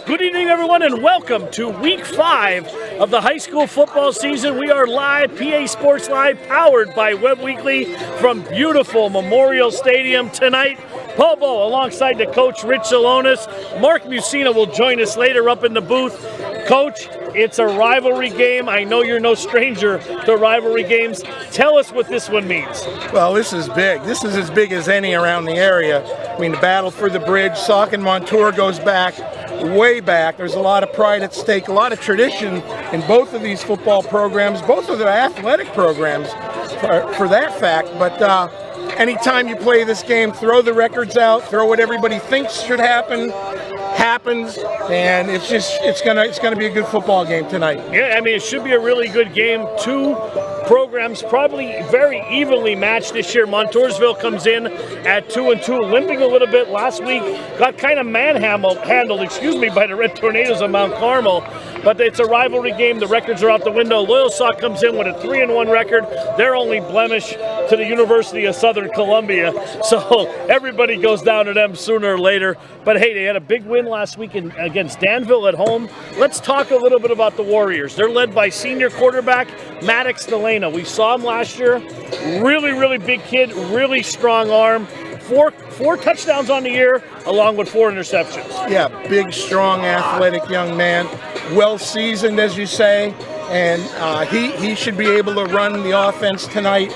Good evening, everyone, and welcome to Week 5 of the high school football season. We are live, PA Sports Live, powered by Webb Weekly from beautiful Memorial Stadium tonight. Pobo alongside the coach, Rich Salonis. Mark Musina will join us later up in the booth. Coach, it's a rivalry game. I know you're no stranger to rivalry games. Tell us what this one means. Well, this is big. This is as big as any around the area. I mean, the battle for the bridge, Sock and Montour goes back, way back. There's a lot of pride at stake, a lot of tradition in both of these football programs, both of their athletic programs for that fact. But anytime you play this game, throw the records out, throw what everybody thinks should happens, and it's gonna be a good football game tonight. Yeah, I mean, it should be a really good game. Two programs probably very evenly matched this year. Montoursville comes in at 2-2, limping a little bit last week. Got kind of manhandled, by the Red Tornadoes of Mount Carmel. But it's a rivalry game. The records are out the window. Loyalsock comes in with a 3-1 record. Their only blemish to the University of Southern Columbia. So everybody goes down to them sooner or later. But hey, they had a big win last week against Danville at home. Let's talk a little bit about the Warriors. They're led by senior quarterback Maddox Delana. We saw him last year. Really, really big kid, really strong arm. Four touchdowns on the year, along with 4 interceptions. Yeah, big, strong, athletic young man. Well seasoned, as you say, and he should be able to run the offense tonight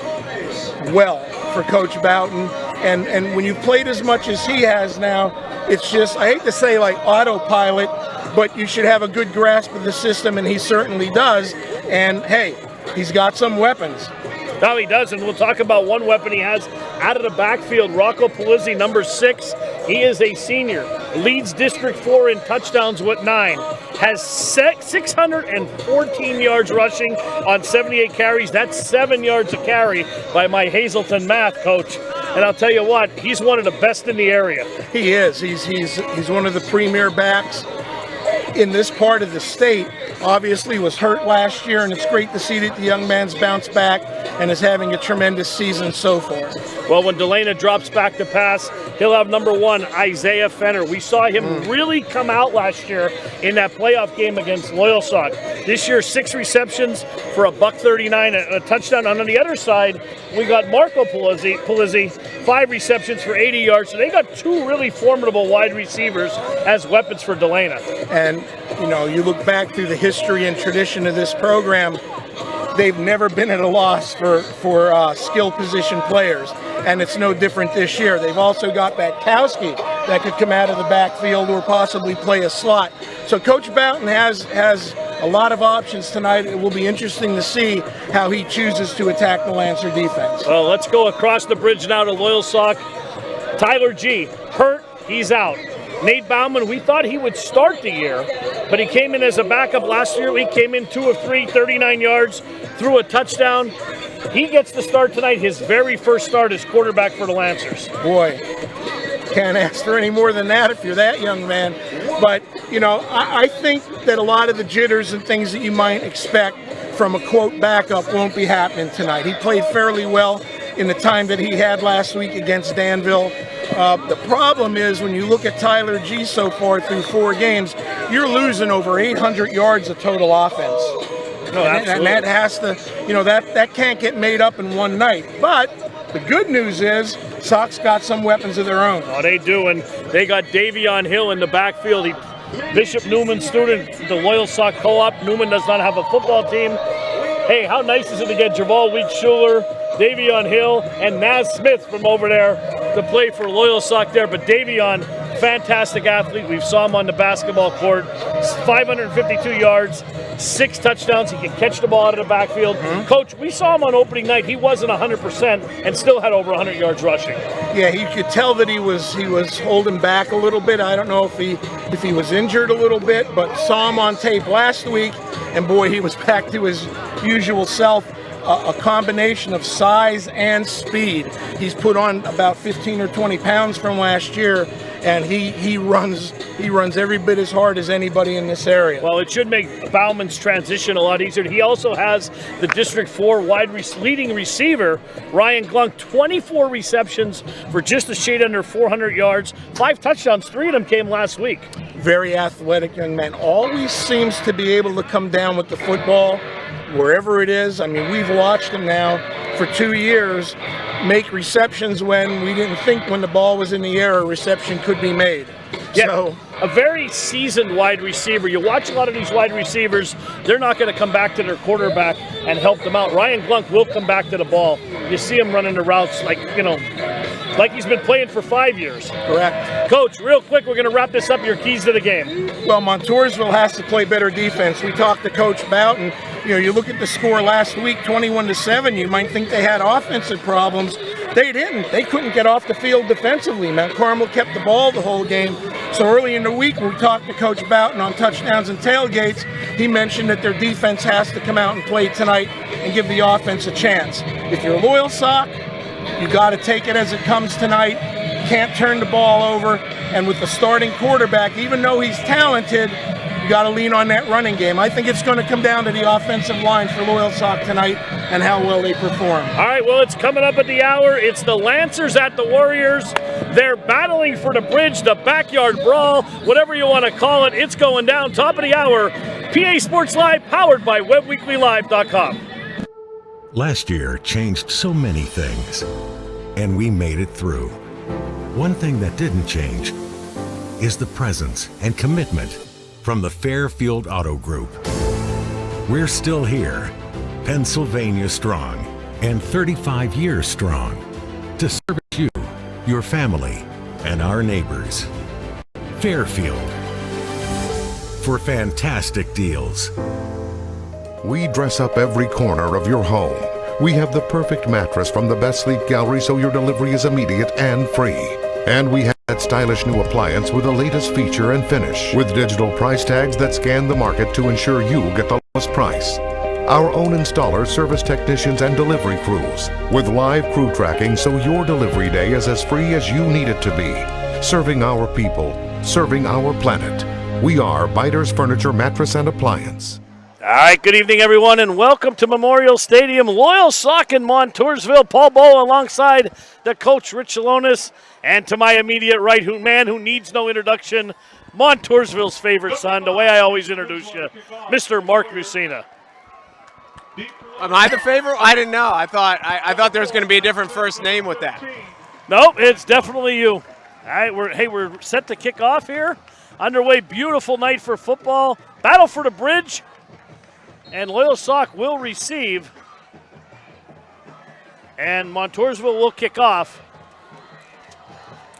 well for Coach Boughton. And when you've played as much as he has now, it's just, I hate to say like autopilot, but you should have a good grasp of the system, and he certainly does. And hey, he's got some weapons. No, he does, and we'll talk about one weapon he has out of the backfield. Rocco Polizzi, number 6. He is a senior. Leads District 4 in touchdowns with 9. Has 614 yards rushing on 78 carries. That's 7 yards a carry by my Hazelton math coach. And I'll tell you what, he's one of the best in the area. He is. He's one of the premier backs in this part of the state. Obviously was hurt last year, and it's great to see that the young man's bounced back and is having a tremendous season so far. Well, when Delana drops back to pass, he'll have number 1, Isaiah Fenner. We saw him really come out last year in that playoff game against Loyalsock. This year, 6 receptions for $139, a touchdown. And on the other side, we got Marco Polizzi, 5 receptions for 80 yards. So they got 2 really formidable wide receivers as weapons for Delana. And, you know, you look back through the history and tradition of this program, they've never been at a loss for skill position players, and it's no different this year. They've also got Batkowski that could come out of the backfield or possibly play a slot. So Coach Boughton has a lot of options tonight. It will be interesting to see how he chooses to attack the Lancer defense. Well, let's go across the bridge now to Loyalsock. Tyler G. hurt, he's out. Nate Bauman, we thought he would start the year, but he came in as a backup last year. He came in 2 of 3, 39 yards, threw a touchdown. He gets to start tonight, his very first start as quarterback for the Lancers. Boy, can't ask for any more than that if you're that young man. But, you know, I think that a lot of the jitters and things that you might expect from a, quote, backup won't be happening tonight. He played fairly well in the time that he had last week against Danville. The problem is when you look at Tyler G so far through 4 games, you're losing over 800 yards of total offense. No, and that has to, you know, that can't get made up in one night. But the good news is Sock's got some weapons of their own. Oh, they do, and they got Davion Hill in the backfield. Bishop Newman student, the Loyalsock Co-op. Newman does not have a football team. Hey, how nice is it to get Javal Weeks-Schuler, Davion Hill, and Naz Smith from over there to play for Loyalsock there. But Davion, fantastic athlete. We saw him on the basketball court. 552 yards, 6 touchdowns. He can catch the ball out of the backfield. Coach, we saw him on opening night. He wasn't 100% and still had over 100 yards rushing. Yeah, you could tell that he was holding back a little bit. I don't know if he was injured a little bit, but saw him on tape last week, and boy, he was back to his usual self. A combination of size and speed. He's put on about 15 or 20 pounds from last year, and he runs every bit as hard as anybody in this area. Well, it should make Bauman's transition a lot easier. He also has the District 4 leading receiver, Ryan Glunk, 24 receptions for just a shade under 400 yards, 5 touchdowns, 3 of them came last week. very athletic young men. Always seems to be able to come down with the football wherever it is. I mean, we've watched him now for 2 years make receptions when we didn't think when the ball was in the air a reception could be made. Yeah, So, a very seasoned wide receiver. You watch a lot of these wide receivers, they're not going to come back to their quarterback and help them out. Ryan Glunk will come back to the ball. You see him running the routes like he's been playing for 5 years. correct. Coach, real quick, we're going to wrap this up. Your keys to the game. Well, Montoursville has to play better defense. We talked to Coach Boughton. You look at the score last week, 21-7. You might think they had offensive problems. They didn't. They couldn't get off the field defensively. Mount Carmel kept the ball the whole game. So early in the week, when we talked to Coach Boughton on touchdowns and tailgates, he mentioned that their defense has to come out and play tonight and give the offense a chance. If you're Loyalsock, you got to take it as it comes tonight. Can't turn the ball over. And with the starting quarterback, even though he's talented, you got to lean on that running game. I think it's going to come down to the offensive line for Loyalsock tonight and how well they perform. All right, well, it's coming up at the hour. It's the Lancers at the Warriors. They're battling for the bridge, the backyard brawl, whatever you want to call it. It's going down. Top of the hour. PA Sports Live, powered by WebWeeklyLive.com. Last year changed so many things, and we made it through. One thing that didn't change is the presence and commitment from the Fairfield Auto Group. We're still here, Pennsylvania strong, and 35 years strong, to service you, your family, and our neighbors. Fairfield, for fantastic deals. We dress up every corner of your home. We have the perfect mattress from the best sleep gallery so your delivery is immediate and free. And we have that stylish new appliance with the latest feature and finish, with digital price tags that scan the market to ensure you get the lowest price. Our own installers, service technicians, and delivery crews, with live crew tracking so your delivery day is as free as you need it to be. Serving our people, serving our planet. We are Biters Furniture, Mattress, and Appliance. All right, good evening, everyone, and welcome to Memorial Stadium. Loyalsock in Montoursville. Paul Bow alongside the coach, Rich Salonis, and to my immediate right, man who needs no introduction, Montoursville's favorite son, the way I always introduce you, Mr. Mark Rusina. Am I the favorite? I didn't know. I thought there was going to be a different first name with that. Nope, it's definitely you. All right, we're set to kick off here. Underway, beautiful night for football. Battle for the bridge. And Loyalsock will receive. And Montoursville will kick off.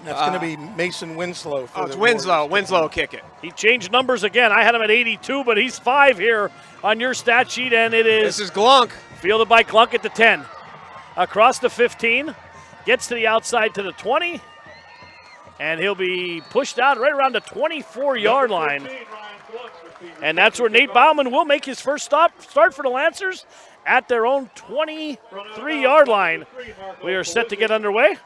That's going to be Mason Winslow. It's Winslow. Winslow will kick it. He changed numbers again. I had him at 82, but he's 5 here on your stat sheet, and it is. This is Glunk. Fielded by Glunk at the 10. Across the 15. Gets to the outside to the 20. And he'll be pushed out right around the 24-yard line. And that's where Nate Bauman will make his first start for the Lancers at their own 23-yard line. We are set to get underway.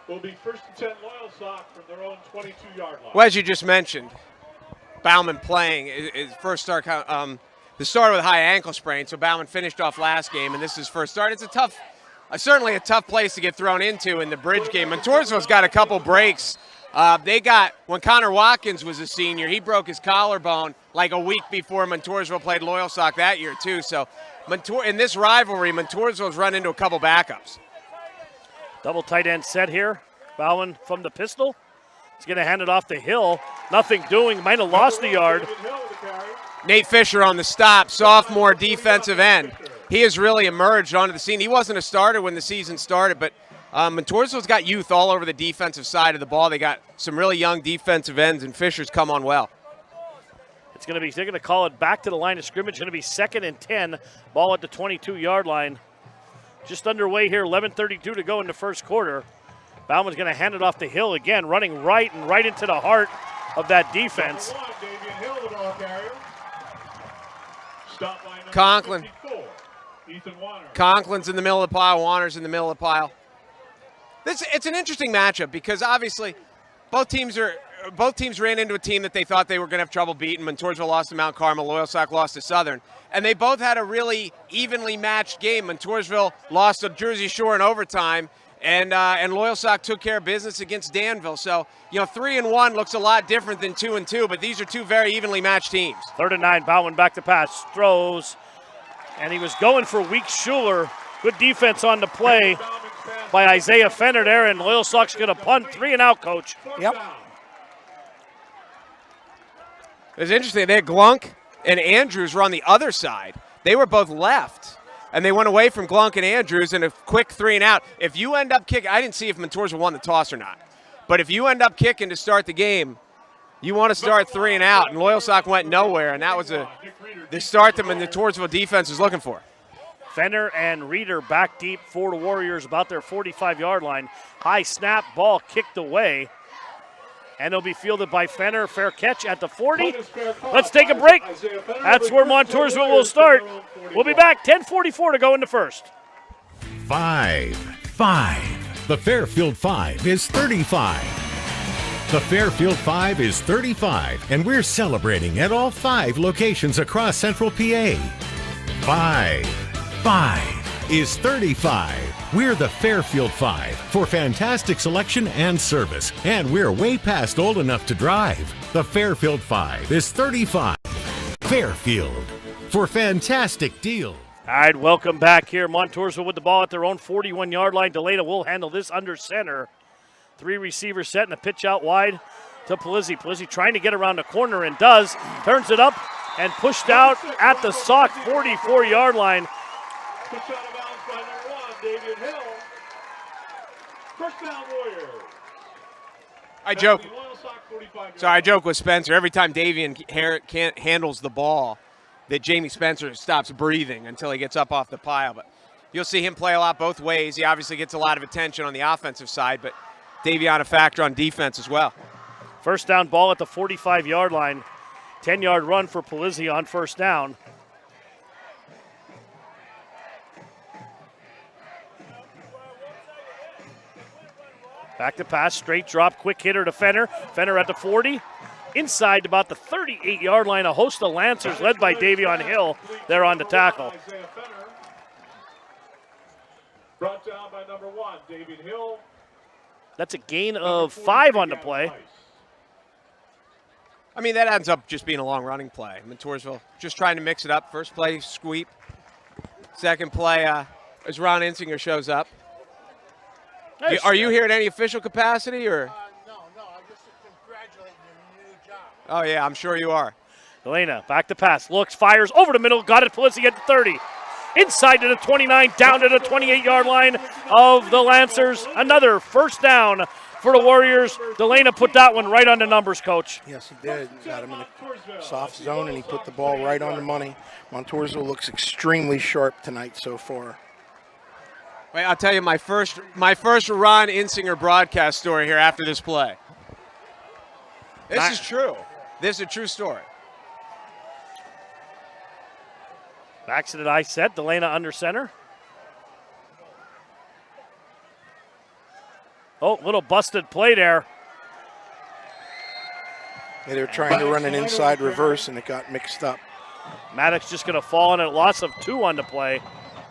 Will be first and 10 Loyalsock from their own 22-yard line. Well, as you just mentioned, Bauman playing his first start. The starter with a high ankle sprain, so Bauman finished off last game, and this is his first start. It's certainly a tough place to get thrown into in the bridge game. Montoursville's got a couple breaks. When Connor Watkins was a senior, he broke his collarbone like a week before Montoursville played Loyalsock that year too. So in this rivalry, Montoursville's run into a couple backups. Double tight end set here. Bauman from the pistol. He's going to hand it off to Hill. Nothing doing. Might have lost the yard. Nate Fisher on the stop, sophomore defensive end. He has really emerged onto the scene. He wasn't a starter when the season started, but Montoursville's got youth all over the defensive side of the ball. They got some really young defensive ends, and Fisher's come on well. They're going to call it back to the line of scrimmage. Going to be 2nd and 10. Ball at the 22-yard line. Just underway here, 11:32 to go in the first quarter. Bauman's going to hand it off to Hill again, running right into the heart of that defense. Conklin. Conklin's in the middle of the pile. Warner's in the middle of the pile. It's an interesting matchup because obviously both teams ran into a team that they thought they were going to have trouble beating. Montoursville lost to Mount Carmel. Loyalsock lost to Southern. And they both had a really evenly matched game. Montoursville lost to Jersey Shore in overtime, And Loyalsock took care of business against Danville. So, 3-1 looks a lot different than 2-2, but these are two very evenly matched teams. 3rd and 9, Bauman back to pass, throws, and he was going for Weeks Schuler. Good defense on the play by Isaiah Fenner there, and Loyalsock's going to punt. 3 and out, Coach. Yep. It's interesting. They had Glunk and Andrews were on the other side. They were both left. And they went away from Glunk and Andrews in a quick 3 and out. If you end up kicking, I didn't see if Montoursville won the toss or not. But if you end up kicking to start the game, you want to start 3 and out. And Loyalsock went nowhere, and that was the start that the Montoursville defense is looking for. Fenner and Reeder back deep for the Warriors, about their 45-yard line. High snap, ball kicked away. And it'll be fielded by Fenner. Fair catch at the 40. Let's take a break. That's where Montoursville will start. We'll be back. 10:44 to go in the first. 5. The Fairfield 5 is 35. The Fairfield 5 is 35, and we're celebrating at all 5 locations across Central PA. 5 is 35. We're the Fairfield 5 for fantastic selection and service, and we're way past old enough to drive. The Fairfield 5 is 35. Fairfield for fantastic deals. All right, welcome back here. Montoursville with the ball at their own 41-yard line. Delana will handle this under center. 3 receivers set and a pitch out wide to Polizzi. Polizzi trying to get around the corner and does. Turns it up and pushed out at the Sock 44-yard line. Pitch out of bounds by number 1, David Hill. First down, Warriors. I joke with Spencer. Every time Davian handles the ball, that Jamie Spencer stops breathing until he gets up off the pile. But you'll see him play a lot both ways. He obviously gets a lot of attention on the offensive side, but Davian a factor on defense as well. First down ball at the 45-yard line. 10-yard run for Polizzi on first down. Back to pass, straight drop, quick hitter to Fenner. Fenner at the 40. Inside about the 38-yard line, a host of Lancers led by Davion Hill there on the tackle. Brought down by number 1, David Hill. That's a gain of 5 on the play. I mean, that ends up just being a long running play. Montoursville just trying to mix it up. First play, sweep. Second play, as Ron Insinger shows up. Nice. Are you here in any official capacity, or? No, I'm just congratulating you on your new job. Oh, yeah, I'm sure you are. Delana back to pass, looks, fires over the middle, got it, Polizzi at the 30. Inside to the 29, down to the 28-yard line of the Lancers. Another first down for the Warriors. Delana put that one right on the numbers, Coach. Yes, he did. Got him in a soft zone, and he put the ball right on the money. Montoursville looks extremely sharp tonight so far. Wait, I'll tell you my first Ron Insinger broadcast story here after this play. This is true. This is a true story. Backs to the I set. Delana under center. Oh, little busted play there. Yeah, they were trying to run an inside reverse, and it got mixed up. Maddox just going to fall on a loss of 2 on the play.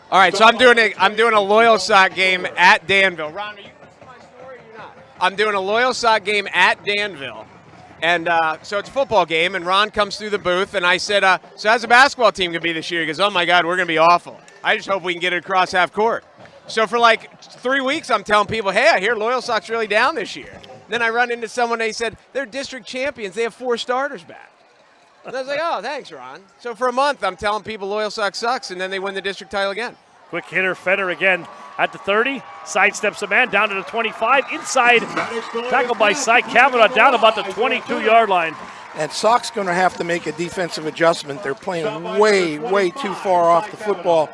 All right, so I'm doing a Loyalsock game at Danville. Ron, are you listening to my story or you're not? I'm doing a Loyalsock game at Danville. And so it's a football game, and Ron comes through the booth, and I said, so how's the basketball team going to be this year? He goes, oh, my God, we're going to be awful. I just hope we can get it across half court. So for like 3 weeks, I'm telling people, hey, I hear Loyalsock's really down this year. Then I run into someone, they said, they're district champions. They have 4 starters back. And I was like, oh, thanks, Ron. So for a month, I'm telling people Loyalsock sucks, and then they win the district title again. Quick hitter, Fenner again at the 30. Sidesteps a man down to the 25. Inside, tackled by Cy Kavanaugh down about the 22-yard line. And Sock's going to have to make a defensive adjustment. They're playing way too far off the football.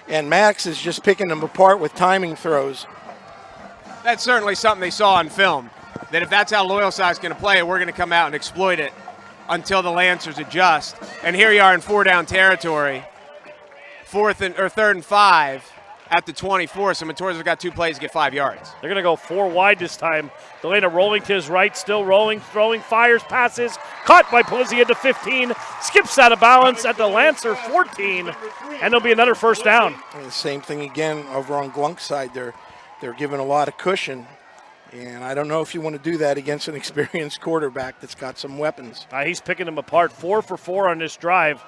And Max is just picking them apart with timing throws. That's certainly something they saw on film, that if that's how Loyalsock's going to play it, we're going to come out and exploit it until the Lancers adjust. And here you are in 4-down territory, 3rd and 5 at the 24. So Montoursville got 2 plays to get 5 yards. They're going to go 4 wide this time. Delana rolling to his right, still rolling, throwing, fires, passes. Caught by Polizzi at the 15. Skips out of balance at the Lancer 14. And there'll be another first down. And the same thing again over on Glunk's side there. They're given a lot of cushion, and I don't know if you want to do that against an experienced quarterback that's got some weapons. He's picking them apart, 4 for 4 on this drive.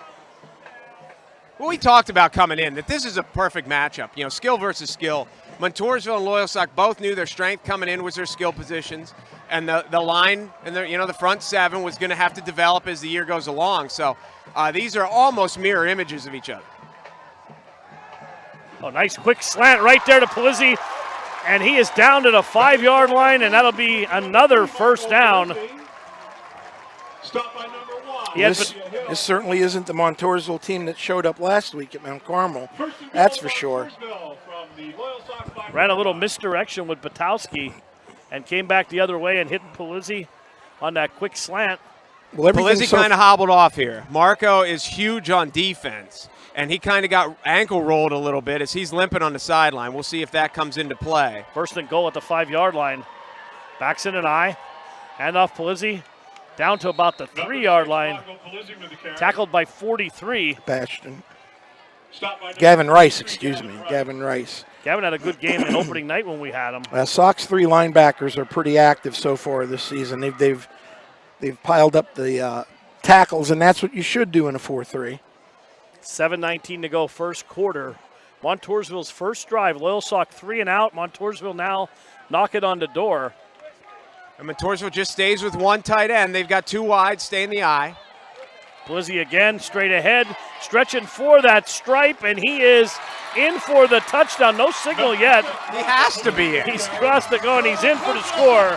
Well, we talked about coming in that this is a perfect matchup. You know, skill versus skill. Montoursville and Loyalsock both knew their strength coming in was their skill positions, and the line and the front seven was going to have to develop as the year goes along. So these are almost mirror images of each other. Oh, nice quick slant right there to Polizzi, and he is down to the 5-yard line, and that'll be another first down. Stop by number 1. Yes, This certainly isn't the Montoursville team that showed up last week at Mount Carmel. That's for sure. Ran a little misdirection with Batowski and came back the other way and hit Polizzi on that quick slant. Well, Polizzi kind of hobbled off here. Marco is huge on defense, and he kind of got ankle rolled a little bit as he's limping on the sideline. We'll see if that comes into play. First and goal at the 5-yard line. Backs in an eye. Hand off Polizzi down to about the 3-yard line. Tackled by 43. Bastion. Gavin Rice, excuse me. Gavin Rice. Gavin had a good game in opening night when we had him. Sox 3 linebackers are pretty active so far this season. They've piled up the tackles, and that's what you should do in a 4-3. 7:19 to go, first quarter. Montoursville's first drive. Loyalsock 3 and out. Montoursville now knocking on the door. And Montoursville just stays with one tight end. They've got 2 wide, stay in the eye. Blizzy again, straight ahead, stretching for that stripe, and he is in for the touchdown. No signal yet. He has to be in. He's crossed the goal, and he's in for the score.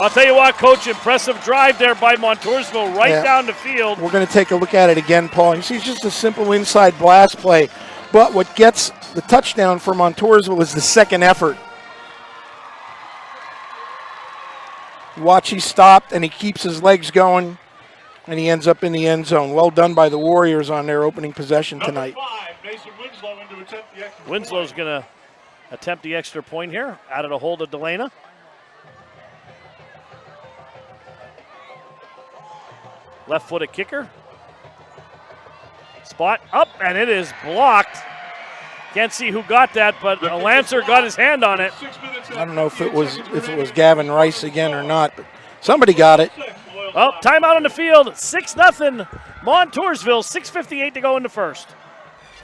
I'll tell you what, Coach, impressive drive there by Montoursville right down the field. We're going to take a look at it again, Paul. You see, it's just a simple inside blast play. But what gets the touchdown for Montoursville is the second effort. Watch, he stopped, and he keeps his legs going, and he ends up in the end zone. Well done by the Warriors on their opening possession tonight. Winslow's going to attempt the extra point here, out of the hold of Delana. Left-footed kicker. Spot up, and it is blocked. Can't see who got that, but a Lancer got his hand on it. I don't know if it was Gavin Rice again or not, but somebody got it. Oh, timeout on the field. 6-0. Montoursville, 6:58 to go in the first.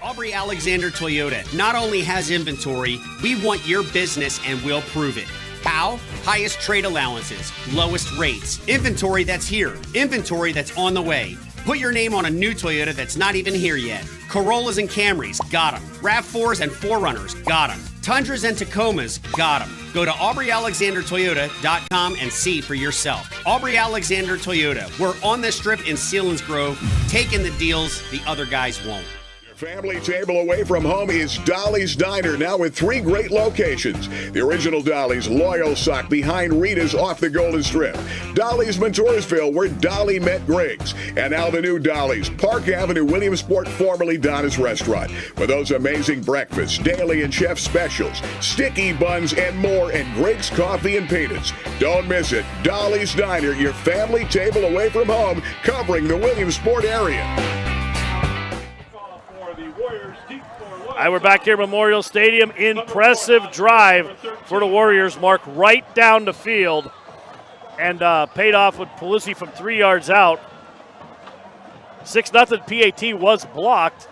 Aubrey Alexander Toyota not only has inventory, we want your business and we'll prove it. How? Highest trade allowances, lowest rates, inventory that's here, inventory that's on the way. Put your name on a new Toyota that's not even here yet. Corollas and Camrys, got them. RAV4s and 4Runners, got them. Tundras and Tacomas, got them. Go to AubreyAlexanderToyota.com and see for yourself. Aubrey Alexander Toyota, we're on the strip in Selinsgrove, taking the deals the other guys won't. Family table away from home is Dolly's Diner, now with 3 great locations. The original Dolly's, Loyalsock, behind Rita's off the Golden Strip. Dolly's Montoursville, where Dolly met Griggs. And now the new Dolly's, Park Avenue, Williamsport, formerly Donna's Restaurant. For those amazing breakfasts, daily and chef specials, sticky buns, and more, and Griggs Coffee and Peanuts. Don't miss it. Dolly's Diner, your family table away from home, covering the Williamsport area. We're back here at Memorial Stadium. Impressive drive for the Warriors. Mark right down the field and paid off with Polizzi from 3 yards out. 6-0. PAT was blocked.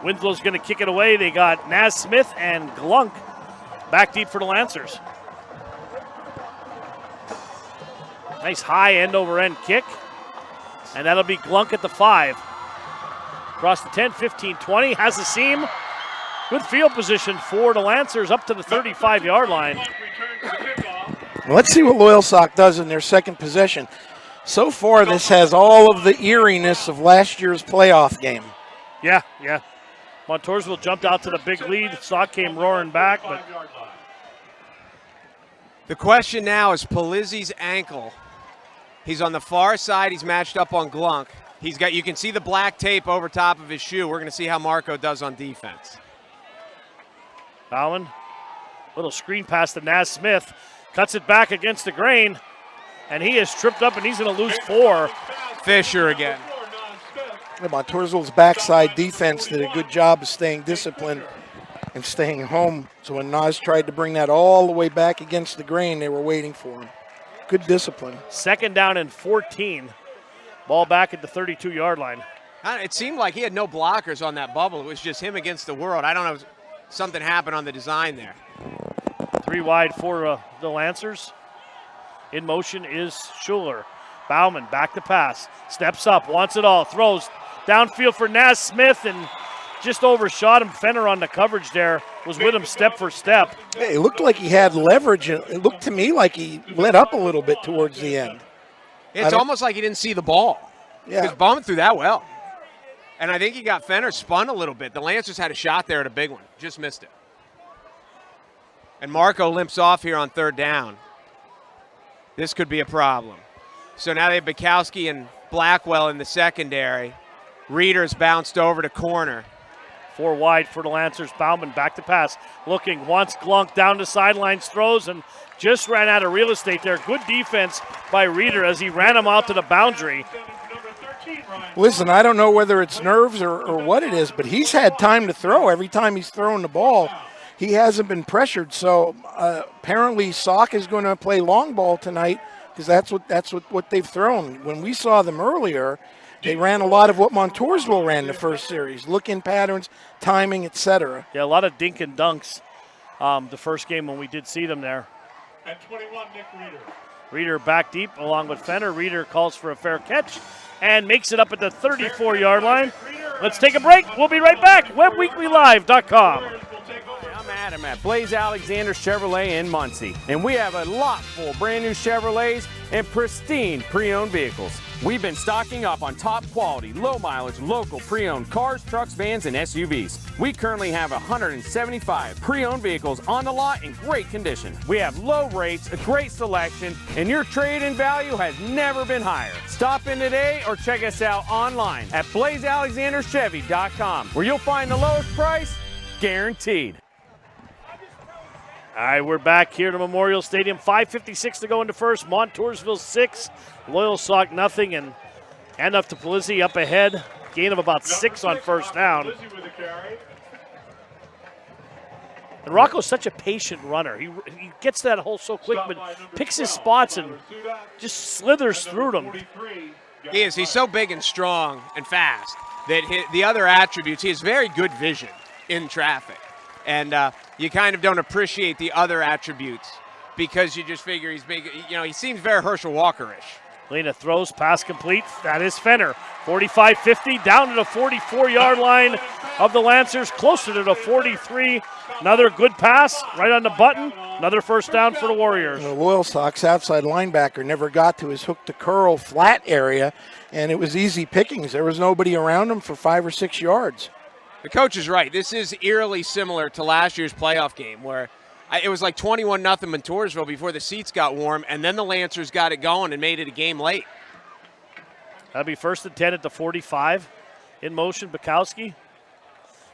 Winslow's going to kick it away. They got Naismith and Glunk back deep for the Lancers. Nice high end-over-end kick. And that'll be Glunk at the 5. Across the 10, 15, 20, has the seam. Good field position for the Lancers up to the 35-yard line. Well, let's see what Loyalsock does in their second possession. So far, this has all of the eeriness of last year's playoff game. Yeah. Montoursville jumped out to the big lead. Sock came roaring back. But the question now is Polizzi's ankle. He's on the far side. He's matched up on Glunk. You can see the black tape over top of his shoe. We're going to see how Marco does on defense. Bowen, little screen pass to Naismith. Cuts it back against the grain. And he is tripped up, and he's going to lose 4. Fisher again. Montoursville's backside defense did a good job of staying disciplined and staying home. So when Nas tried to bring that all the way back against the grain, they were waiting for him. Good discipline. 2nd down and 14. Ball back at the 32-yard line. It seemed like he had no blockers on that bubble. It was just him against the world. I don't know if something happened on the design there. 3 wide for the Lancers. In motion is Schuler. Bauman back to pass. Steps up, wants it all. Throws downfield for Naz Smith and just overshot him. Fenner on the coverage there. Was with him step for step. Hey, it looked like he had leverage. It looked to me like he let up a little bit towards the end. It's almost like he didn't see the ball. Yeah. Because Bauman threw that well. And I think he got Fenner spun a little bit. The Lancers had a shot there at a big one. Just missed it. And Marco limps off here on 3rd down. This could be a problem. So now they have Bukowski and Blackwell in the secondary. Reeder's bounced over to corner. 4 wide for the Lancers. Bauman back to pass. Looking, wants Glunk down the sidelines, throws, and just ran out of real estate there. Good defense by Reeder as he ran him out to the boundary. Listen, I don't know whether it's nerves or what it is, but he's had time to throw. Every time he's thrown the ball, he hasn't been pressured. So apparently Sock is going to play long ball tonight because that's what they've thrown. When we saw them earlier, they ran a lot of what Montoursville ran the first series, look-in patterns, timing, etc. Yeah, a lot of dink and dunks the first game when we did see them there. And 21, Nick Reeder. Reeder back deep along with Fenner. Reeder calls for a fair catch and makes it up at the 34-yard line. Let's take a break. We'll be right back. WebWeeklyLive.com. I'm Adam at Blaze Alexander Chevrolet in Muncie, and we have a lot full brand new Chevrolets and pristine pre-owned vehicles. We've been stocking up on top quality, low mileage, local pre-owned cars, trucks, vans, and SUVs. We currently have 175 pre-owned vehicles on the lot in great condition. We have low rates, a great selection, and your trade-in value has never been higher. Stop in today or check us out online at BlazeAlexanderChevy.com, where you'll find the lowest price guaranteed. All right, we're back here to Memorial Stadium. 5:56 to go into first. Montoursville 6, Loyalsock nothing, and handoff to Polizzi up ahead. Gain of about 6 on first down. And Rocco's such a patient runner. He gets that hole so quick, but picks his spots and just slithers through them. He is. He's so big and strong and fast that the other attributes, he has very good vision in traffic. And you kind of don't appreciate the other attributes because you just figure he's big. You know, he seems very Herschel Walker-ish. Lena throws, pass complete. That is Fenner. 45-50, down to the 44-yard line of the Lancers, closer to the 43. Another good pass, right on the button. Another first down for the Warriors. The Loyalsock's outside linebacker never got to his hook-to-curl flat area, and it was easy pickings. There was nobody around him for 5 or 6 yards. The coach is right. This is eerily similar to last year's playoff game where it was like 21-0 Montoursville before the seats got warm, and then the Lancers got it going and made it a game late. That'll be 1st and 10 at the 45. In motion, Bukowski.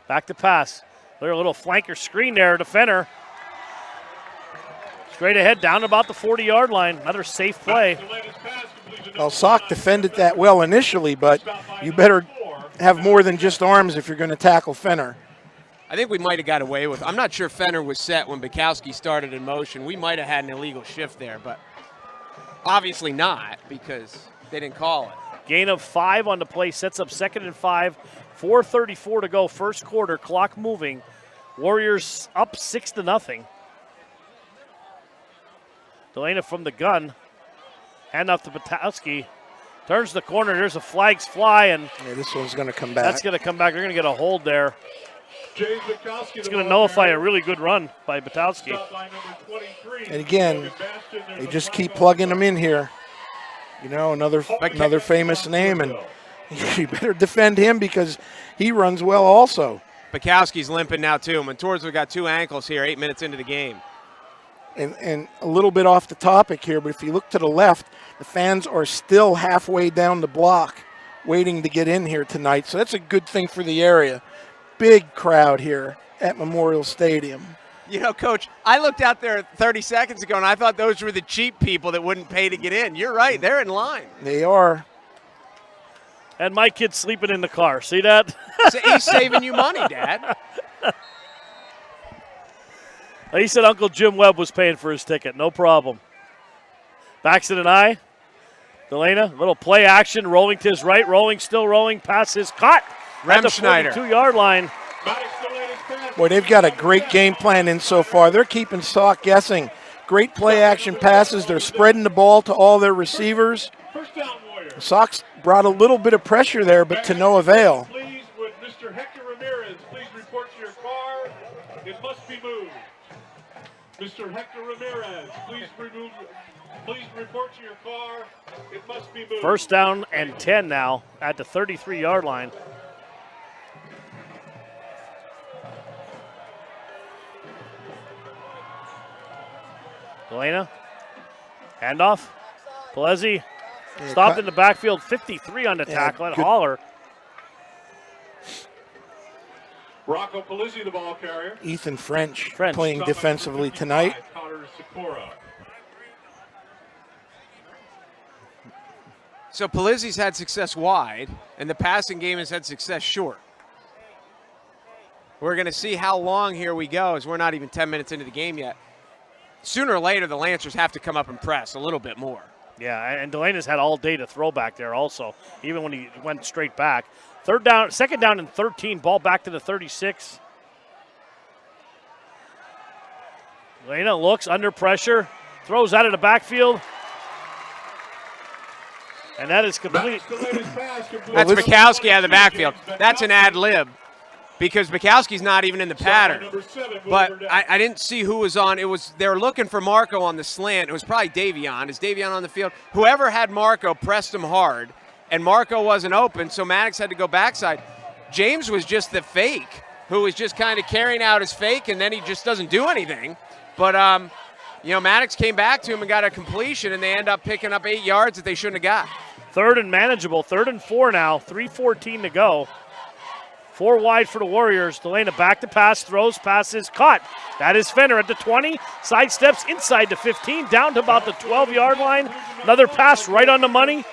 Back to pass. There's a little flanker screen there to Fenner. Straight ahead, down about the 40-yard line. Another safe play. Well, Sock defended that well initially, but you better have more than just arms if you're going to tackle Fenner. I think we might have got away with it. I'm not sure Fenner was set when Bukowski started in motion. We might have had an illegal shift there, but obviously not because they didn't call it. Gain of 5 on the play, sets up 2nd and 5. 4:34 to go, first quarter, clock moving. Warriors up 6-0. Delana from the gun. Hand off to Bukowski. Turns the corner, there's a flags fly, and yeah, this one's going to come back. That's going to come back. They're going to get a hold there. It's going to nullify nullify a really good run by Bukowski. And again, they just keep plugging them in here. You know, another famous name, and you better defend him because he runs well also. Bukowski's limping now too. Montoursville got 2 ankles here 8 minutes into the game. And a little bit off the topic here, but if you look to the left, the fans are still halfway down the block waiting to get in here tonight. So that's a good thing for the area. Big crowd here at Memorial Stadium. You know, Coach, I looked out there 30 seconds ago, and I thought those were the cheap people that wouldn't pay to get in. You're right. They're in line. They are. And my kid's sleeping in the car. See that? So he's saving you money, Dad. He said Uncle Jim Webb was paying for his ticket. No problem. Backs it an eye. Delana, little play action, rolling to his right, still rolling, pass is caught at the 42-yard line. Boy, they've got a great game plan in so far. They're keeping Sock guessing. Great play action passes. They're spreading the ball to all their receivers. Sock's brought a little bit of pressure there, but to no avail. Please, would Mr. Hector Ramirez please report to your car? It must be moved. Mr. Hector Ramirez, please report to your car. It must be moved. First down and 10 now at the 33-yard line. Delana, handoff. Pelezi stopped in the backfield, 53 on the tackle, and Holler. Rocco Pelezi, the ball carrier. Ethan French playing defensively tonight. So Pelezi's had success wide, and the passing game has had success short. We're going to see how long here we go, as we're not even 10 minutes into the game yet. Sooner or later, the Lancers have to come up and press a little bit more. Yeah, and Delana's had all day to throw back there also, even when he went straight back. Second down and 13, ball back to the 36. Delana looks under pressure, throws out of the backfield. And that is complete. That's Mikowski out of the backfield. That's an ad lib because Mikowski's not even in the pattern. But I didn't see who was on. They were looking for Marco on the slant. It was probably Davion. Is Davion on the field? Whoever had Marco pressed him hard, and Marco wasn't open, so Maddox had to go backside. James was just the fake, who was just kind of carrying out his fake, and then he just doesn't do anything. But, Maddox came back to him and got a completion, and they end up picking up 8 yards that they shouldn't have got. Third and manageable, 3rd and 4 now, 3:14 to go. 4 wide for the Warriors. Delana back to pass, throws, passes, caught. That is Fenner at the 20, sidesteps inside the 15, down to about the 12-yard line. Another pass right on the money.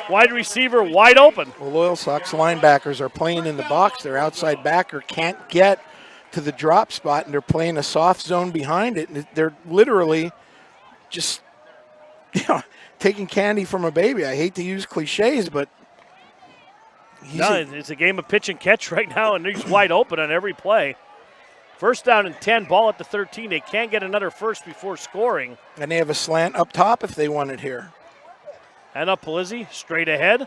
Wide receiver wide open. Well, Loyalsock's linebackers are playing in the box. Their outside backer can't get to the drop spot, and they're playing a soft zone behind it. And they're literally just taking candy from a baby. I hate to use cliches, but it's a game of pitch and catch right now, and he's wide open on every play. First down and 10, ball at the 13. They can't get another first before scoring. And they have a slant up top if they want it here. And up Pelezi, straight ahead.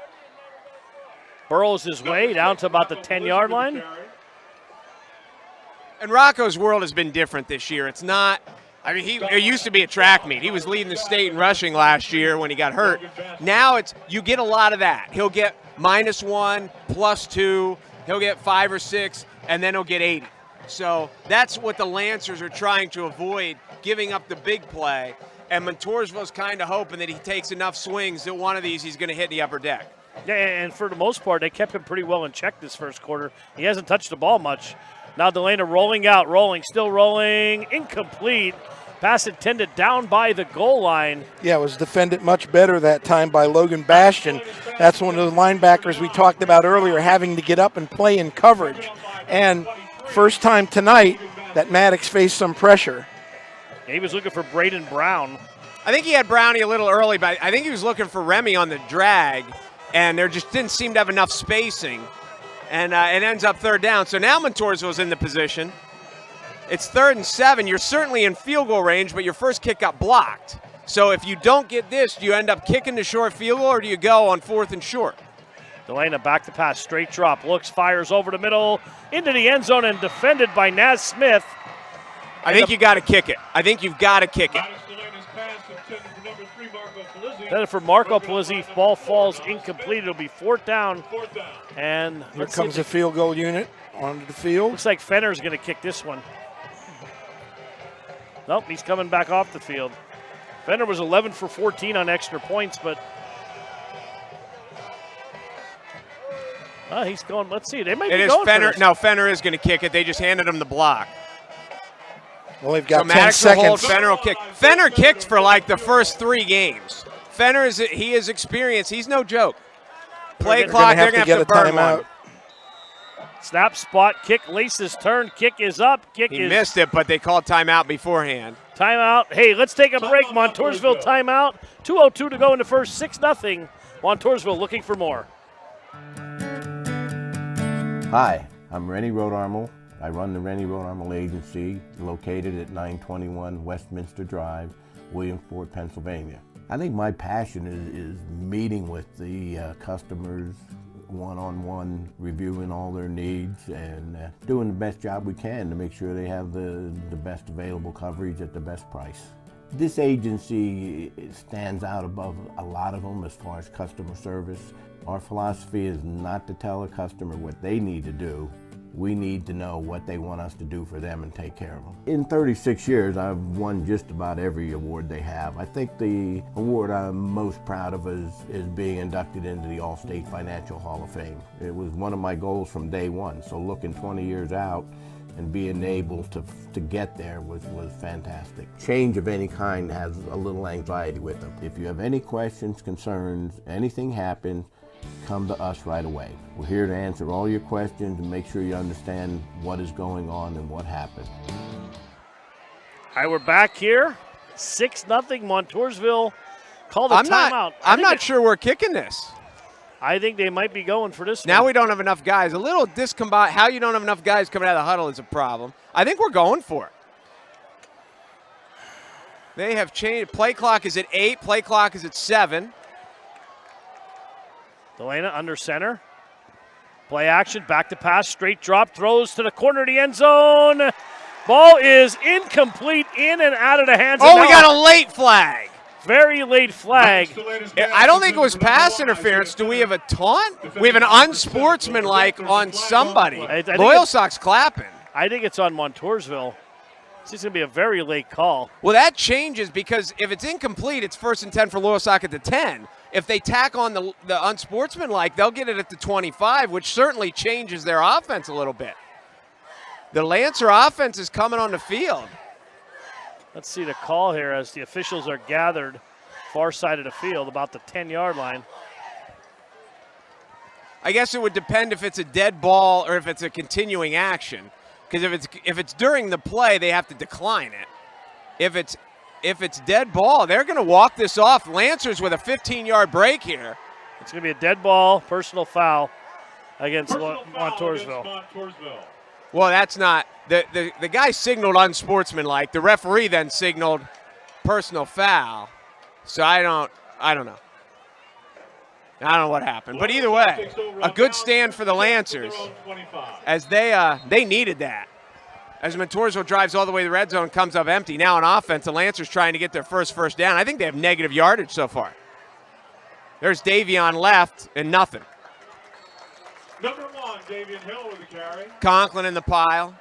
Burrows his way down to about the 10-yard line. And Rocco's world has been different this year. It's not, it used to be a track meet. He was leading the state in rushing last year when he got hurt. Now you get a lot of that. He'll get -1, +2, he'll get 5 or 6, and then he'll get 80. So that's what the Lancers are trying to avoid, giving up the big play. And Montoursville's kind of hoping that he takes enough swings that one of these he's going to hit the upper deck. Yeah, and for the most part, they kept him pretty well in check this first quarter. He hasn't touched the ball much. Now Delana still rolling, incomplete. Pass intended down by the goal line. Yeah, it was defended much better that time by Logan Bastion. That's one of the linebackers we talked about earlier, having to get up and play in coverage. And first time tonight that Maddox faced some pressure. He was looking for Braden Brown. I think he had Brownie a little early, but I think he was looking for Remy on the drag, and there just didn't seem to have enough spacing. And it ends up third down. So now Montoursville's in the position. It's 3rd and 7. You're certainly in field goal range, but your first kick got blocked. So if you don't get this, do you end up kicking the short field goal, or do you go on 4th and short? Delana back to pass, straight drop, looks, fires over the middle, into the end zone, and defended by Naz Smith. I think you got to kick it. I think you've got to kick it. Then for Marco Pelezi, ball falls incomplete. It'll be 4th down. And here comes the field goal unit onto the field. Looks like Fenner's going to kick this one. Nope, he's coming back off the field. Fenner was 11 for 14 on extra points, but he's going. Let's see. They might be going Fenner. for this. No, Fenner is going to kick it. They just handed him the block. Well, they've got so 10 Maddox seconds. Will hold, Fenner will kick. Fenner kicked for like the first 3 games. Fenner he is experienced. He's no joke. Play clock. They're going to have to burn one. Snap, spot, kick, laces, turn, kick is up. He missed it, but they called timeout beforehand. Timeout. Hey, let's take a break. Montoursville timeout. 2:02 to go in the first, 6-0. Montoursville looking for more. Hi, I'm Rennie Rodarmel. I run the Rennie Rodarmel Agency, located at 921 Westminster Drive, Williamsport, Pennsylvania. I think my passion is meeting with the customers one-on-one, reviewing all their needs and doing the best job we can to make sure they have the best available coverage at the best price. This agency stands out above a lot of them as far as customer service. Our philosophy is not to tell a customer what they need to do. We need to know what they want us to do for them and take care of them. In 36 years, I've won just about every award they have. I think the award I'm most proud of is being inducted into the All-State Financial Hall of Fame. It was one of my goals from day one, so looking 20 years out and being able to get there was fantastic. Change of any kind has a little anxiety with them. If you have any questions, concerns, anything happens, come to us right away. We're here to answer all your questions and make sure you understand what is going on and what happened. All right, we're back here. 6-0. Montoursville called a timeout. I'm not sure we're kicking this. I think they might be going for this Now one. we don't have enough guys. A little discombobulated. How you don't have enough guys coming out of the huddle is a problem. I think we're going for it. They have changed. Play clock is at 8. Play clock is at 7. Delana under center. Play action, back to pass, straight drop, throws to the corner of the end zone. Ball is incomplete, in and out of the hands of we got a late flag. Very late flag. I don't think it was pass interference. Do we have a taunt? We have an unsportsmanlike on somebody. Loyalsock's clapping. I think it's on Montoursville. This is going to be a very late call. Well, that changes because if it's incomplete, it's 1st and 10 for Loyalsock at the 10. If they tack on the unsportsmanlike, they'll get it at the 25, which certainly changes their offense a little bit. The Lancer offense is coming on the field. Let's see the call here as the officials are gathered far side of the field, about the 10-yard line. I guess it would depend if it's a dead ball or if it's a continuing action. Because if it's during the play, they have to decline it. If it's dead ball, they're going to walk this off. Lancers with a 15-yard break here. It's going to be a dead ball, personal foul against Montoursville. Well, that's not the guy signaled unsportsmanlike. The referee then signaled personal foul. So I don't know. I don't know what happened, but either way, a good stand for the Lancers as they needed that. As Montoursville drives all the way to the red zone, comes up empty. Now on offense, the Lancers trying to get their first down. I think they have negative yardage so far. There's Davion left and nothing. Number 1, Davion Hill with the carry. Conklin in the pile.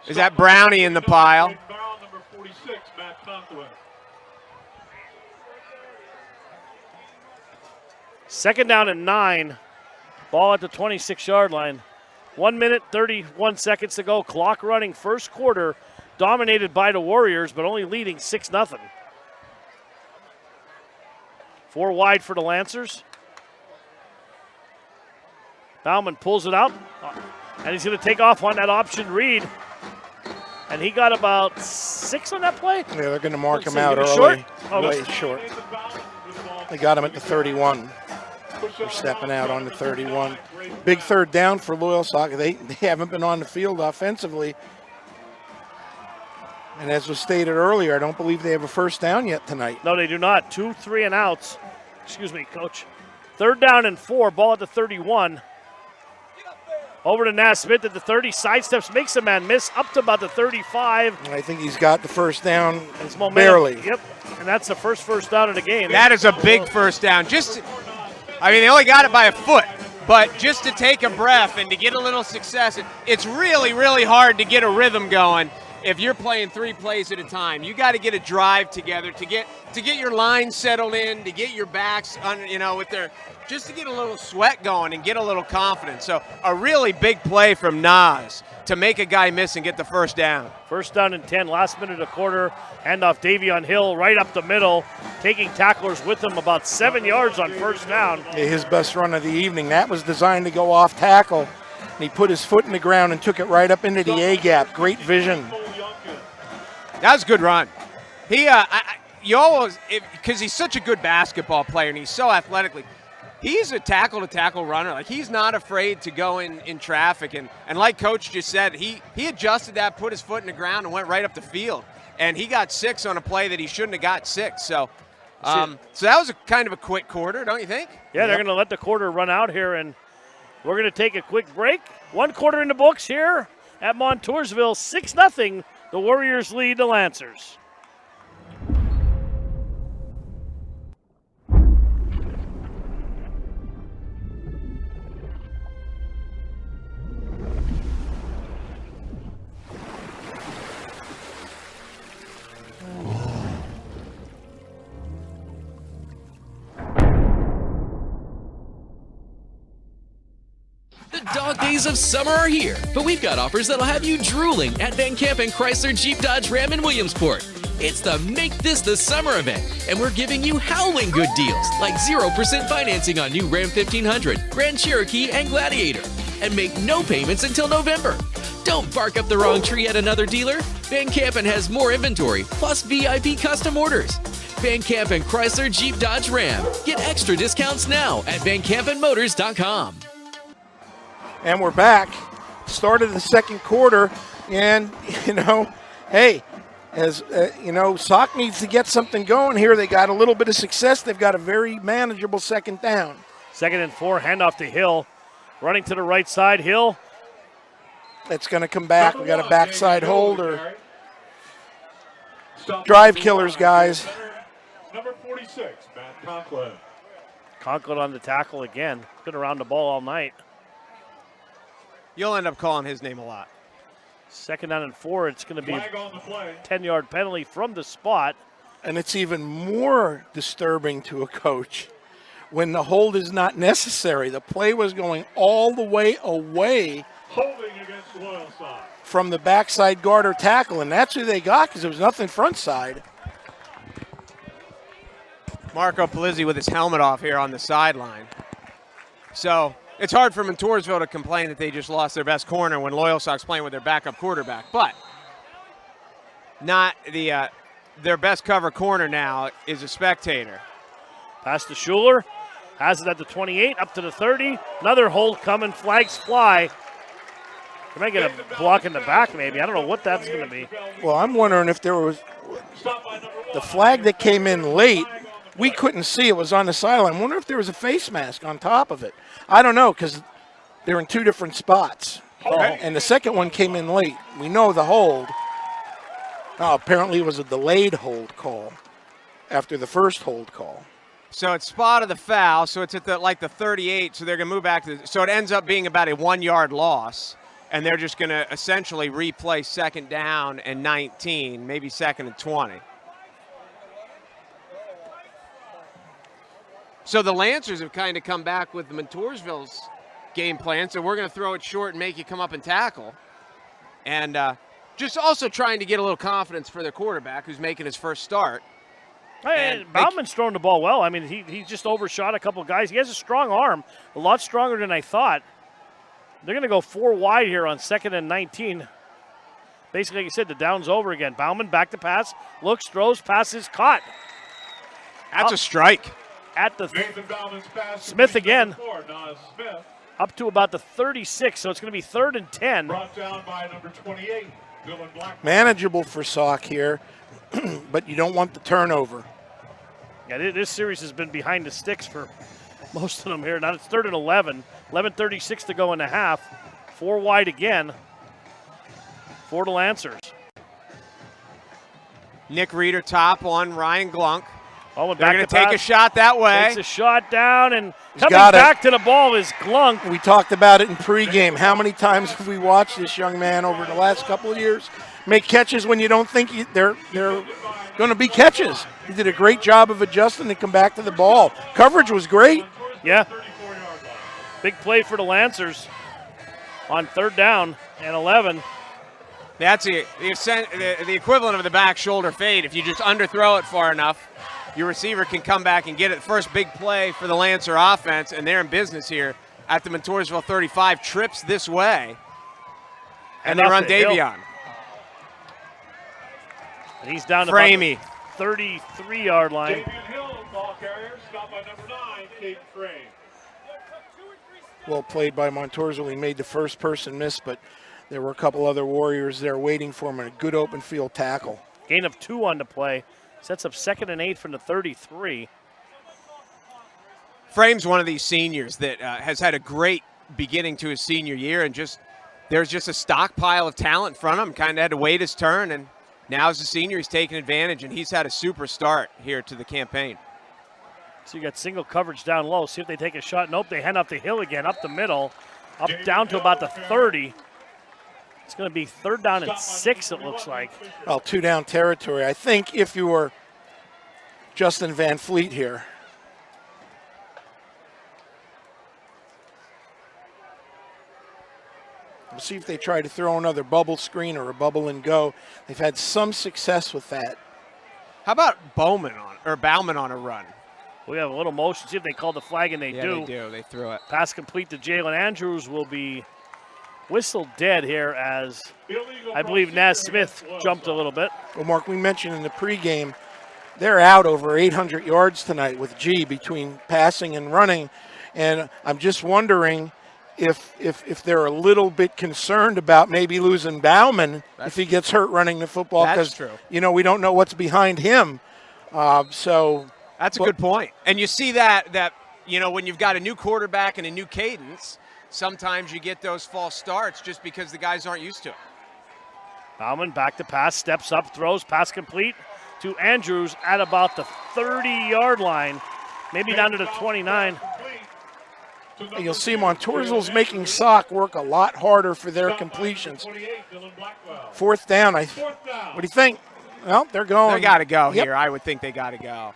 Is that Brownie in the pile? Number 46, Matt Conklin. 2nd down and 9. Ball at the 26-yard line. 1 minute, 31 seconds to go. Clock running, first quarter, dominated by the Warriors, but only leading 6-0. 4 wide for the Lancers. Bauman pulls it out, and he's going to take off on that option read. And he got about 6 on that play. Yeah, they're going to mark him out early. Short? Way short. They got him at the 31. They're stepping out on the 31. Big 3rd down for Loyalsock. They haven't been on the field offensively. And as was stated earlier, I don't believe they have a 1st down yet tonight. No, they do not. 2 3-and-outs. Excuse me, Coach. 3rd down and 4. Ball at the 31. Over to Naismith at the 30. Sidesteps, makes a man miss. Up to about the 35. I think he's got the 1st down it's momentum. barely. Yep, and that's the first down of the game. That is a big 1st down. They only got it by a foot. But just to take a breath and to get a little success, it's really, really hard to get a rhythm going if you're playing 3 plays at a time. You got to get a drive together to get your line settled in, to get your backs just to get a little sweat going and get a little confidence. So a really big play from Nas. to make a guy miss and get the first down. First down and 10, last minute of the quarter. Handoff Davion Hill right up the middle, taking tacklers with him about 7 yards on first down. His best run of the evening. That was designed to go off tackle. And he put his foot in the ground and took it right up into the A-gap. Great vision. That was a good run. He, you always, because he's such a good basketball player and he's so athletically, he's a tackle-to-tackle runner. Like, he's not afraid to go in traffic. And like Coach just said, he adjusted that, put his foot in the ground, and went right up the field. And he got 6 on a play that he shouldn't have got 6. So that was a kind of a quick quarter, don't you think? Yeah, they're going to let the quarter run out here, and we're going to take a quick break. 1 quarter in the books here at Montoursville. 6-0. The Warriors lead the Lancers. The dog days of summer are here, but we've got offers that'll have you drooling at Van Campen Chrysler Jeep Dodge Ram in Williamsport. It's the Make This the Summer event, and we're giving you howling good deals, like 0% financing on new Ram 1500, Grand Cherokee, and Gladiator, and make no payments until November. Don't bark up the wrong tree at another dealer. Van Campen has more inventory, plus VIP custom orders. Van Campen Chrysler Jeep Dodge Ram. Get extra discounts now at VanCampenMotors.com. And we're back. Started the second quarter, and, hey, as Sock needs to get something going here. They got a little bit of success. They've got a very manageable second down. 2nd and 4, handoff to Hill. Running to the right side, Hill. That's going to come back. We got a backside holder. Drive killers, guys. Number 46, Matt Conklin. Conklin on the tackle again. Been around the ball all night. You'll end up calling his name a lot. 2nd down and 4. It's going to be a 10-yard penalty from the spot. And it's even more disturbing to a coach when the hold is not necessary. The play was going all the way away from the backside guard or tackle, and that's who they got because there was nothing front side. Marco Palizzi with his helmet off here on the sideline. So it's hard for Montoursville to complain that they just lost their best corner when Loyalsock's playing with their backup quarterback, but not their best cover corner now is a spectator. Pass to Schuler, has it at the 28, up to the 30. Another hold coming, flags fly. They might get a block in the back maybe. I don't know what that's going to be. Well, I'm wondering if there was the flag that came in late. We couldn't see. It was on the sideline. I wonder if there was a face mask on top of it. I don't know because they're in 2 different spots. And the second one came in late. We know the hold. Oh, apparently it was a delayed hold call after the first hold call. So it's spotted the foul, so it's at the 38, so they're going to move back to so it ends up being about a 1-yard loss, and they're just going to essentially replay 2nd down and 19, maybe 2nd and 20. So the Lancers have kind of come back with the Montoursville's game plan, so we're going to throw it short and make you come up and tackle. And just also trying to get a little confidence for their quarterback who's making his first start. And Bauman's throwing the ball well. I mean, he just overshot a couple of guys. He has a strong arm, a lot stronger than I thought. They're going to go 4 wide here on 2nd and 19. Basically, like you said, the down's over again. Bauman back to pass, looks, throws, passes, caught. That's a strike. At the Smith again. Up to about the 36, so it's going to be 3rd and 10. Brought down by number 28, Dylan Blackman. Manageable for Sock here, but you don't want the turnover. Yeah, this series has been behind the sticks for most of them here. Now it's 3rd and 11. 11:36 to go in the half. 4 wide again for the Lancers. Nick Reeder top on Ryan Glunk. Oh, they're going to take a shot that way. Takes a shot down, and coming back to the ball is Glunk. We talked about it in pregame. How many times have we watched this young man over the last couple of years make catches when you don't think they're going to be catches? He did a great job of adjusting to come back to the ball. Coverage was great. Yeah. Big play for the Lancers. on 3rd down and 11. That's the equivalent of the back shoulder fade. If you just underthrow it far enough, your receiver can come back and get it. First big play for the Lancer offense, and they're in business here at the Montoursville 35. Trips this way, and they run Davion. And he's down to Framey. 33-yard line. Davion Hill, ball carrier, stopped by number 9, Caden Frame. Well played by Montoursville. He made the first person miss, but there were a couple other Warriors there waiting for him, and a good open field tackle. Gain of 2 on the play. Sets up 2nd and 8 from the 33. Frame's one of these seniors that has had a great beginning to his senior year, and there's just a stockpile of talent in front of him. Kind of had to wait his turn, and now as a senior, he's taking advantage, and he's had a super start here to the campaign. So you got single coverage down low. See if they take a shot. Nope, they hand off the hill again, up the middle, up down to about the 30. It's going to be 3rd down and 6, it looks like. Well, 2-down territory. I think if you were Justin Van Fleet here, we'll see if they try to throw another bubble screen or a bubble and go. They've had some success with that. How about Bauman on a run? We have a little motion. See if they call the flag, and they do. They do. They threw it. Pass complete to Jalen Andrews will be whistled dead here as I believe Naz Smith jumped a little bit. Well, Mark, we mentioned in the pregame, they're out over 800 yards tonight with G between passing and running. And I'm just wondering if they're a little bit concerned about maybe losing Bauman if he gets hurt running the football. That's true. You know, we don't know what's behind him. That's a good point. And you see that when you've got a new quarterback and a new cadence, sometimes you get those false starts just because the guys aren't used to it. Bauman back to pass, steps up, throws, pass complete to Andrews at about the 30-yard line, maybe down to the 29. You'll see Montoursville's making Sock work a lot harder for their completions. 4th down. What do you think? Well, they're going. They got to go here. I would think they got to go.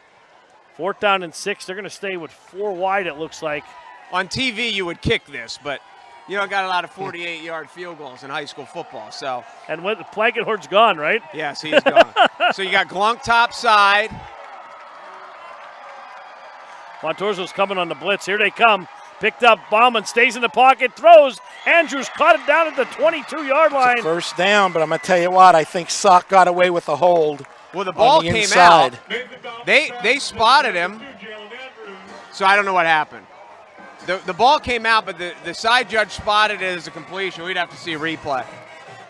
4th down and 6. They're going to stay with 4 wide, it looks like. On TV, you would kick this, but you don't got a lot of 48-yard field goals in high school football. So. And when Blankenhorn's gone, right? Yes, he's gone. So you got Glunk top side. Montoursville's coming on the blitz. Here they come. Picked up. Bauman stays in the pocket, throws. Andrews caught it down at the 22-yard line. It's a 1st down, but I'm going to tell you what, I think Sock got away with a hold. Well, the ball came inside. out. They spotted him, so I don't know what happened. The ball came out, but the side judge spotted it as a completion. We'd have to see a replay.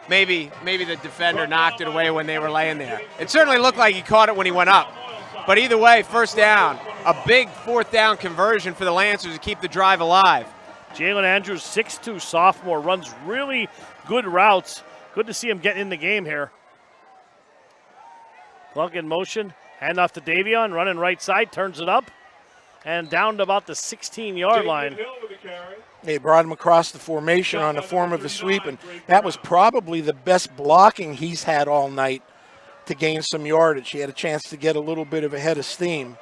Maybe the defender knocked it away when they were laying there. It certainly looked like he caught it when he went up. But either way, 1st down. A big 4th down conversion for the Lancers to keep the drive alive. Jalen Andrews, 6'2", sophomore, runs really good routes. Good to see him get in the game here. Glunk in motion, hand off to Davion, running right side, turns it up, and down to about the 16-yard line. They brought him across the formation on the form of a sweep, and that was probably the best blocking he's had all night to gain some yardage. He had a chance to get a little bit of a head of steam.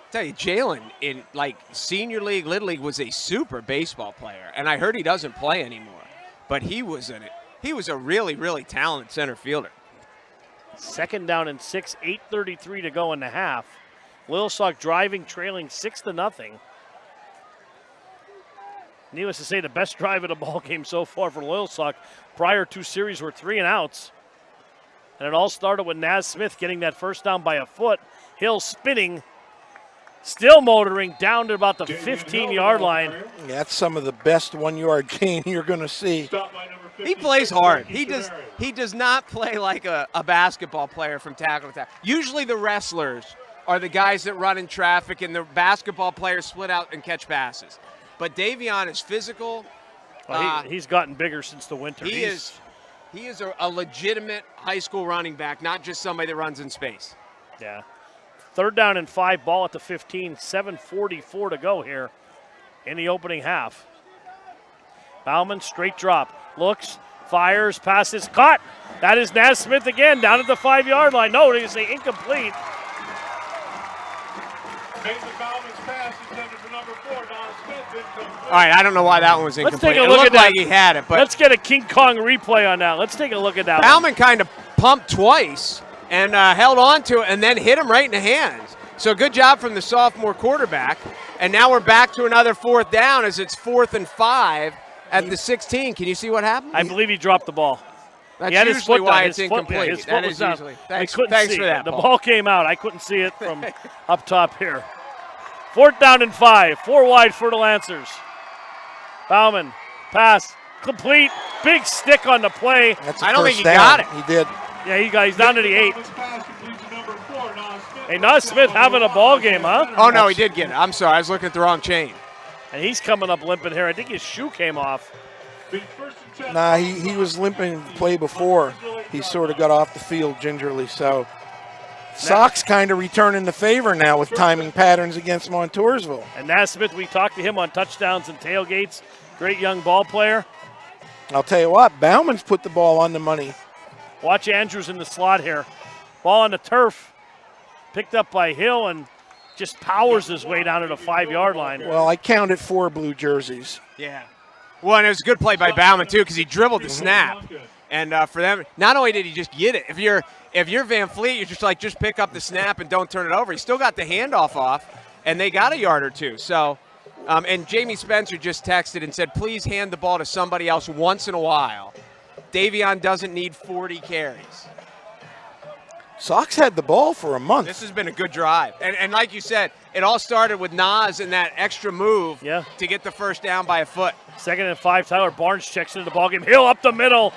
I tell you, Jalen in senior league, little league was a super baseball player, and I heard he doesn't play anymore. But he was a really, really talented center fielder. 2nd down and 6, 8:33 to go in the half. Loyalsock driving, trailing 6-0. Needless to say, the best drive of the ball game so far for Loyalsock. Prior 2 series were 3-and-outs. And it all started with Naz Smith getting that 1st down by a foot. Hill spinning, still motoring down to about the 15-yard line. Yeah, that's some of the best 1-yard gain you're going to see. He plays hard. He does not play like a basketball player from tackle to tackle. Usually the wrestlers are the guys that run in traffic, and the basketball players split out and catch passes. But Davion is physical. He's gotten bigger since the winter. He is a legitimate high school running back, not just somebody that runs in space. Yeah. 3rd down and 5, ball at the 15, 7:44 to go here in the opening half. Bauman, straight drop, looks, fires, passes, caught. That is Naz Smith again, down at the 5-yard line. No, they say incomplete. Mason Bauman's pass intended for number 4, Naz Smith, All right, I don't know why that one was incomplete. Let's take a look it looked at that. like he had it, but Let's get a King Kong replay on that. Let's take a look at that. Bauman kind of pumped twice and held on to it and then hit him right in the hands. So good job from the sophomore quarterback. And now we're back to another 4th down as it's 4th and 5 at the 16. Can you see what happened? I believe he dropped the ball. That's he had his usually foot why down. it's His foot, incomplete. his foot That was is down. usually. I couldn't Thanks see for that, it. The Paul. ball came out. I couldn't see it from up top here. 4th down and 5. 4 wide for the Lancers. Bauman, pass, complete. Big stick on the play. I don't think he got it. He did. Yeah, he's down to the 8. Hey, Nas Smith having a ball game, huh? Oh, no, he did get it. I'm sorry. I was looking at the wrong chain. And he's coming up limping here. I think his shoe came off. Nah, he was limping the play before. He sort of got off the field gingerly. So Sock's kind of returning the favor now with timing patterns against Montoursville. And Nas Smith, we talked to him on touchdowns and tailgates. Great young ball player. I'll tell you what, Bauman's put the ball on the money. Watch Andrews in the slot here. Ball on the turf. Picked up by Hill and just powers his way down to the 5-yard line. Well, I counted 4 blue jerseys. Yeah. Well, and it was a good play by Bauman, too, because he dribbled the snap. And for them, not only did he just get it, if you're Van Fleet, you're just pick up the snap and don't turn it over. He still got the handoff off, and they got a yard or two. So, and Jamie Spencer just texted and said, please hand the ball to somebody else once in a while. Davion doesn't need 40 carries. Sox had the ball for a month. This has been a good drive. And like you said, it all started with Nas and that extra move to get the first down by a foot. 2nd and 5, Tyler Barnes checks into the ballgame. Hill up the middle,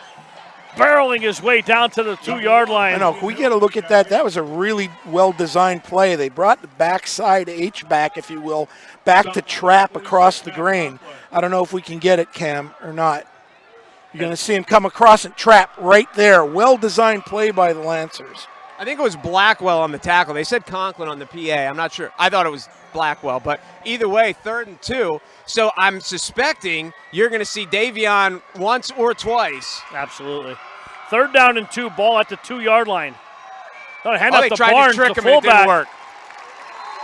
barreling his way down to the 2-yard line. I know, if we get a look at that, that was a really well-designed play. They brought the backside H-back, if you will, back to trap across the grain. I don't know if we can get it, Cam, or not. You're going to see him come across and trap right there. Well-designed play by the Lancers. I think it was Blackwell on the tackle. They said Conklin on the PA. I'm not sure. I thought it was Blackwell. But either way, 3rd and 2. So I'm suspecting you're going to see Davion once or twice. Absolutely. 3rd down and 2, ball at the 2-yard line. Hand they off to tried Barnes, to trick the him and it didn't fullback. work.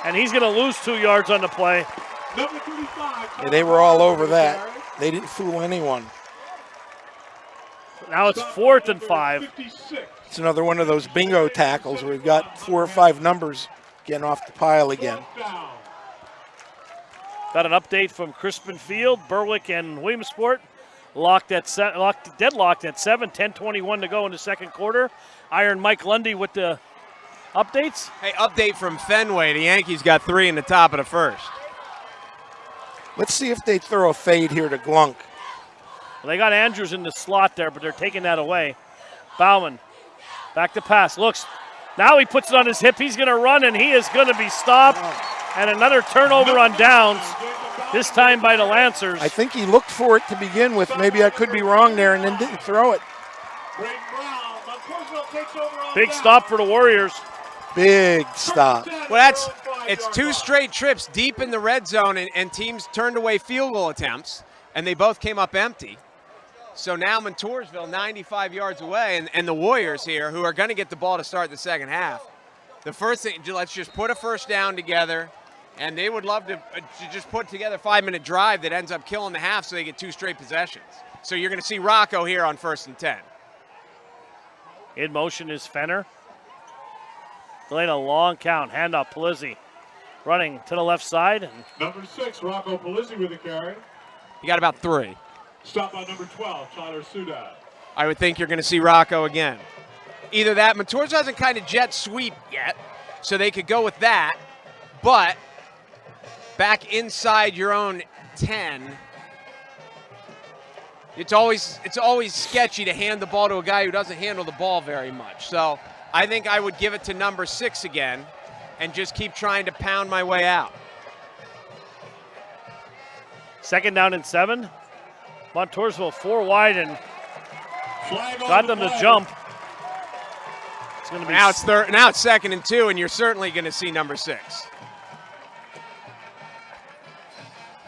And he's going to lose 2 yards on the play. Yeah, they were all over that. They didn't fool anyone. Now it's 4th and 5. It's another one of those bingo tackles where we've got 4 or 5 numbers getting off the pile again. Got an update from Crispin Field, Berwick, and Williamsport. Deadlocked at 7, 10:21 to go in the 2nd quarter. Iron Mike Lundy with the updates. Hey, update from Fenway. The Yankees got 3 in the top of the 1st. Let's see if they throw a fade here to Glunk. Well, they got Andrews in the slot there, but they're taking that away. Bauman, back to pass, looks. Now he puts it on his hip. He's going to run, and he is going to be stopped. And another turnover on downs, this time by the Lancers. I think he looked for it to begin with. Maybe I could be wrong there and then didn't throw it. Big stop for the Warriors. Big stop. Well, it's 2 straight trips deep in the red zone, and teams turned away field goal attempts, and they both came up empty. So now Montoursville 95 yards away, and the Warriors here, who are going to get the ball to start the 2nd half. The first thing, let's just put a first down together, and they would love to just put together a 5-minute drive that ends up killing the half so they get 2 straight possessions. So you're going to see Rocco here on 1st and 10. In motion is Fenner. Delaying a long count. Handoff, Polizzi running to the left side. Number 6, Rocco Polizzi with the carry. You got about 3. Stop by number 12, Tyler Suda. I would think you're going to see Rocco again. Either that, Montoursville hasn't kind of jet sweep yet, so they could go with that. But back inside your own 10, it's always sketchy to hand the ball to a guy who doesn't handle the ball very much. So I think I would give it to number 6 again and just keep trying to pound my way out. 2nd down and 7. Montoursville 4 wide and got them to jump. It's going to be now it's 2nd and 2, and you're certainly going to see number 6.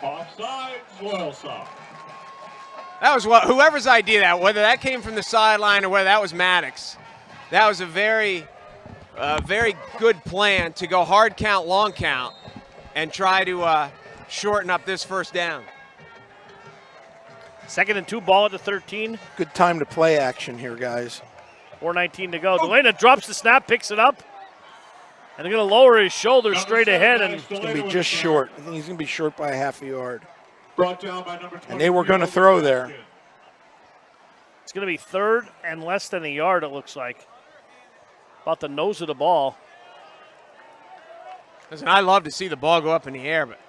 Offside, Loyalsock. That was whoever's idea that, whether that came from the sideline or whether that was Maddox. That was a very good plan to go hard count, long count, and try to shorten up this first down. 2nd and 2, ball at the 13. Good time to play action here, guys. 4:19 to go. Delaney drops the snap, picks it up. And they're going to lower his shoulder straight ahead. And it's going to be just short. I think he's going to be short by a half a yard. Brought down by number 20. And they were going to throw there. It's going to be 3rd and less than a yard, it looks like. About the nose of the ball. Listen, I love to see the ball go up in the air, but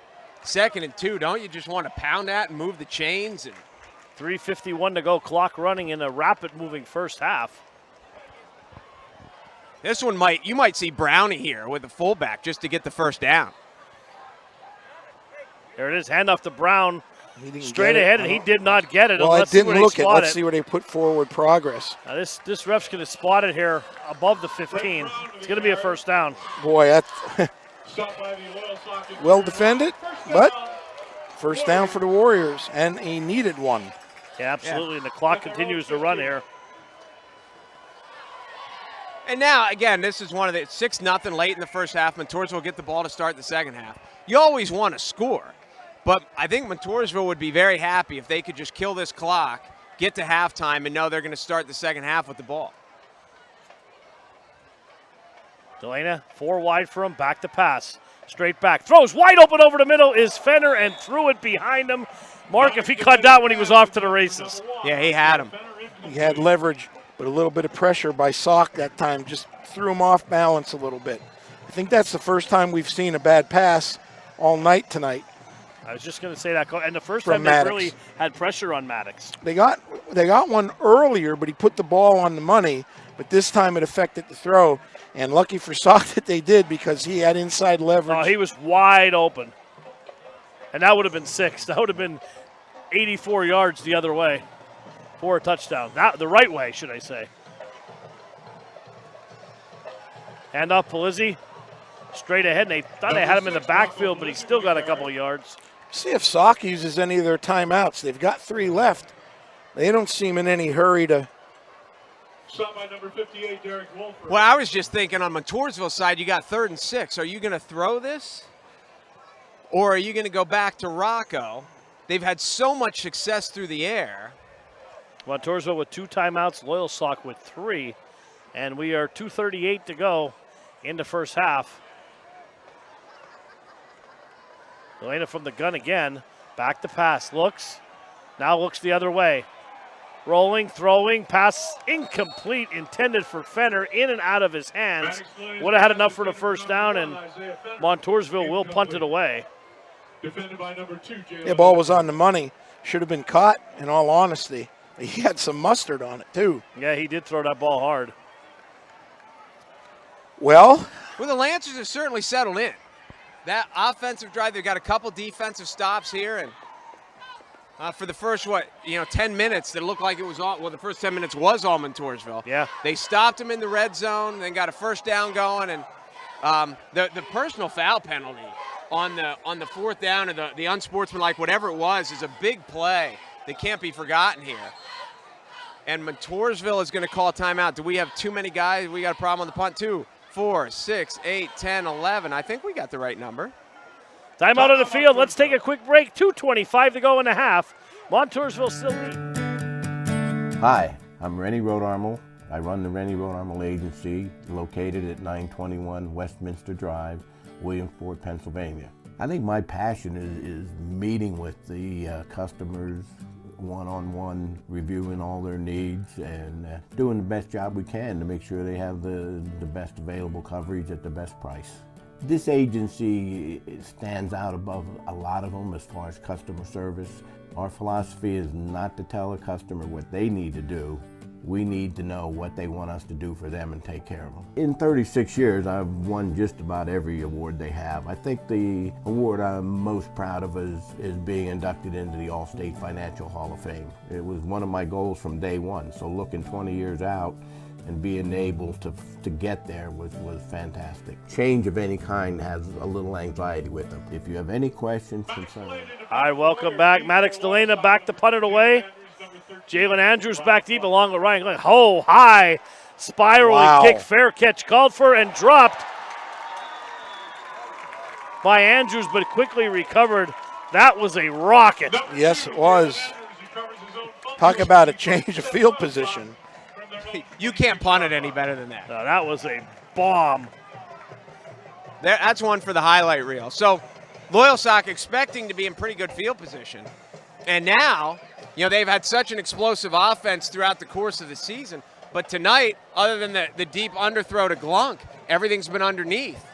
2nd and 2, don't you just want to pound that and move the chains? And 3:51 to go, clock running in a rapid moving first half. this one you might see Brownie here with the fullback just to get the first down. There it is, handoff to Brown. He straight ahead, and he did not get it. Well, Let's it didn't look it. Let's it. see where they put forward progress. Now this ref's going to spot it here above the 15. It's going to be a first down. Boy, that's well defended, but first down for the Warriors, and he needed one. Yeah, absolutely, and the clock continues to run here. And now, again, this is one of the 6-0 late in the first half. Montoursville will get the ball to start the second half. You always want to score, but I think Montoursville would be very happy if they could just kill this clock, get to halftime, and know they're going to start the second half with the ball. Delaney, 4 wide for him, back to pass. Straight back, throws wide open over the middle is Fenner and threw it behind him. Mark, if he caught that when he was off to the races. Yeah, he had him. He had leverage, but a little bit of pressure by Sock that time just threw him off balance a little bit. I think that's the first time we've seen a bad pass all night tonight. I was just going to say that. And the first time they really had pressure on Maddox. They got one earlier, but he put the ball on the money. But this time it affected the throw. And lucky for Sock that they did because he had inside leverage. Oh, he was wide open. And that would have been 6. That would have been 84 yards the other way for a touchdown. The right way, should I say. Hand off Palizzi. Straight ahead. And they thought they had him in the backfield, but he still got a couple of yards. See if Sock uses any of their timeouts. They've got 3 left. They don't seem in any hurry to. Shot by number 58, Derek Wolford. Well, I was just thinking on Montoursville side, you got 3rd and 6. Are you going to throw this? Or are you going to go back to Rocco? They've had so much success through the air. Montoursville with 2 timeouts, Loyalsock with 3. And we are 2:38 to go in the first half. Delaney from the gun again. Back to pass. Looks. Now looks the other way. Rolling, throwing, pass incomplete, intended for Fenner, in and out of his hands. Would have had enough for the first down, and Montoursville will punt it away. Defended by number 2, The ball was on the money. Should have been caught, in all honesty. He had some mustard on it, too. Yeah, he did throw that ball hard. Well, the Lancers have certainly settled in. That offensive drive, they've got a couple defensive stops here, and for the first, 10 minutes, that looked like it was all, the first 10 minutes was all Montoursville. Yeah. They stopped him in the red zone, then got a first down going, and the personal foul penalty on the 4th down, or the unsportsmanlike, whatever it was, is a big play that can't be forgotten here. And Montoursville is going to call a timeout. Do we have too many guys? We got a problem on the punt. 2, 4, 6, 8, 10, 11. I think we got the right number. Timeout on the field. Let's take a quick break. 2:25 to go in the half. Montoursville still lead. Hi, I'm Rennie Rodarmel. I run the Rennie Rodarmel Agency, located at 921 Westminster Drive, Williamsport, Pennsylvania. I think my passion is meeting with the customers one-on-one, reviewing all their needs, and doing the best job we can to make sure they have the best available coverage at the best price. This agency stands out above a lot of them as far as customer service. Our philosophy is not to tell a customer what they need to do. We need to know what they want us to do for them and take care of them. In 36 years, I've won just about every award they have. I think the award I'm most proud of is being inducted into the All-State Financial Hall of Fame. It was one of my goals from day one, so looking 20 years out and being able to get there was fantastic. Change of any kind has a little anxiety with them. If you have any questions, concerns. All right, welcome back. Maddox Delana back to punt it away. Jalen Andrews back deep along with Ryan Glenn. Oh, high spiraling kick, fair catch called for and dropped by Andrews, but quickly recovered That was a rocket. Yes, it was. Talk about a change of field position. You can't punt it any better than that. No, that was a bomb. That's one for the highlight reel. So Loyalsock expecting to be in pretty good field position. And now, they've had such an explosive offense throughout the course of the season. But tonight, other than the deep underthrow to Glunk, everything's been underneath.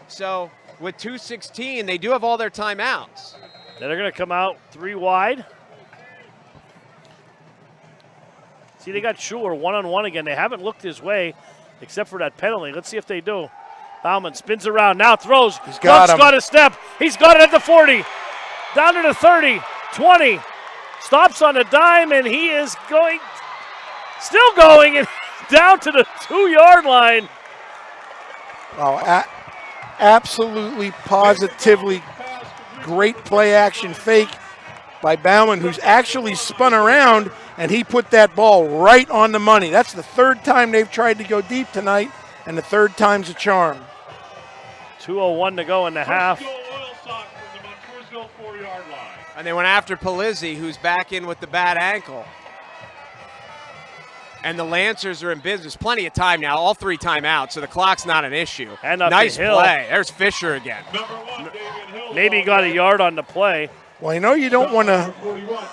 So with 2:16, they do have all their timeouts. They're going to come out 3 wide. See, they got Schuler one-on-one again. They haven't looked his way except for that penalty. Let's see if they do. Bauman spins around, now throws. He's got him. Got a step. He's got it at the 40. Down to the 30, 20. Stops on a dime, and he is going, still going, and down to the 2-yard line. Oh, absolutely, positively great play-action fake by Bauman, who's actually spun around, and he put that ball right on the money. That's the 3rd time they've tried to go deep tonight, and the 3rd time's a charm. 2:01 to go in the half. And they went after Palizzi, who's back in with the bad ankle. And the Lancers are in business. Plenty of time now, all 3 timeouts, so the clock's not an issue. And up nice the hill. play. There's Fisher again. Maybe he got a yard on the play. Well, you don't want to,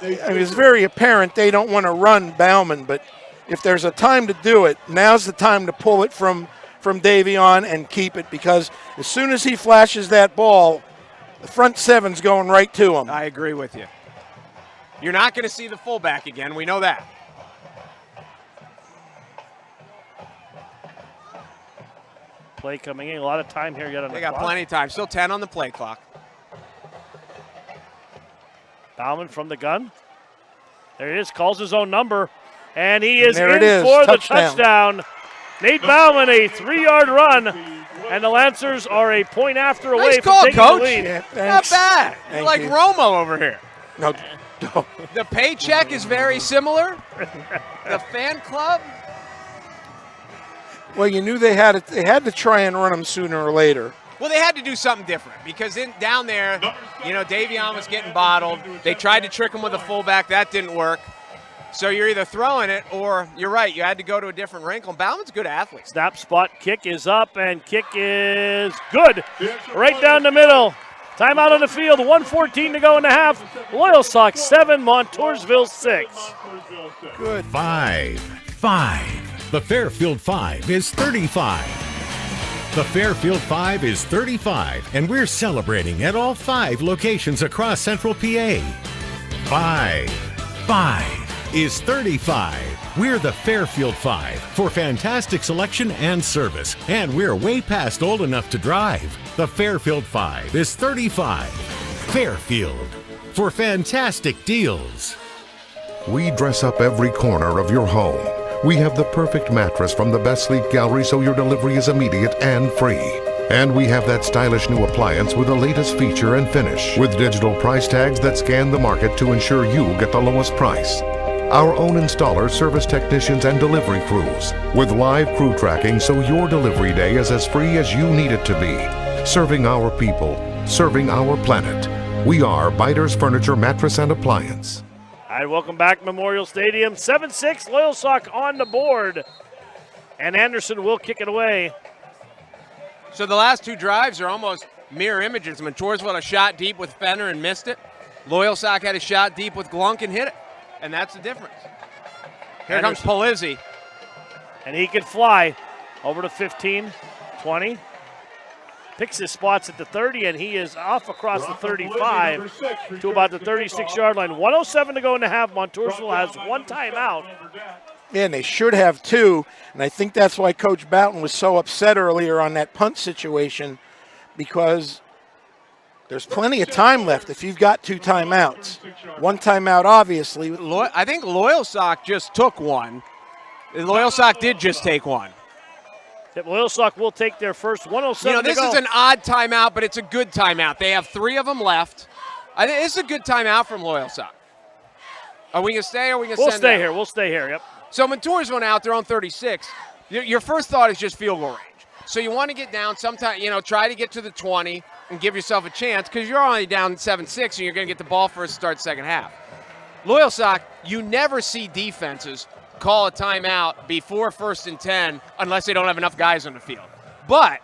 it's very apparent they don't want to run Bauman, but if there's a time to do it, now's the time to pull it from Davion and keep it, because as soon as he flashes that ball, the front 7's going right to him. I agree with you. You're not going to see the fullback again. We know that. Play coming in. A lot of time here yet on the They got clock. plenty of time. Still 10 on the play clock. Bauman from the gun. There he is. Calls his own number. And he is there in it is. for Touchdown. the touchdown. Nate Bauman, a 3-yard run. And the Lancers are a point after away Nice from call, taking Coach. the lead. Yeah, Not thanks. bad. You're Thank like you. Romo over here. No. The paycheck is very similar. The fan club. Well, you knew they had to try and run him sooner or later. Well, they had to do something different because down there, Davion was getting bottled. They tried to trick him with a fullback. That didn't work. So you're either throwing it or you're right. You had to go to a different wrinkle. Bauman's a good athlete. Snap spot, kick is up, and kick is good. Right down the middle. Timeout on the field, 1:14 to go in the half. Loyalsock 7, Montoursville 6. Good. 5. The Fairfield 5 is 35. The Fairfield 5 is 35, and we're celebrating at all 5 locations across Central PA. 5 is 35. We're the Fairfield 5 for fantastic selection and service, and we're way past old enough to drive. The Fairfield 5 is 35. Fairfield for fantastic deals. We dress up every corner of your home. We have the perfect mattress from the best sleep gallery so your delivery is immediate and free. And we have that stylish new appliance with the latest feature and finish, with digital price tags that scan the market to ensure you get the lowest price. Our own installers, service technicians, and delivery crews, with live crew tracking so your delivery day is as free as you need it to be. Serving our people, serving our planet. We are Biters Furniture, Mattress, and Appliance. All right, welcome back, Memorial Stadium. 7-6, Loyalsock on the board. And Anderson will kick it away. So the last 2 drives are almost mirror images. Montoursville had a shot deep with Fenner and missed it. Loyalsock had a shot deep with Glunk and hit it. And that's the difference. Here comes Palizzi. And he can fly over to 15, 20. Picks his spots at the 30, and he is off across the 35 to about the 36-yard line. 1:07 to go in the half. Montoursville has 1 timeout. Yeah, and they should have 2, and I think that's why Coach Boughton was so upset earlier on that punt situation, because there's plenty of time left if you've got 2 timeouts. 1 timeout, obviously. I think Loyalsock just took 1. Loyalsock did just take 1. Loyalsock will take their first. 1:07 this to go. is an odd timeout, but it's a good timeout. They have 3 of them left. I think this is a good timeout from Loyalsock. Are we going to stay or are we going to We'll send stay out? here. We'll stay here, yep. So Montoursville out there on 36. Your first thought is just field goal range. So you want to get down sometime, try to get to the 20. and give yourself a chance because you're only down 7-6 and you're going to get the ball first start second half. Loyalsock, you never see defenses call a timeout before 1st and 10 unless they don't have enough guys on the field. But,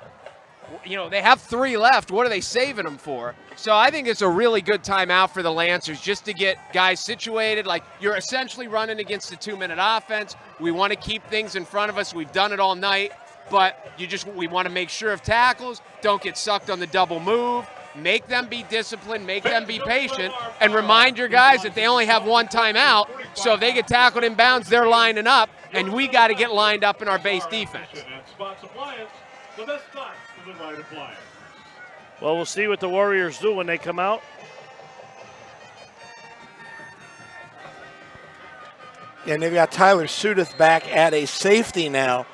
you know, they have 3 left. What are they saving them for? So I think it's a really good timeout for the Lancers just to get guys situated. Like, you're essentially running against a 2-minute offense. We want to keep things in front of us. We've done it all night. But we want to make sure of tackles, don't get sucked on the double move, make them be disciplined, make them be patient, and remind your guys that they only have 1 timeout, so if they get tackled in bounds, they're lining up, and we got to get lined up in our base defense. Well, we'll see what the Warriors do when they come out. And they've got Tyler Sudeth back at a safety now.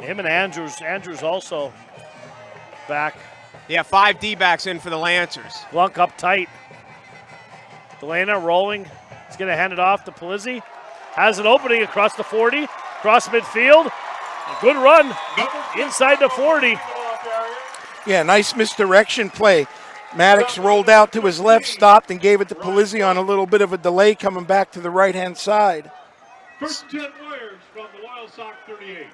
Him and Andrews. Andrews also back. Yeah, 5 D-backs in for the Lancers. Glunk up tight. Delana rolling. He's going to hand it off to Polizzi. Has an opening across the 40. Across midfield. Good run. Inside the 40. Yeah, nice misdirection play. Maddox rolled out to his left, stopped, and gave it to Polizzi on a little bit of a delay coming back to the right-hand side. First 10 Warriors from the Loyalsock 38.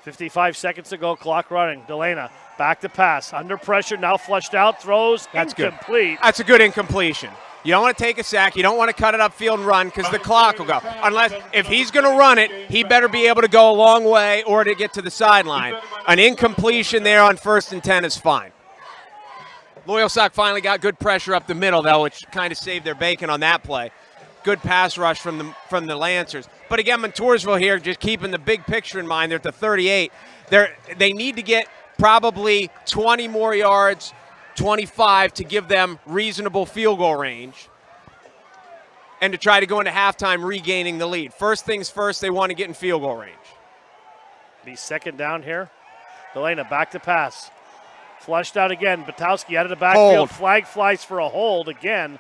55 seconds to go, clock running. Delana back to pass, under pressure, now flushed out, throws, That's incomplete. Good. That's a good incompletion. You don't want to take a sack. You don't want to cut it upfield and run because the clock will go. Unless, if he's going to run it, he better be able to go a long way or to get to the sideline. An incompletion there on 1st and 10 is fine. Loyalsock finally got good pressure up the middle, though, which kind of saved their bacon on that play. Good pass rush from the Lancers. But again, Montoursville here, just keeping the big picture in mind. They're at the 38. They need to get probably 20 more yards, 25 to give them reasonable field goal range and to try to go into halftime regaining the lead. First things first, they want to get in field goal range. Be second down here. Delana back to pass. Flushed out again. Batowski out of the backfield. Hold. Flag flies for a hold again.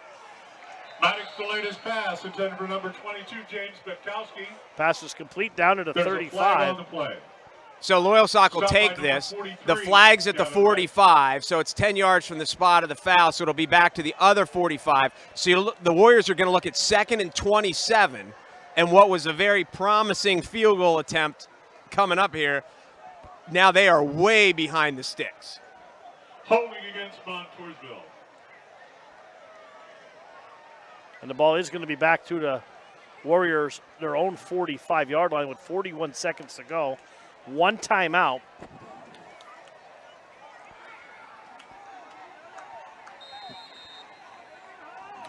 Maddox delayed his pass, intended for number 22, James Betkowski. Pass is complete down at the There's 35. a flag on the play. So Loyalsock will take this. The flag's at the 45, so it's 10 yards from the spot of the foul, so it'll be back to the other 45. So the Warriors are going to look at 2nd and 27, and what was a very promising field goal attempt coming up here. Now they are way behind the sticks. Holding against Montoursville. And the ball is going to be back to the Warriors, their own 45-yard line with 41 seconds to go. 1 timeout.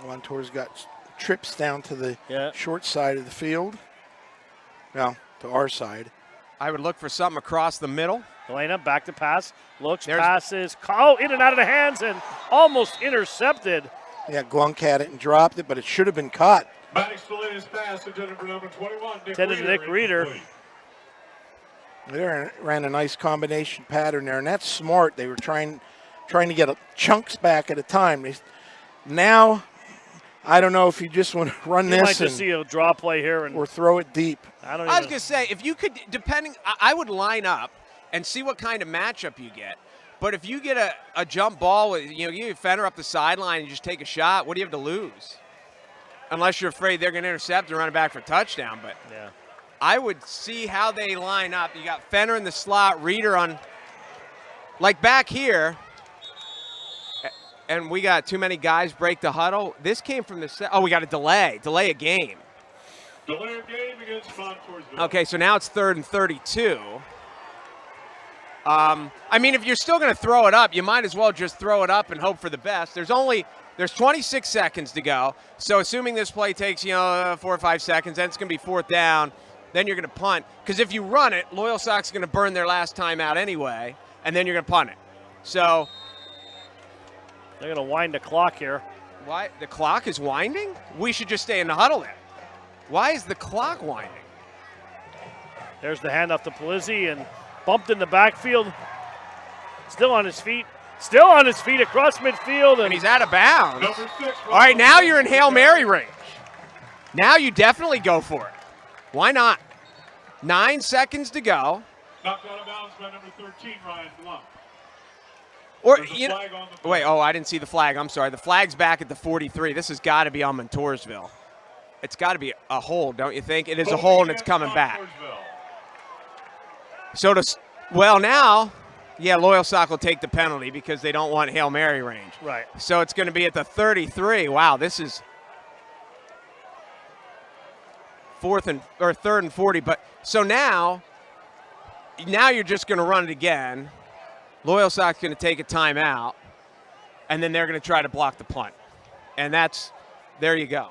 Montour's got trips down to the short side of the field. Well, to our side. I would look for something across the middle. Delana back to pass. Looks, passes. In and out of the hands and almost intercepted. Yeah, Glunk had it and dropped it, but it should have been caught. Maddox delayed his pass, intended for number 21, Nick Reeder. They ran a nice combination pattern there, and that's smart. They were trying to get chunks back at a time. Now, I don't know if you just want to run You this might just see a draw play here or throw it deep. I was going to say, if you could, I would line up and see what kind of matchup you get. But if you get a jump ball, with, you get Fenner up the sideline and just take a shot, what do you have to lose? Unless you're afraid they're going to intercept and run it back for a touchdown. But yeah, I would see how they line up. You got Fenner in the slot, Reeder on, like back here, and we got too many guys break the huddle. This came from the we got a delay a game. Delay of game against Montoursville. Okay, so now it's 3rd and 32. I mean, if you're still going to throw it up, you might as well just throw it up and hope for the best. There's 26 seconds to go. So assuming this play takes, 4 or 5 seconds, then it's going to be 4th down. Then you're going to punt. Because if you run it, Loyalsock's going to burn their last timeout anyway, and then you're going to punt it. So they're going to wind the clock here. Why? The clock is winding? We should just stay in the huddle then. Why is the clock winding? There's the handoff to Polizzi and bumped in the backfield. Still on his feet. Still on his feet across midfield. And he's out of bounds. All right, now you're in Hail Mary range. Now you definitely go for it. Why not? 9 seconds to go. Knocked out of bounds by number 13, Ryan Blum. Or, There's a you know, flag on the play. wait, oh, I didn't see the flag. I'm sorry. The flag's back at the 43. This has got to be on Montoursville. It's got to be a hold, don't you think? It is a hold, and it's coming back. So well, now, yeah, Loyalsock will take the penalty because they don't want Hail Mary range. Right. So it's going to be at the 33. Wow, this is third and 40. But so now you're just going to run it again. Loyalsock's going to take a timeout, and then they're going to try to block the punt. And there you go.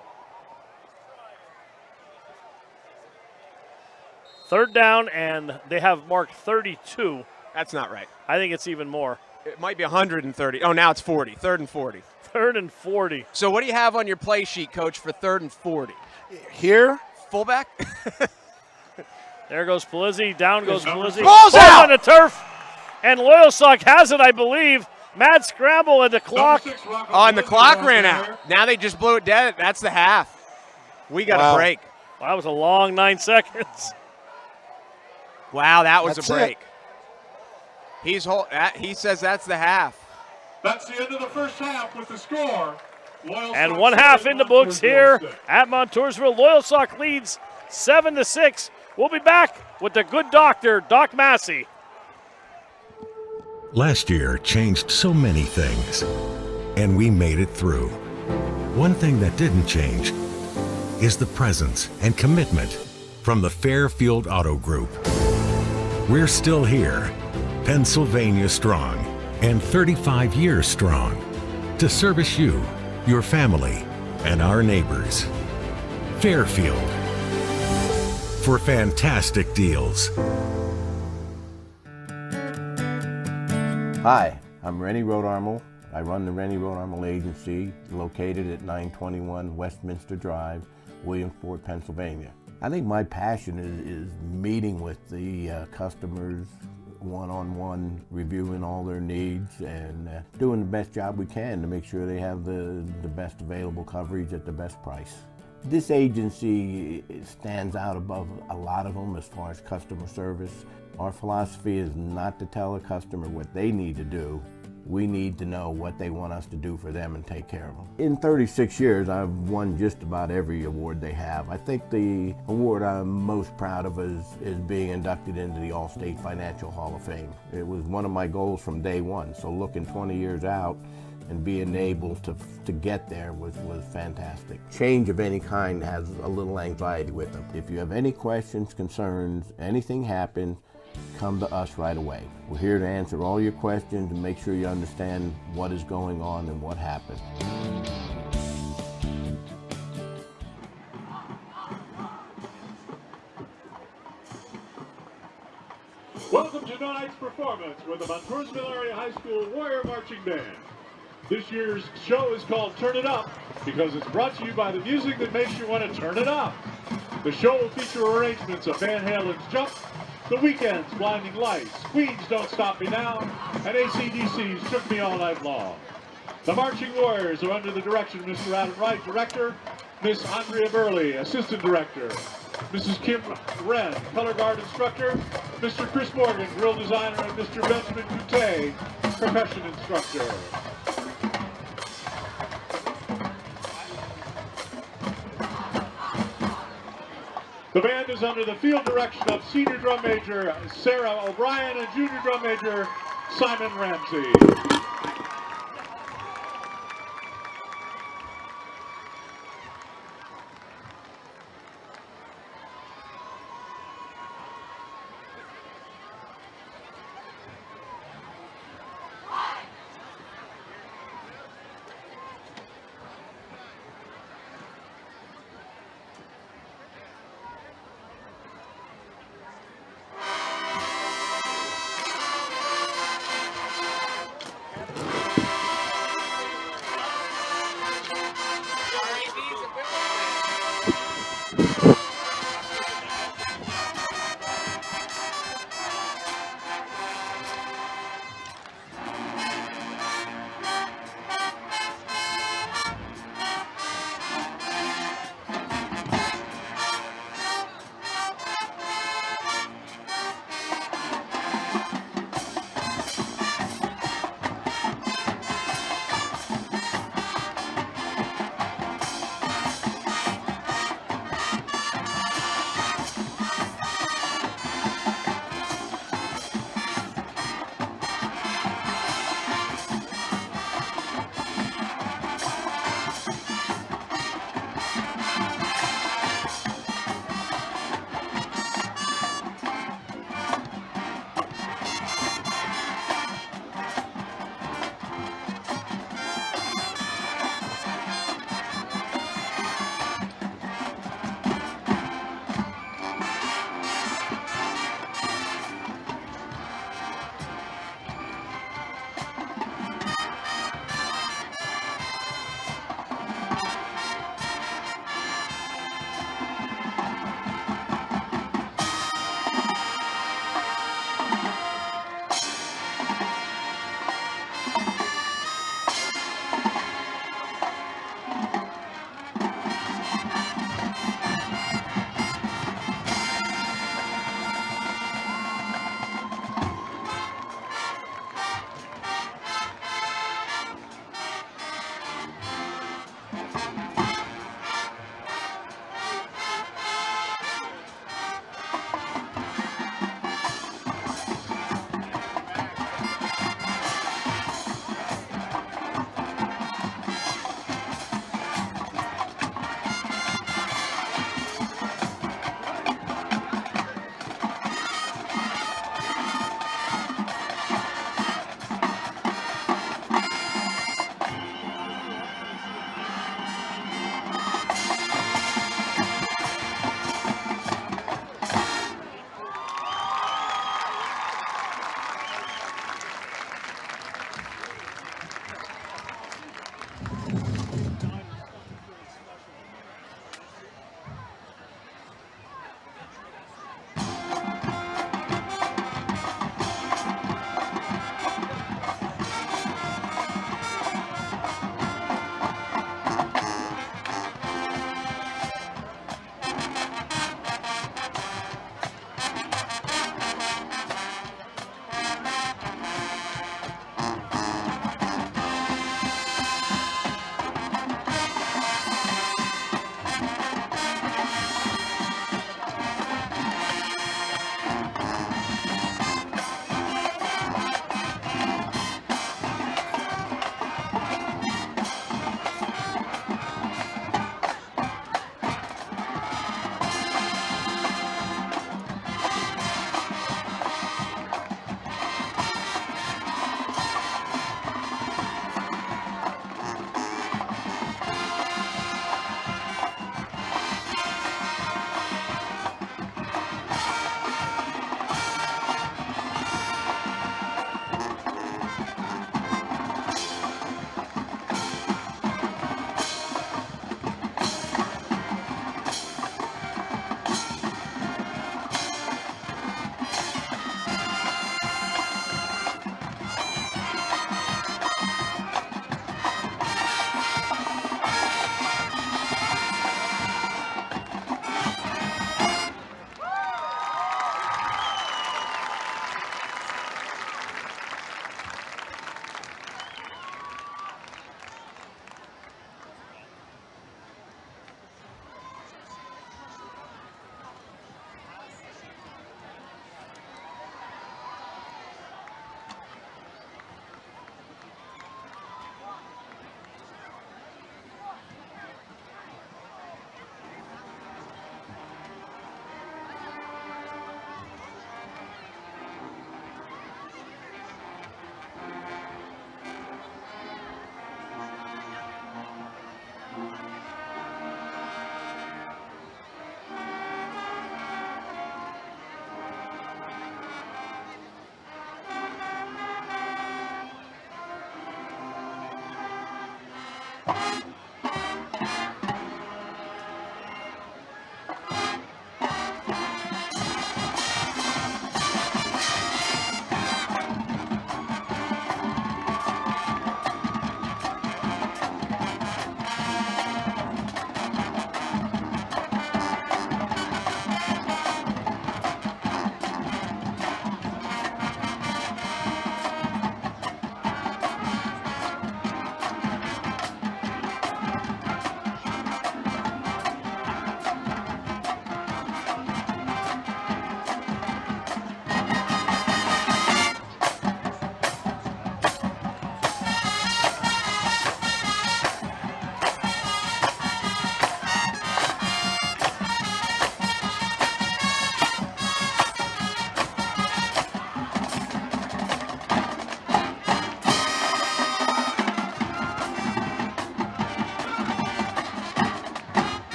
Third down, and they have marked 32. That's not right. I think it's even more. It might be 130. Oh, now it's 40. Third and 40. Third and 40. So what do you have on your play sheet, Coach, for third and 40? Here, Fullback? There goes Palizzi. Down goes Palizzi. Ball's out! On the turf. And Loyalsock has it, I believe. Mad scramble at the clock. Oh, and the clock ran out. Now they just blew it dead. That's the half. We got a break. Well, that was a long 9 seconds. Wow, that was That's a break. He says that's the half. That's the end of the first half with the score. And 1 half in the books here at Montoursville. Loyalsock leads 7-6. We'll be back with the good doctor, Doc Massey. Last year changed so many things, and we made it through. One thing that didn't change is the presence and commitment from the Fairfield Auto Group. We're still here, Pennsylvania strong, and 35 years strong, to service you, your family, and our neighbors. Fairfield, for fantastic deals. Hi, I'm Rennie Rodarmel. I run the Rennie Rodarmel Agency, located at 921 Westminster Drive, Williamsport, Pennsylvania. I think my passion is meeting with the customers one-on-one, reviewing all their needs and doing the best job we can to make sure they have the best available coverage at the best price. This agency stands out above a lot of them as far as customer service. Our philosophy is not to tell a customer what they need to do. We need to know what they want us to do for them and take care of them. In 36 years, I've won just about every award they have. I think the award I'm most proud of is being inducted into the All-State Financial Hall of Fame. It was one of my goals from day one, so looking 20 years out and being able to get there was fantastic. Change of any kind has a little anxiety with them. If you have any questions, concerns, anything happens, come to us right away. We're here to answer all your questions and make sure you understand what is going on and what happened. Welcome to tonight's performance with the Montoursville Area High School Warrior Marching Band. This year's show is called Turn It Up because it's brought to you by the music that makes you want to turn it up. The show will feature arrangements of Van Halen's Jump, The Weeknd's Blinding Lights, Queen's Don't Stop Me Now, and AC/DC's Shook Me All Night Long. The Marching Warriors are under the direction of Mr. Adam Wright, Director, Miss Andrea Burley, Assistant Director, Mrs. Kim Wren, Color Guard Instructor, Mr. Chris Morgan, Grill Designer, and Mr. Benjamin Coutet, Percussion Instructor. The band is under the field direction of Senior Drum Major Sarah O'Brien and Junior Drum Major Simon Ramsey.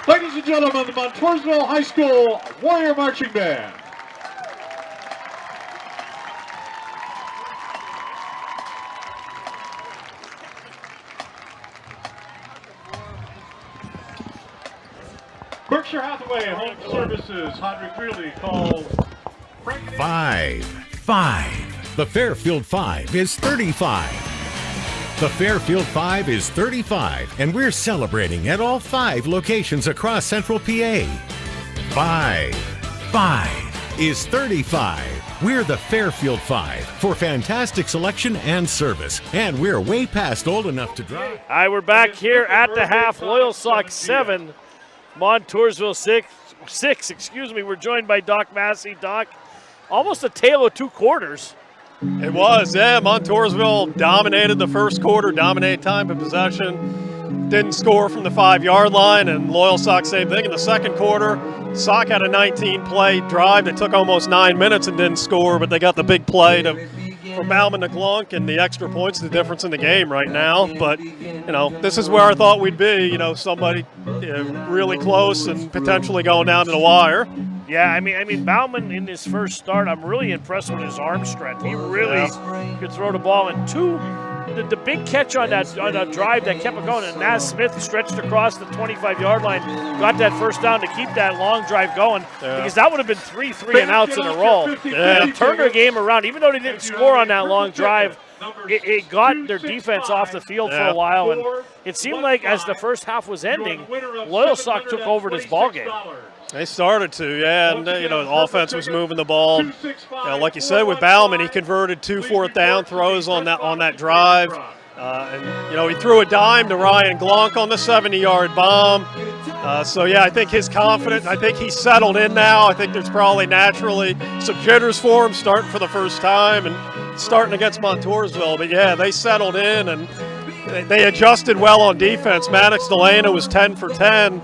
Ladies and gentlemen, the Montoursville High School Warrior Marching Band. Berkshire Hathaway Home Services, Hodrick Greeley calls 5. The Fairfield 5 is 35. The Fairfield 5 is 35, and we're celebrating at all 5 locations across Central PA. 5 is 35. We're the Fairfield 5 for fantastic selection and service, and we're way past old enough to drive. All right, we're back here at the half. Loyalsock 7, Montoursville 6. We're joined by Doc Massey. Doc, almost a tale of 2 quarters. It was, yeah. Montoursville dominated the first quarter, dominated time of possession, didn't score from the 5-yard line, and Loyalsock same thing in the second quarter. Sock had a 19-play drive that took almost 9 minutes and didn't score, but they got the big play from Bauman to Glunk, and the extra points, the difference in the game right now. But, this is where I thought we'd be, somebody really close and potentially going down to the wire. Yeah, I mean, Bauman in his first start, I'm really impressed with his arm strength. He really could throw the ball. And 2, the big catch on that drive that kept it going, and Naz Smith stretched across the 25-yard line, got that first down to keep that long drive going, because that would have been 3 3-and-outs in a row. Yeah. They turned their game around. Even though they didn't score on that long drive, it got their defense off the field for a while, and it seemed like as the first half was ending, Loyalsock took over this ball game. They started to, yeah, and the offense was moving the ball. Like you said, with Bauman, he converted 2 fourth-down throws on that drive, and he threw a dime to Ryan Glunk on the 70-yard bomb. So yeah, I think his confidence. I think he's settled in now. I think there's probably naturally some jitters for him starting for the first time and starting against Montoursville. But yeah, they settled in and they adjusted well on defense. Maddox Delana was 10 for 10.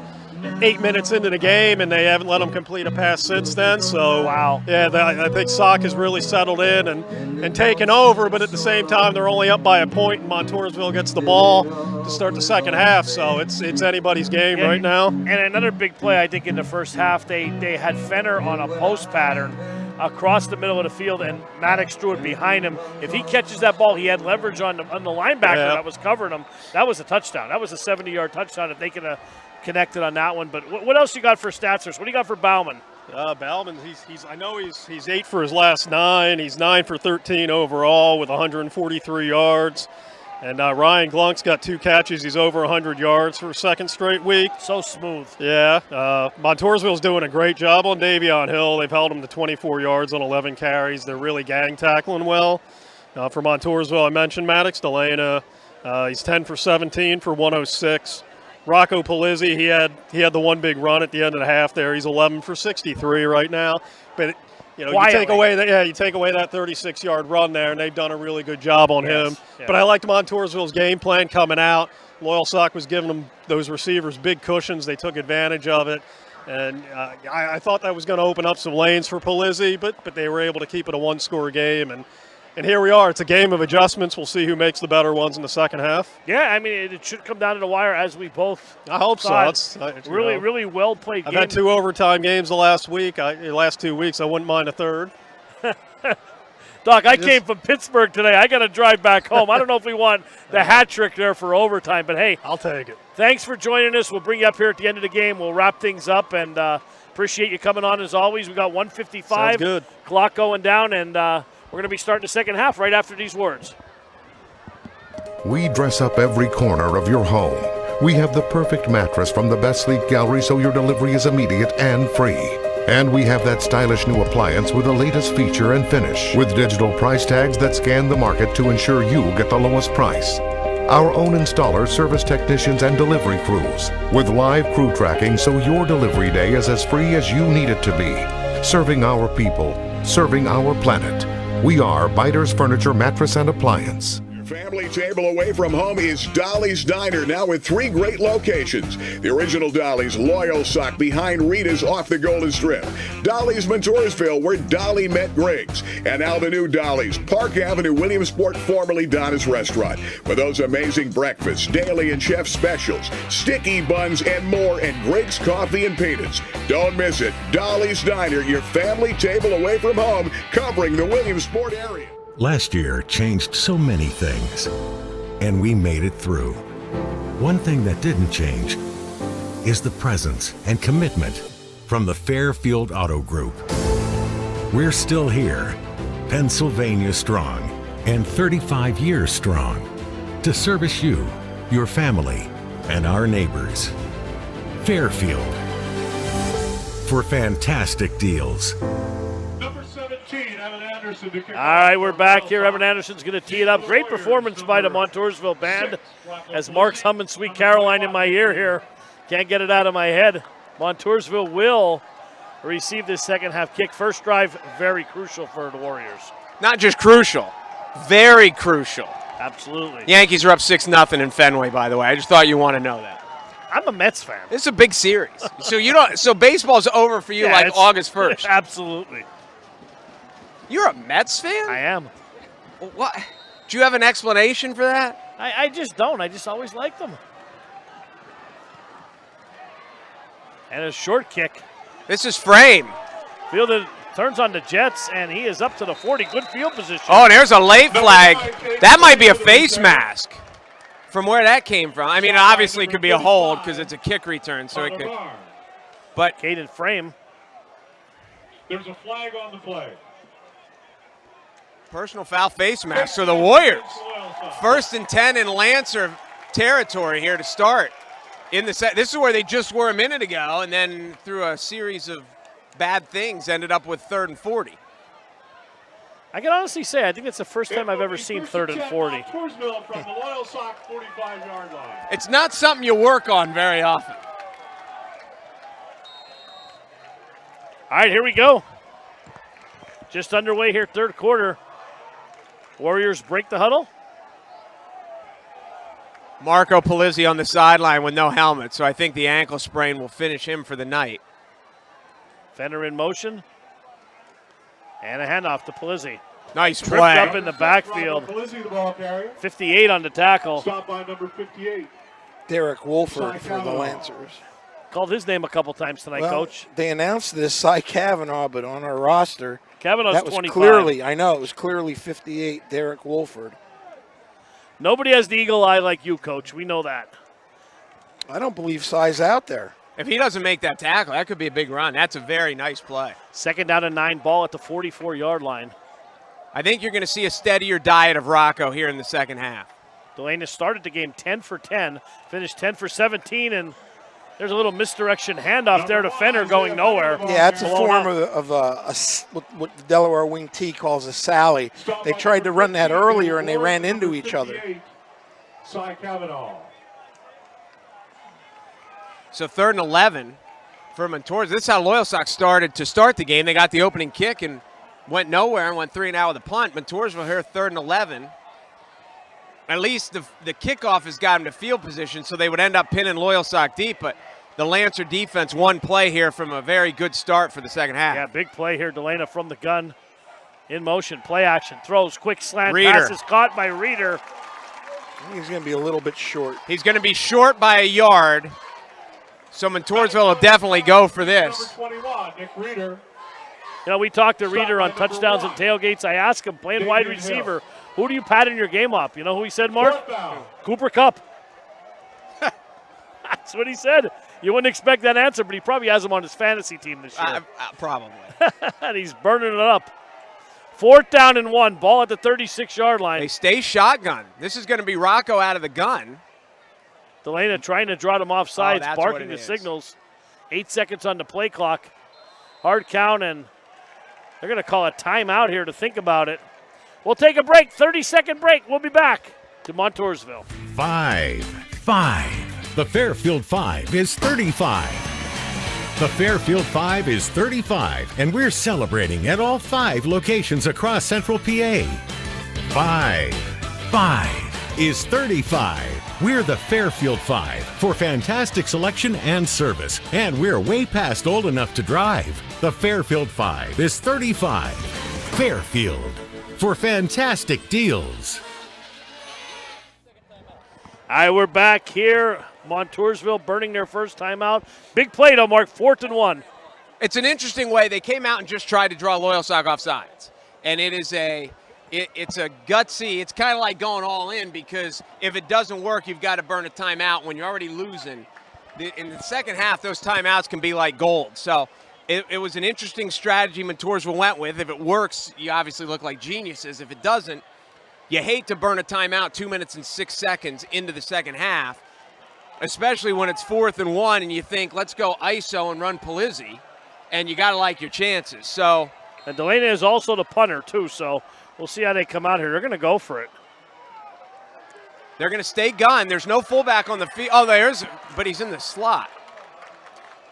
8 minutes into the game, and they haven't let him complete a pass since then. So, wow. Yeah, I think Sock has really settled in and taken over, but at the same time, they're only up by a point, and Montoursville gets the ball to start the second half. So it's anybody's game right now. And another big play, I think, in the first half, they had Fenner on a post pattern across the middle of the field, and Maddox threw it behind him. If he catches that ball, he had leverage on the linebacker that was covering him. That was a touchdown. That was a 70-yard touchdown if they could have connected on that one. But what else you got for Statzers? What do you got for Bauman? Bauman, he's 8 for his last 9. He's 9 for 13 overall with 143 yards. And Ryan Glunk's got 2 catches. He's over 100 yards for a second straight week. So smooth. Yeah. Montoursville's doing a great job on Davion Hill. They've held him to 24 yards on 11 carries. They're really gang tackling well. For Montoursville, I mentioned Maddox Delana. He's 10 for 17 for 106. Rocco Palizzi, he had the one big run at the end of the half there. He's 11 for 63 right now. But you take away that 36-yard run there, and they've done a really good job on him. Yeah. But I liked Montoursville's game plan coming out. Loyalsock was giving them those receivers big cushions. They took advantage of it. And I thought that was going to open up some lanes for Palizzi, but they were able to keep it a 1-score game. And here we are. It's a game of adjustments. We'll see who makes the better ones in the second half. Yeah, I mean, it should come down to the wire as we both I hope thought. So. Really well played game. I've had 2 overtime games the last 2 weeks. I wouldn't mind a third. Doc, I came from Pittsburgh today. I got to drive back home. I don't know if we want the hat trick there for overtime, but hey. I'll take it. Thanks for joining us. We'll bring you up here at the end of the game. We'll wrap things up, and appreciate you coming on as always. We got 1:55. Sounds good. Clock going down, and we're going to be starting the second half right after these words. We dress up every corner of your home. We have the perfect mattress from the best sleep gallery so your delivery is immediate and free. And we have that stylish new appliance with the latest feature and finish, with digital price tags that scan the market to ensure you get the lowest price. Our own installers, service technicians, and delivery crews, with live crew tracking so your delivery day is as free as you need it to be. Serving our people, serving our planet. We are Biters Furniture, Mattress, and Appliance. Family table away from home is Dolly's Diner, now with 3 great locations. The original Dolly's Loyalsock behind Rita's off the Golden Strip. Dolly's Montoursville, where Dolly met Griggs. And now the new Dolly's, Park Avenue, Williamsport, formerly Donna's Restaurant. With those amazing breakfasts, daily and chef specials, sticky buns, and more, and Griggs Coffee and Peanuts. Don't miss it. Dolly's Diner, your family table away from home, covering the Williamsport area. Last year changed so many things, and we made it through. One thing that didn't change is the presence and commitment from the Fairfield Auto Group. We're still here, Pennsylvania strong, and 35 years strong, to service you, your family, and our neighbors. Fairfield, for fantastic deals. All right, we're back here. Evan Anderson's going to tee it up. Great performance by the Montoursville band as Mark's humming Sweet Caroline in my ear here. Can't get it out of my head. Montoursville will receive this second half kick. First drive, very crucial for the Warriors. Not just crucial, very crucial. Absolutely. Yankees are up 6-0 in Fenway, by the way. I just thought you want to know that. I'm a Mets fan. This is a big series. So baseball's over for you like August 1st. Absolutely. You're a Mets fan? I am. What? Do you have an explanation for that? I just don't. I just always liked them. And a short kick. This is Frame. Fielded, turns on the Jets, and he is up to the 40. Good field position. Oh, and there's a late flag. That might be a face mask from where that came from. I mean, it obviously could be a hold because it's a kick return, so it could. But Caden Frame. There's a flag on the play. Personal foul face mask. So the Warriors, 1st and 10 in Lancer territory here to start. In the set, this is where they just were a minute ago, and then through a series of bad things, ended up with 3rd and 40. I can honestly say I think it's the first time I've ever seen 3rd and 40. From the Loyalsock 45-yard line. It's not something you work on very often. All right, here we go. Just underway here, third quarter. Warriors break the huddle. Marco Polizzi on the sideline with no helmet, so I think the ankle sprain will finish him for the night. Fender in motion. And a handoff to Polizzi. Nice Tripped play. up in the backfield. Polizzi, the ball carrier. 58 on the tackle. Stop by number 58. Derek Wolford for the Lancers. Called his name a couple times tonight, Coach. They announced this Cy Kavanaugh, but on our roster, Kavanaugh's that was 25. clearly, I know, it was clearly 58, Derek Wolford. Nobody has the eagle eye like you, Coach. We know that. I don't believe Cy's out there. If he doesn't make that tackle, that could be a big run. That's a very nice play. 2nd down and 9, ball at the 44-yard line. I think you're going to see a steadier diet of Rocco here in the second half. Delaney started the game 10 for 10, finished 10 for 17, and there's a little misdirection handoff there to Fenner going nowhere. Yeah, it's a form of what the Delaware wing T calls a sally. They tried to run that earlier, and they ran into each other. Cy Kavanaugh. So 3rd and 11 for Montoursville. This is how Loyalsock started to start the game. They got the opening kick and went nowhere and went 3 and out with a punt. Montoursville here 3rd and 11. At least the kickoff has got them to field position, so they would end up pinning Loyalsock deep. But the Lancer defense, one play here from a very good start for the second half. Yeah, big play here. Delana from the gun. In motion, play action, throws, quick slant, Reeder. pass is caught by Reeder. He's going to be a little bit short. He's going to be short by a yard. So Montoursville will definitely go for this. Number 21, Nick Reeder. You know, we talked to Reeder on touchdowns and tailgates. I asked him, playing wide receiver, who do you pattern your game up? You know who he said, Mark? Cooper Kupp. That's what he said. You wouldn't expect that answer, but he probably has him on his fantasy team this year. Probably. And he's burning it up. 4th down and 1, ball at the 36-yard line. They stay shotgun. This is going to be Rocco out of the gun. Delana trying to draw them off sides, that's what barking it the is. signals. 8 seconds on the play clock. Hard count, and they're going to call a timeout here to think about it. We'll take a break, 30-second break. We'll be back to Montoursville. 5. The Fairfield 5 is 35. The Fairfield 5 is 35, and we're celebrating at all 5 locations across Central PA. 5. 5 is 35. We're the Fairfield 5 for fantastic selection and service. And we're way past old enough to drive. The Fairfield 5 is 35. Fairfield for fantastic deals. All right, we're back here. Montoursville burning their first timeout. Big play though, Mark, 4th and 1. It's an interesting way. They came out and just tried to draw Loyalsock off sides. And it's a gutsy, it's kind of like going all in, because if it doesn't work, you've got to burn a timeout when you're already losing. In the second half, those timeouts can be like gold. So it was an interesting strategy Montoursville went with. If it works, you obviously look like geniuses. If it doesn't, you hate to burn a timeout 2 minutes and 6 seconds into the second half, especially when it's 4th and 1 and you think, let's go ISO and run Polizzi, and you got to like your chances. So, and Delana is also the punter too, so we'll see how they come out here. They're going to go for it. They're going to stay gun. There's no fullback on the field. Oh, but he's in the slot.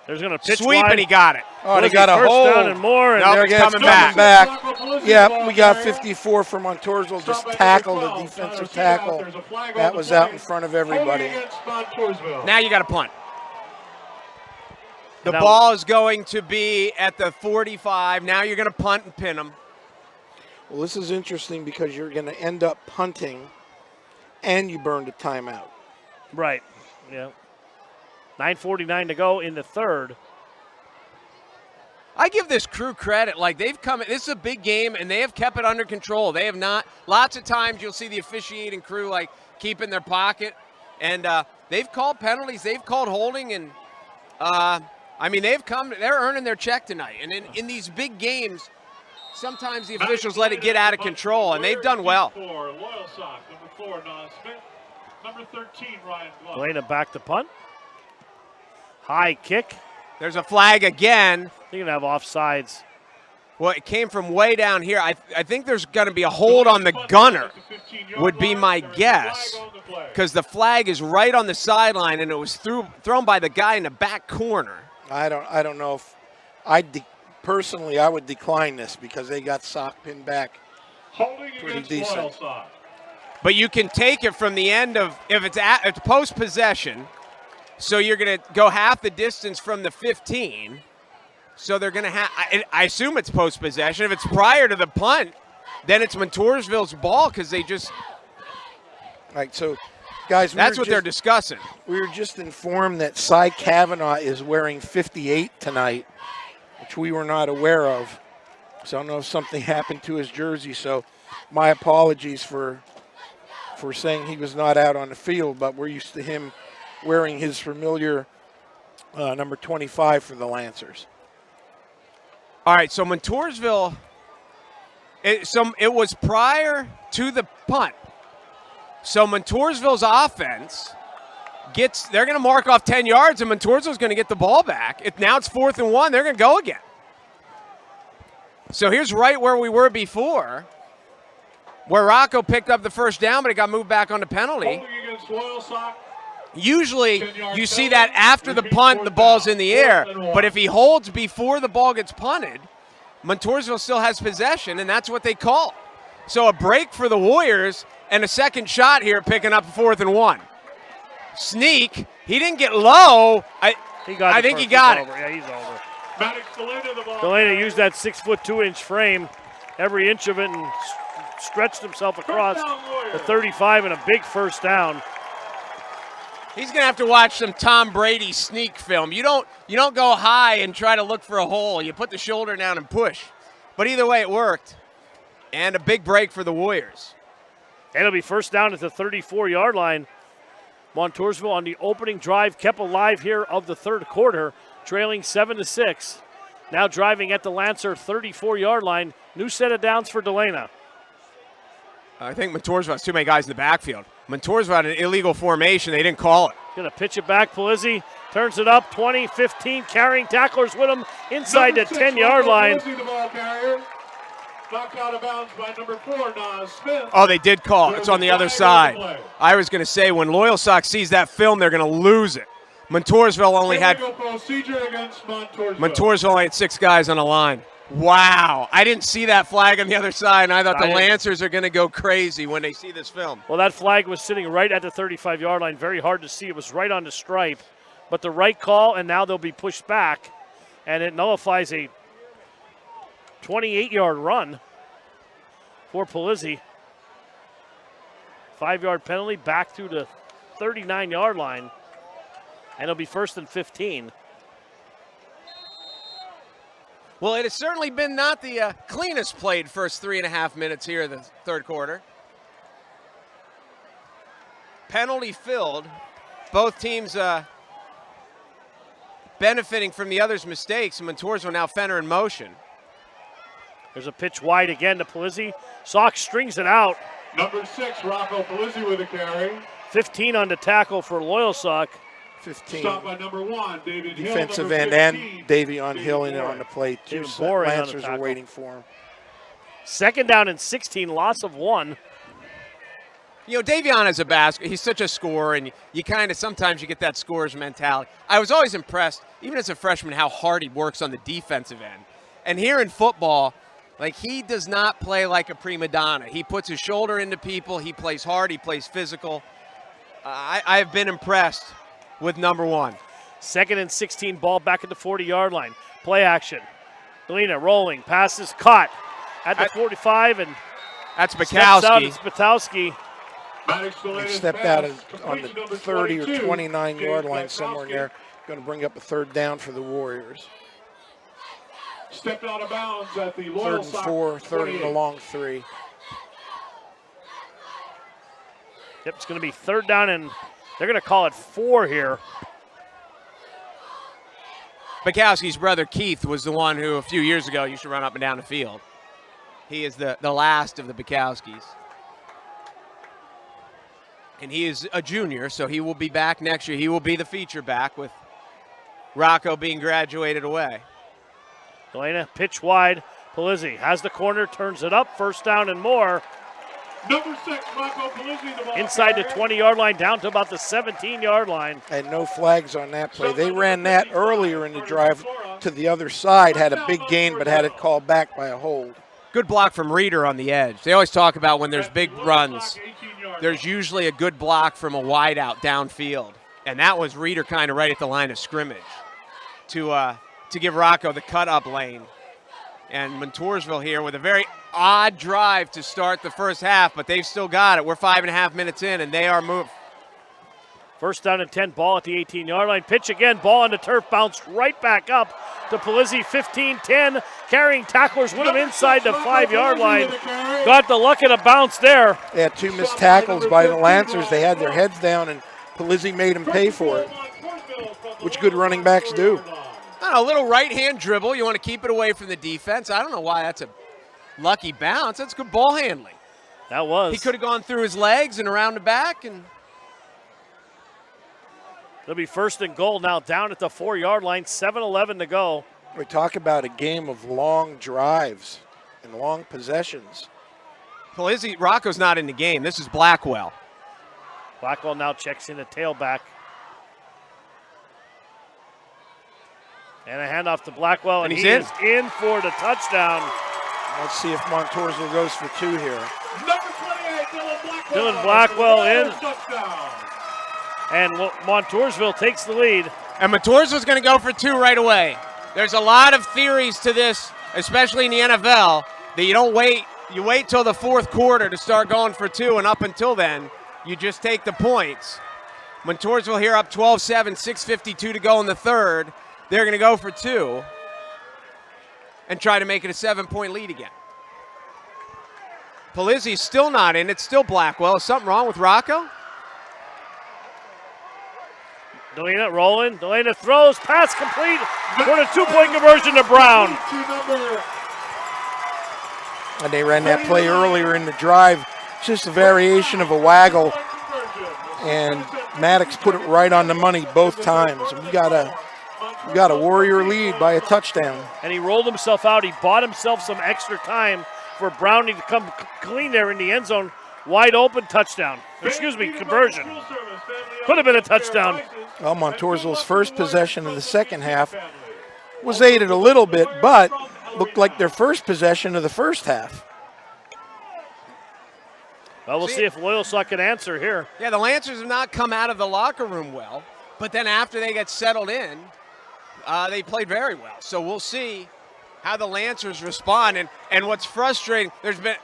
There's going to pitch sweep wide. And he got it. Oh, they got a hold. Down and more. And nope, it's coming back. Yeah, we got 54 for Montoursville. Just tackled a defensive tackle. That was out in front of everybody. Now you got to punt. The ball is going to be at the 45. Now you're going to punt and pin them. Well, this is interesting because you're going to end up punting and you burned a timeout. Right, yeah. 9:49 to go in the third. I give this crew credit. Like, they've come, this is a big game, and they have kept it under control. They have not, lots of times you'll see the officiating crew, like, keep in their pocket. And they've called penalties, they've called holding, and, I mean, they're earning their check tonight. And in these big games, sometimes the officials let it get out of control, and they've done well. Loyalsock, number 4, Nas Smith. Number 13, Ryan Glove. Delana back to punt. High kick. There's a flag again. You're going to have offsides. Well, it came from way down here. I think there's going to be a hold on the gunner, would be my guess, because the flag is right on the sideline, and it was thrown by the guy in the back corner. I don't know if personally I would decline this because they got sock pinned back pretty decent. But you can take it from the end of, if it's post possession, so you're going to go half the distance from the 15. So they're going to have, I assume it's post possession. If it's prior to the punt, then it's Montoursville's ball because they just. All right, so guys, that's what they're discussing. We were just informed that Cy Kavanaugh is wearing 58 tonight, which we were not aware of. So I don't know if something happened to his jersey. So my apologies for saying he was not out on the field, but we're used to him wearing his familiar number 25 for the Lancers. All right, so Montoursville, it was prior to the punt. So Montoursville's offense they're going to mark off 10 yards, and Montoursville's going to get the ball back. Now it's 4th and 1. They're going to go again. So here's right where we were before, where Rocco picked up the first down, but it got moved back on the penalty. Usually you see that after the punt, the ball's in the air. But if he holds before the ball gets punted, Montoursville still has possession, and that's what they call. So a break for the Warriors and a second shot here picking up 4th and 1. Sneak. He didn't get low. I think he got it. Yeah, he's over. Delana used that 6'2" frame, every inch of it, and stretched himself across the 35 and a big first down. He's going to have to watch some Tom Brady sneak film. You don't go high and try to look for a hole. You put the shoulder down and push. But either way, it worked. And a big break for the Warriors. It'll be first down at the 34-yard line. Montoursville on the opening drive kept alive here of the third quarter, trailing 7-6. Now driving at the Lancer 34-yard line. New set of downs for Delana. I think Montoursville has too many guys in the backfield. Montoursville had an illegal formation. They didn't call it. Going to pitch it back. Polizzi turns it up. 20, 15, carrying tacklers with him inside the 10-yard line. Knocked out of bounds by number 4, Nas Smith. Oh, they did call it. It's on the other side. I was going to say, when Loyalsock sees that film, they're going to lose it. Montoursville only had 6 guys on the line. Wow. I didn't see that flag on the other side, and I thought the Lancers are going to go crazy when they see this film. Well, that flag was sitting right at the 35-yard line. Very hard to see. It was right on the stripe. But the right call, and now they'll be pushed back, and it nullifies a 28-yard run for Polizzi. 5-yard penalty back through the 39-yard line, and it'll be 1st and 15. Well, it has certainly been not the cleanest played first 3.5 minutes here in the third quarter. Penalty filled. Both teams benefiting from the other's mistakes. Montoursville now Fenner in motion. There's a pitch wide again to Polizzi. Sock strings it out. Number 6, Rocco Polizzi with a carry. 15 on the tackle for Loyalsock. 15. Stop by number 1, David Hill. Defensive number end 15, and Davion Hill in on the plate. Two Lancers are waiting for him. 2nd down and 16, loss of 1. You know, Davion is a basket. He's such a scorer, and you kind of sometimes you get that scorer's mentality. I was always impressed, even as a freshman, how hard he works on the defensive end. And here in football, like, he does not play like a prima donna. He puts his shoulder into people. He plays hard. He plays physical. I have been impressed with number 1. 2nd and 16, ball back at the 40-yard line. Play action. Delina rolling, passes caught at the 45, and that's steps out. It's Bukowski. He stepped out on the 30 or 29-yard line somewhere in there. Going to bring up a 3rd down for the Warriors. Stepped out of bounds at the 3rd and 4, 3rd and a long 3. Yep, it's going to be 3rd down, and they're going to call it 4 here. Bukowski's brother Keith was the one who a few years ago used to run up and down the field. He is the last of the Bukowskis. And he is a junior, so he will be back next year. He will be the feature back with Rocco being graduated away. Delana, pitch wide. Polizzi has the corner, turns it up, 1st down and more. Number 6, Rocco Polizzi, the ball Inside the carrier. 20-yard line, down to about the 17-yard line. And no flags on that play. They ran that earlier in the drive to the other side, had a big gain, but had it called back by a hold. Good block from Reeder on the edge. They always talk about when there's big runs, there's usually a good block from a wideout downfield. And that was Reeder kind of right at the line of scrimmage to give Rocco the cut-up lane. And Montoursville here with a very odd drive to start the first half, but they've still got it. We're 5.5 minutes in, and they are moved. 1st down and 10, ball at the 18-yard line. Pitch again, ball on the turf, bounced right back up to Polizzi, 15-10. Carrying tacklers with him inside the 5-yard line. Got the luck of the bounce there. They had 2 missed tackles by the Lancers. They had their heads down, and Polizzi made them pay for it, which good running backs do. A little right-hand dribble. You want to keep it away from the defense. I don't know why that's a lucky bounce. That's good ball handling. That was. He could have gone through his legs and around the back. And it'll be 1st and goal now down at the 4-yard line, 7:11 to go. We talk about a game of long drives and long possessions. Polizzi, Rocco's not in the game. This is Blackwell. Blackwell now checks in a tailback. And a handoff to Blackwell, and he is in for the touchdown. Let's see if Montoursville goes for 2 here. Number 28, Dylan Blackwell in. And Montoursville takes the lead. And Montoursville's going to go for 2 right away. There's a lot of theories to this, especially in the NFL, that you don't wait. You wait till the 4th quarter to start going for 2, and up until then, you just take the points. Montoursville here up 12-7, 6:52 to go in the 3rd. They're going to go for 2 and try to make it a 7-point lead again. Polizzi's still not in. It's still Blackwell. Is something wrong with Rocco? Delana rolling. Delana throws. Pass complete for the 2-point conversion to Brown. And they ran that play earlier in the drive. It's just a variation of a waggle. And Maddox put it right on the money both times. We got a Warrior lead by a touchdown. And he rolled himself out. He bought himself some extra time for Browning to come clean there in the end zone. Wide open touchdown. Excuse me, conversion. Could have been a touchdown. Well, Montoursville's first possession of the second half was aided a little bit, but looked like their first possession of the first half. Well, we'll see if Loyalsock can answer here. Yeah, the Lancers have not come out of the locker room well, but then after they get settled in, they played very well. So we'll see how the Lancers respond. And what's frustrating, there's been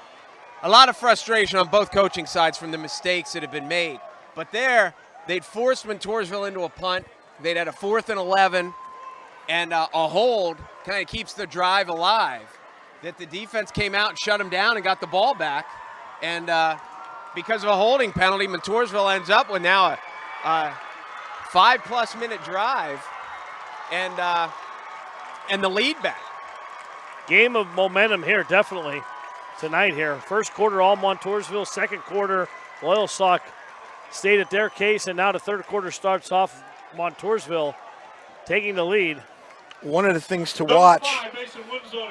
a lot of frustration on both coaching sides from the mistakes that have been made. But there, they'd forced Montoursville into a punt. They'd had a 4th and 11, and a hold kind of keeps the drive alive. That the defense came out and shut them down and got the ball back. And because of a holding penalty, Montoursville ends up with now a 5+ minute drive and the lead back. Game of momentum here, definitely, tonight here. First quarter, all Montoursville. Second quarter, Loyalsock stayed at their case, and now the third quarter starts off Montoursville taking the lead. One of the things to watch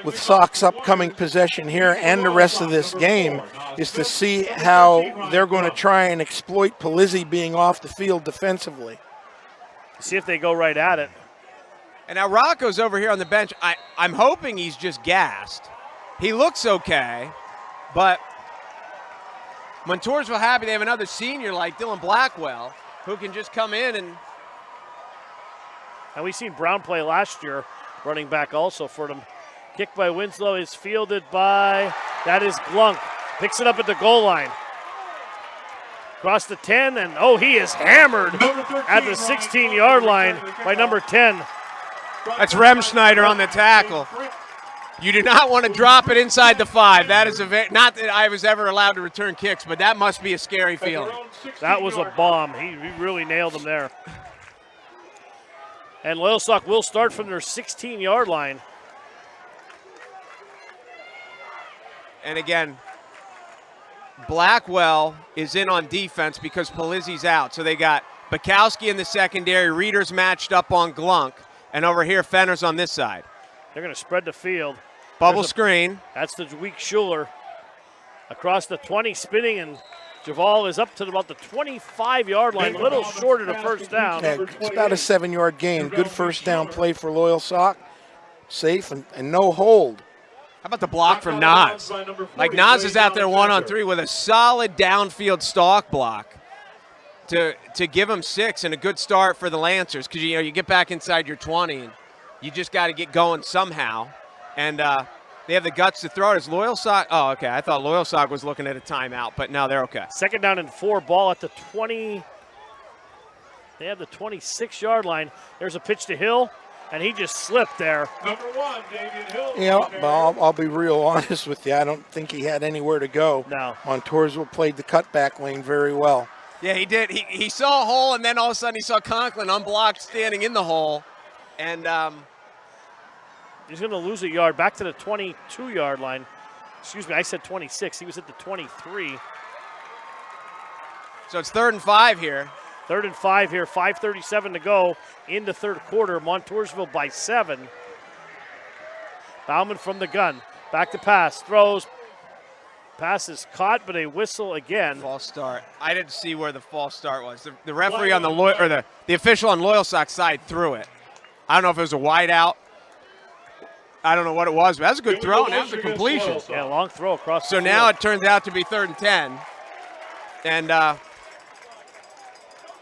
with Sock's upcoming possession here and the rest of this game is to see how they're going to try and exploit Polizzi being off the field defensively. See if they go right at it. And now Rocco's over here on the bench. I'm hoping he's just gassed. He looks okay, but Montoursville happy they have another senior like Dylan Blackwell who can just come in and we've seen Brown play last year, running back also for them. Kick by Winslow is fielded by, that is Glunk. Picks it up at the goal line. Across the 10, and he is hammered at the 16-yard line by number 10. That's Remschneider on the tackle. You do not want to drop it inside the 5. That is not that I was ever allowed to return kicks, but that must be a scary feeling. That was a bomb. He really nailed him there. And Loyalsock will start from their 16-yard line. And again, Blackwell is in on defense because Polizzi's out. So they got Bukowski in the secondary, Reeder's matched up on Glunk, and over here Fenner's on this side. They're going to spread the field. Bubble screen. That's the weak Schuler. Across the 20, spinning, and Javal is up to about the 25-yard line, a little short of the first down. Yeah, it's about a 7-yard gain. Good first down play for Loyalsock. Safe and no hold. How about the block from Nas? Like Nas is out there 1-on-3 with a solid downfield stalk block to give him 6 and a good start for the Lancers because you get back inside your 20 and you just got to get going somehow. And they have the guts to throw it. Is Loyalsock? Oh, okay. I thought Loyalsock was looking at a timeout, but no, they're okay. Second down and 4, ball at the 20. They have the 26-yard line. There's a pitch to Hill, and he just slipped there. Number 1, David Hill. Yeah, I'll be real honest with you. I don't think he had anywhere to go. No. Montoursville played the cutback lane very well. Yeah, he did. He saw a hole, and then all of a sudden he saw Conklin unblocked standing in the hole. And he's going to lose a yard back to the 22-yard line. Excuse me, I said 26. He was at the 23. So it's 3rd and 5 here. 3rd and 5 here, 5:37 to go in the third quarter. Montoursville by 7. Bauman from the gun. Back to pass. Throws. Pass is caught, but a whistle again. False start. I didn't see where the false start was. The referee on the official on Loyalsock's side threw it. I don't know if it was a wide out. I don't know what it was, but that's a good throw, and that was a completion. Yeah, long throw across the So field. now it turns out to be 3rd and 10. And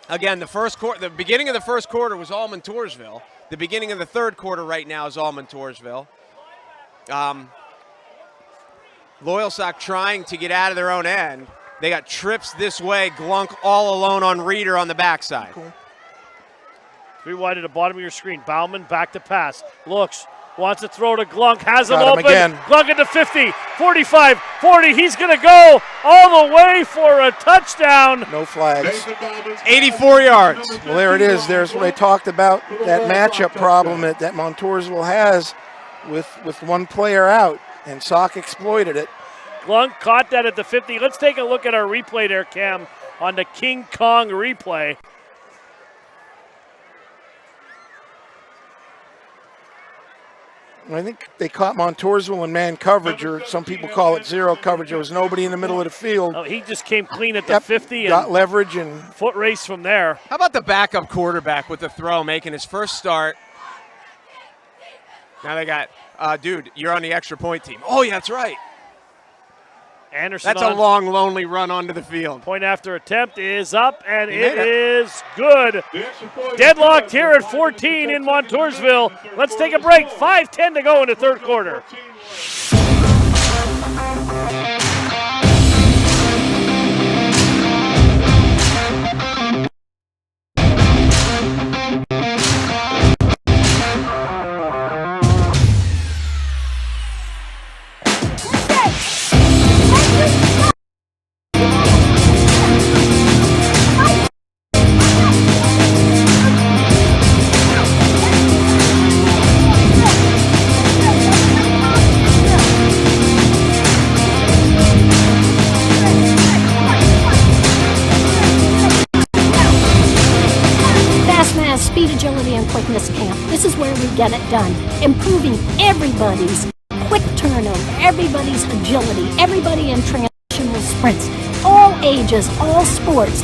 again, the beginning of the first quarter was all Montoursville. The beginning of the third quarter right now is all Montoursville. Loyalsock trying to get out of their own end. They got trips this way. Glunk all alone on Reeder on the backside. Cool. 3 wide at the bottom of your screen. Bauman back to pass. Looks. Wants to throw to Glunk. Has him open. Again. Glunk at the 50, 45, 40. He's going to go all the way for a touchdown. No flags. 84 yards. Well, there it is. There's what I talked about, that matchup problem that Montoursville has with one player out, and Sock exploited it. Glunk caught that at the 50. Let's take a look at our replay there, Cam, on the King Kong replay. I think they caught Montoursville in man coverage, or some people call it zero coverage. There was nobody in the middle of the field. Oh, he just came clean at the 50 and got leverage and foot race from there. How about the backup quarterback with the throw, making his first start? Now they got, dude, you're on the extra point team. Oh, yeah, that's right. Anderson. That's a long, lonely run onto the field. Point after attempt is up, and it is good. Deadlocked here at 14 in Montoursville. Let's take a break. 5:10 to go in the third quarter. Speed, agility, and quickness camp. This is where we get it done. Improving everybody's quick turnover, everybody's agility, everybody in transitional sprints, all ages, all sports.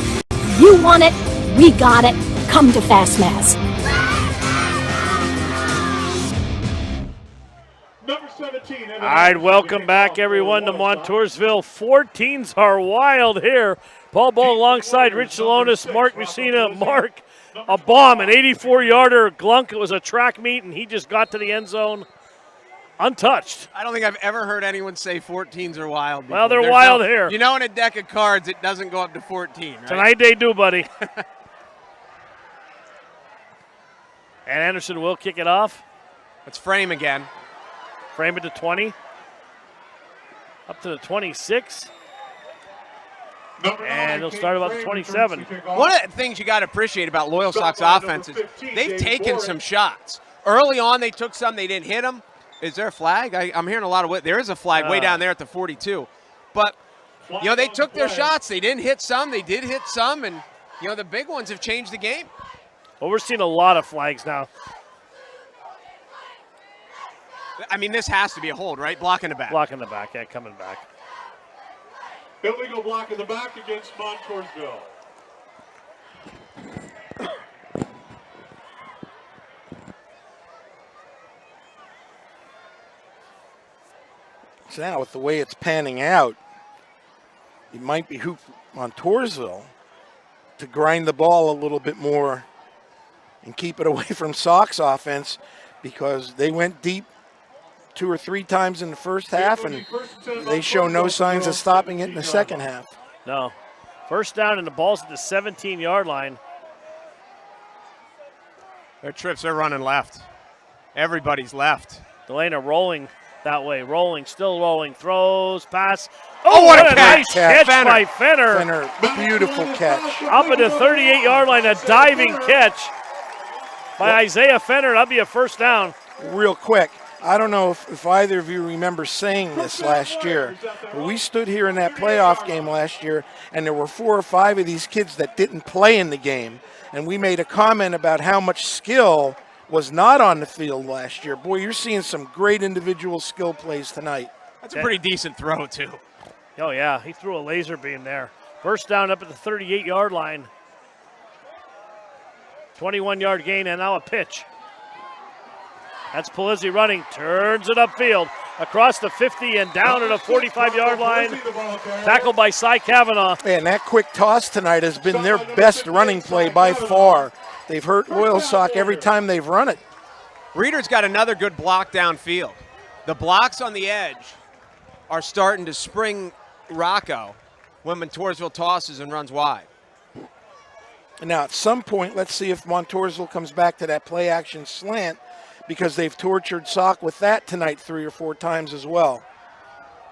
You want it, we got it. Come to FastMass. Number 17. All right, welcome back, everyone, to Montoursville. 14s are wild here. Paul Ball alongside Rich Salonis, Mark Messina. Mark, a bomb, an 84-yarder. Glunk, it was a track meet, and he just got to the end zone untouched. I don't think I've ever heard anyone say 14s are wild before. Well, they're wild here. You know, in a deck of cards, it doesn't go up to 14, right? Tonight they do, buddy. And Anderson will kick it off. Let's frame again. Frame it to 20. Up to the 26. And he'll start about the 27. One of the things you got to appreciate about Loyalsock's offense is they've taken some shots. Early on, they took some. They didn't hit them. Is there a flag? I'm hearing a lot of – there is a flag way down there at the 42. But, you know, they took their shots. They didn't hit some. They did hit some. And, you know, the big ones have changed the game. Well, we're seeing a lot of flags now. I mean, this has to be a hold, right? Block in the back. Block in the back, yeah, coming back. Illegal block in the back against Montoursville. So now, with the way it's panning out, it might behoove Montoursville to grind the ball a little bit more and keep it away from Sock's offense, because they went deep 2 or 3 times in the first half, and they show no signs of stopping it in the second half. No. First down, and the ball's at the 17-yard line. Their trips, they're running left. Everybody's left. Delana rolling that way, still rolling, throws, pass. Oh, what a nice catch by Fenner. Fenner, beautiful catch. Up at the 38-yard line, a diving catch by Isaiah Fenner. That'll be a first down. Real quick, I don't know if either of you remember saying this last year, but we stood here in that playoff game last year, and there were 4 or 5 of these kids that didn't play in the game, and we made a comment about how much skill was not on the field last year. Boy, you're seeing some great individual skill plays tonight. That's a pretty decent throw, too. Oh, yeah, he threw a laser beam there. First down up at the 38-yard line. 21-yard gain, and now a pitch. That's Polizzi running, turns it upfield, across the 50 and down at a 45-yard line. Tackled by Cy Kavanaugh. And that quick toss tonight has been their best running play by far. They've hurt Loyalsock every time they've run it. Reeder's got another good block downfield. The blocks on the edge are starting to spring Rocco when Montoursville tosses and runs wide. Now, at some point, let's see if Montoursville comes back to that play-action slant, because they've tortured Sock with that tonight 3 or 4 times as well.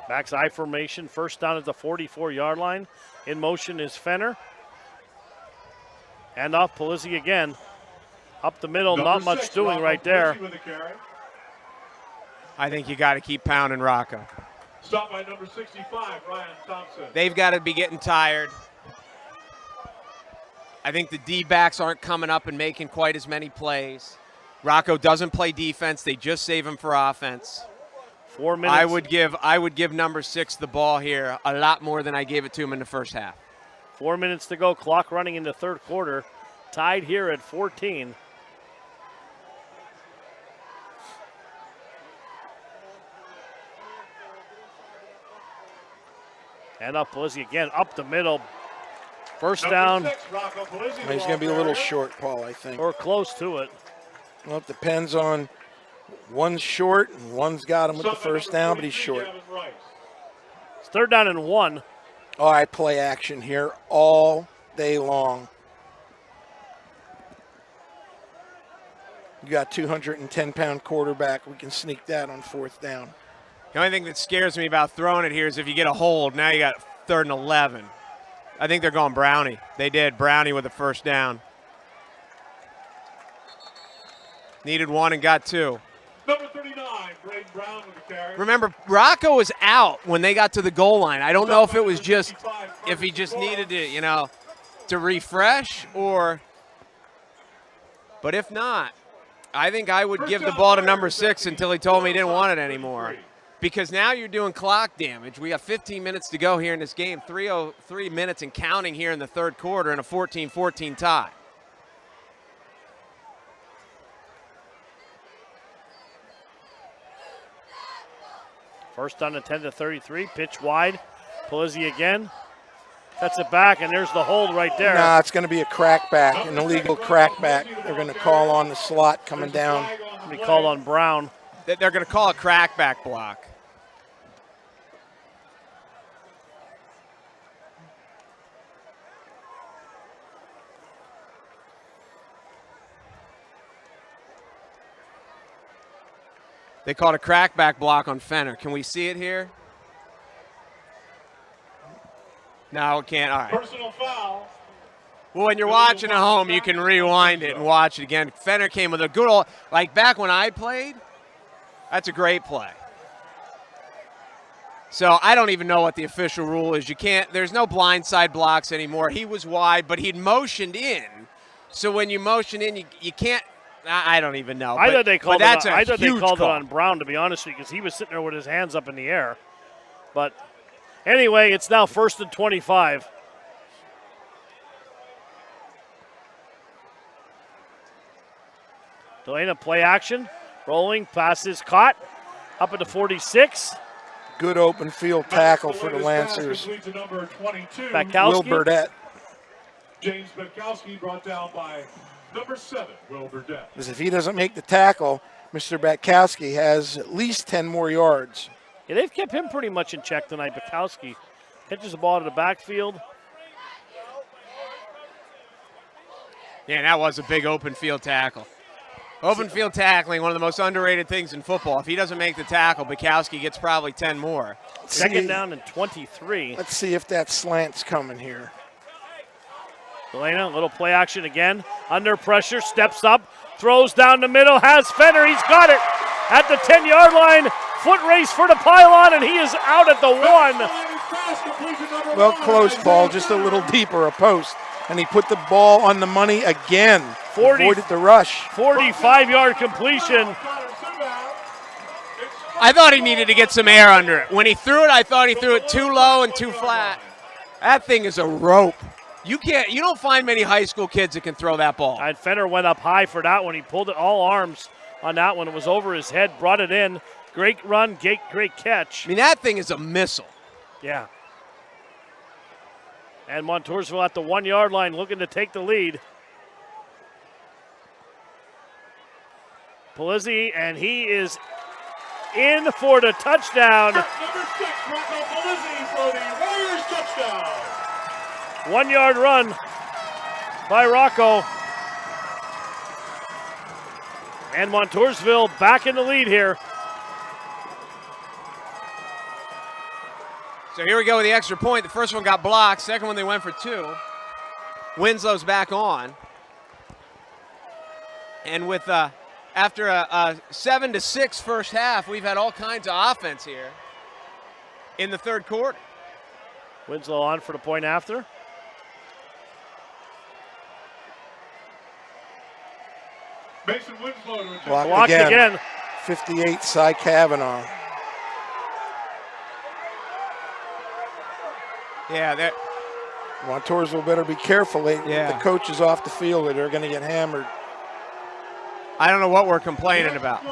Backs I formation, first down at the 44-yard line. In motion is Fenner. And off Polizzi again. Up the middle, not much doing right there. I think you got to keep pounding Rocco. Stop by number 65, Ryan Thompson. They've got to be getting tired. I think the D-backs aren't coming up and making quite as many plays. Rocco doesn't play defense. They just save him for offense. 4 minutes. I would give number 6 the ball here a lot more than I gave it to him in the first half. 4 minutes to go. Clock running in the third quarter. Tied here at 14. And up Polizzi again, up the middle. First down. He's going to be a little short, Paul, I think. Or close to it. Well, it depends on one's short and one's got him with the first down, but he's short. It's 3rd down and 1. Oh, I play action here all day long. You got 210-pound quarterback. We can sneak that on 4th down. The only thing that scares me about throwing it here is if you get a hold, now you got 3rd and 11. I think they're going Brownie. They did. Brownie with the first down. Needed 1 and got 2. Number 39, Braden Brown with the carry. Remember, Rocco was out when they got to the goal line. I don't know if it was just, if he just needed to, to refresh or, but if not, I think I would give the ball to number 6 until he told me he didn't want it anymore. Because now you're doing clock damage. We have 15 minutes to go here in this game, 3 minutes and counting here in the 3rd quarter, and a 14-14 tie. First down and 10 to 33, pitch wide. Polizzi again. Cuts it back, and there's the hold right there. Nah, it's going to be a crackback, an illegal crackback. They're going to call on the slot coming down. Be called on Brown. They're going to call a crackback block. They called a crackback block on Fenner. Can we see it here? No, we can't. All right. Personal foul. Well, when you're watching at home, you can rewind it and watch it again. Fenner came with a good old, like back when I played, that's a great play. So I don't even know what the official rule is. You can't, there's no blindside blocks anymore. He was wide, but he'd motioned in. So when you motion in, you can't, I don't even know. I thought they called it call. on Brown, to be honest with you, because he was sitting there with his hands up in the air. But anyway, it's now 1st and 25. Delana play action, rolling, passes caught, up at the 46. Good open field tackle for the Lancers. Bakowski. Will Burdett. James Bakowski brought down by number 7, Will Burdett. Because if he doesn't make the tackle, Mr. Bakowski has at least 10 more yards. Yeah, they've kept him pretty much in check tonight. Bakowski catches the ball to the backfield. Yeah, that was a big open field tackle. Open field tackling, one of the most underrated things in football. If he doesn't make the tackle, Bakowski gets probably 10 more. 2nd down and 23. Let's see if that slant's coming here. Delana, little play action again. Under pressure, steps up, throws down the middle, has Fenner. He's got it at the 10-yard line. Foot race for the pylon, and he is out at the 1. Well, close ball, just a little deeper, a post. And he put the ball on the money again. Avoided the rush. 45-yard completion. I thought he needed to get some air under it. When he threw it, I thought he threw it too low and too flat. That thing is a rope. You don't find many high school kids that can throw that ball. And Fenner went up high for that one. He pulled it all arms on that one. It was over his head, brought it in. Great run, great catch. I mean, that thing is a missile. Yeah. And Montoursville at the 1-yard line looking to take the lead. Polizzi, and he is in for the touchdown. Number 6, Rocco Polizzi for the Warriors touchdown. 1-yard run by Rocco. And Montoursville back in the lead here. So here we go with the extra point. The first one got blocked. Second one they went for 2. Winslow's back on. And with after a 7-6 first half, we've had all kinds of offense here in the 3rd quarter. Winslow on for the point after. Mason Winslow to Blocked again. 58, Cy Kavanaugh. Yeah, Montoursville better be careful. The coaches off the field, or they're going to get hammered. I don't know what we're complaining about.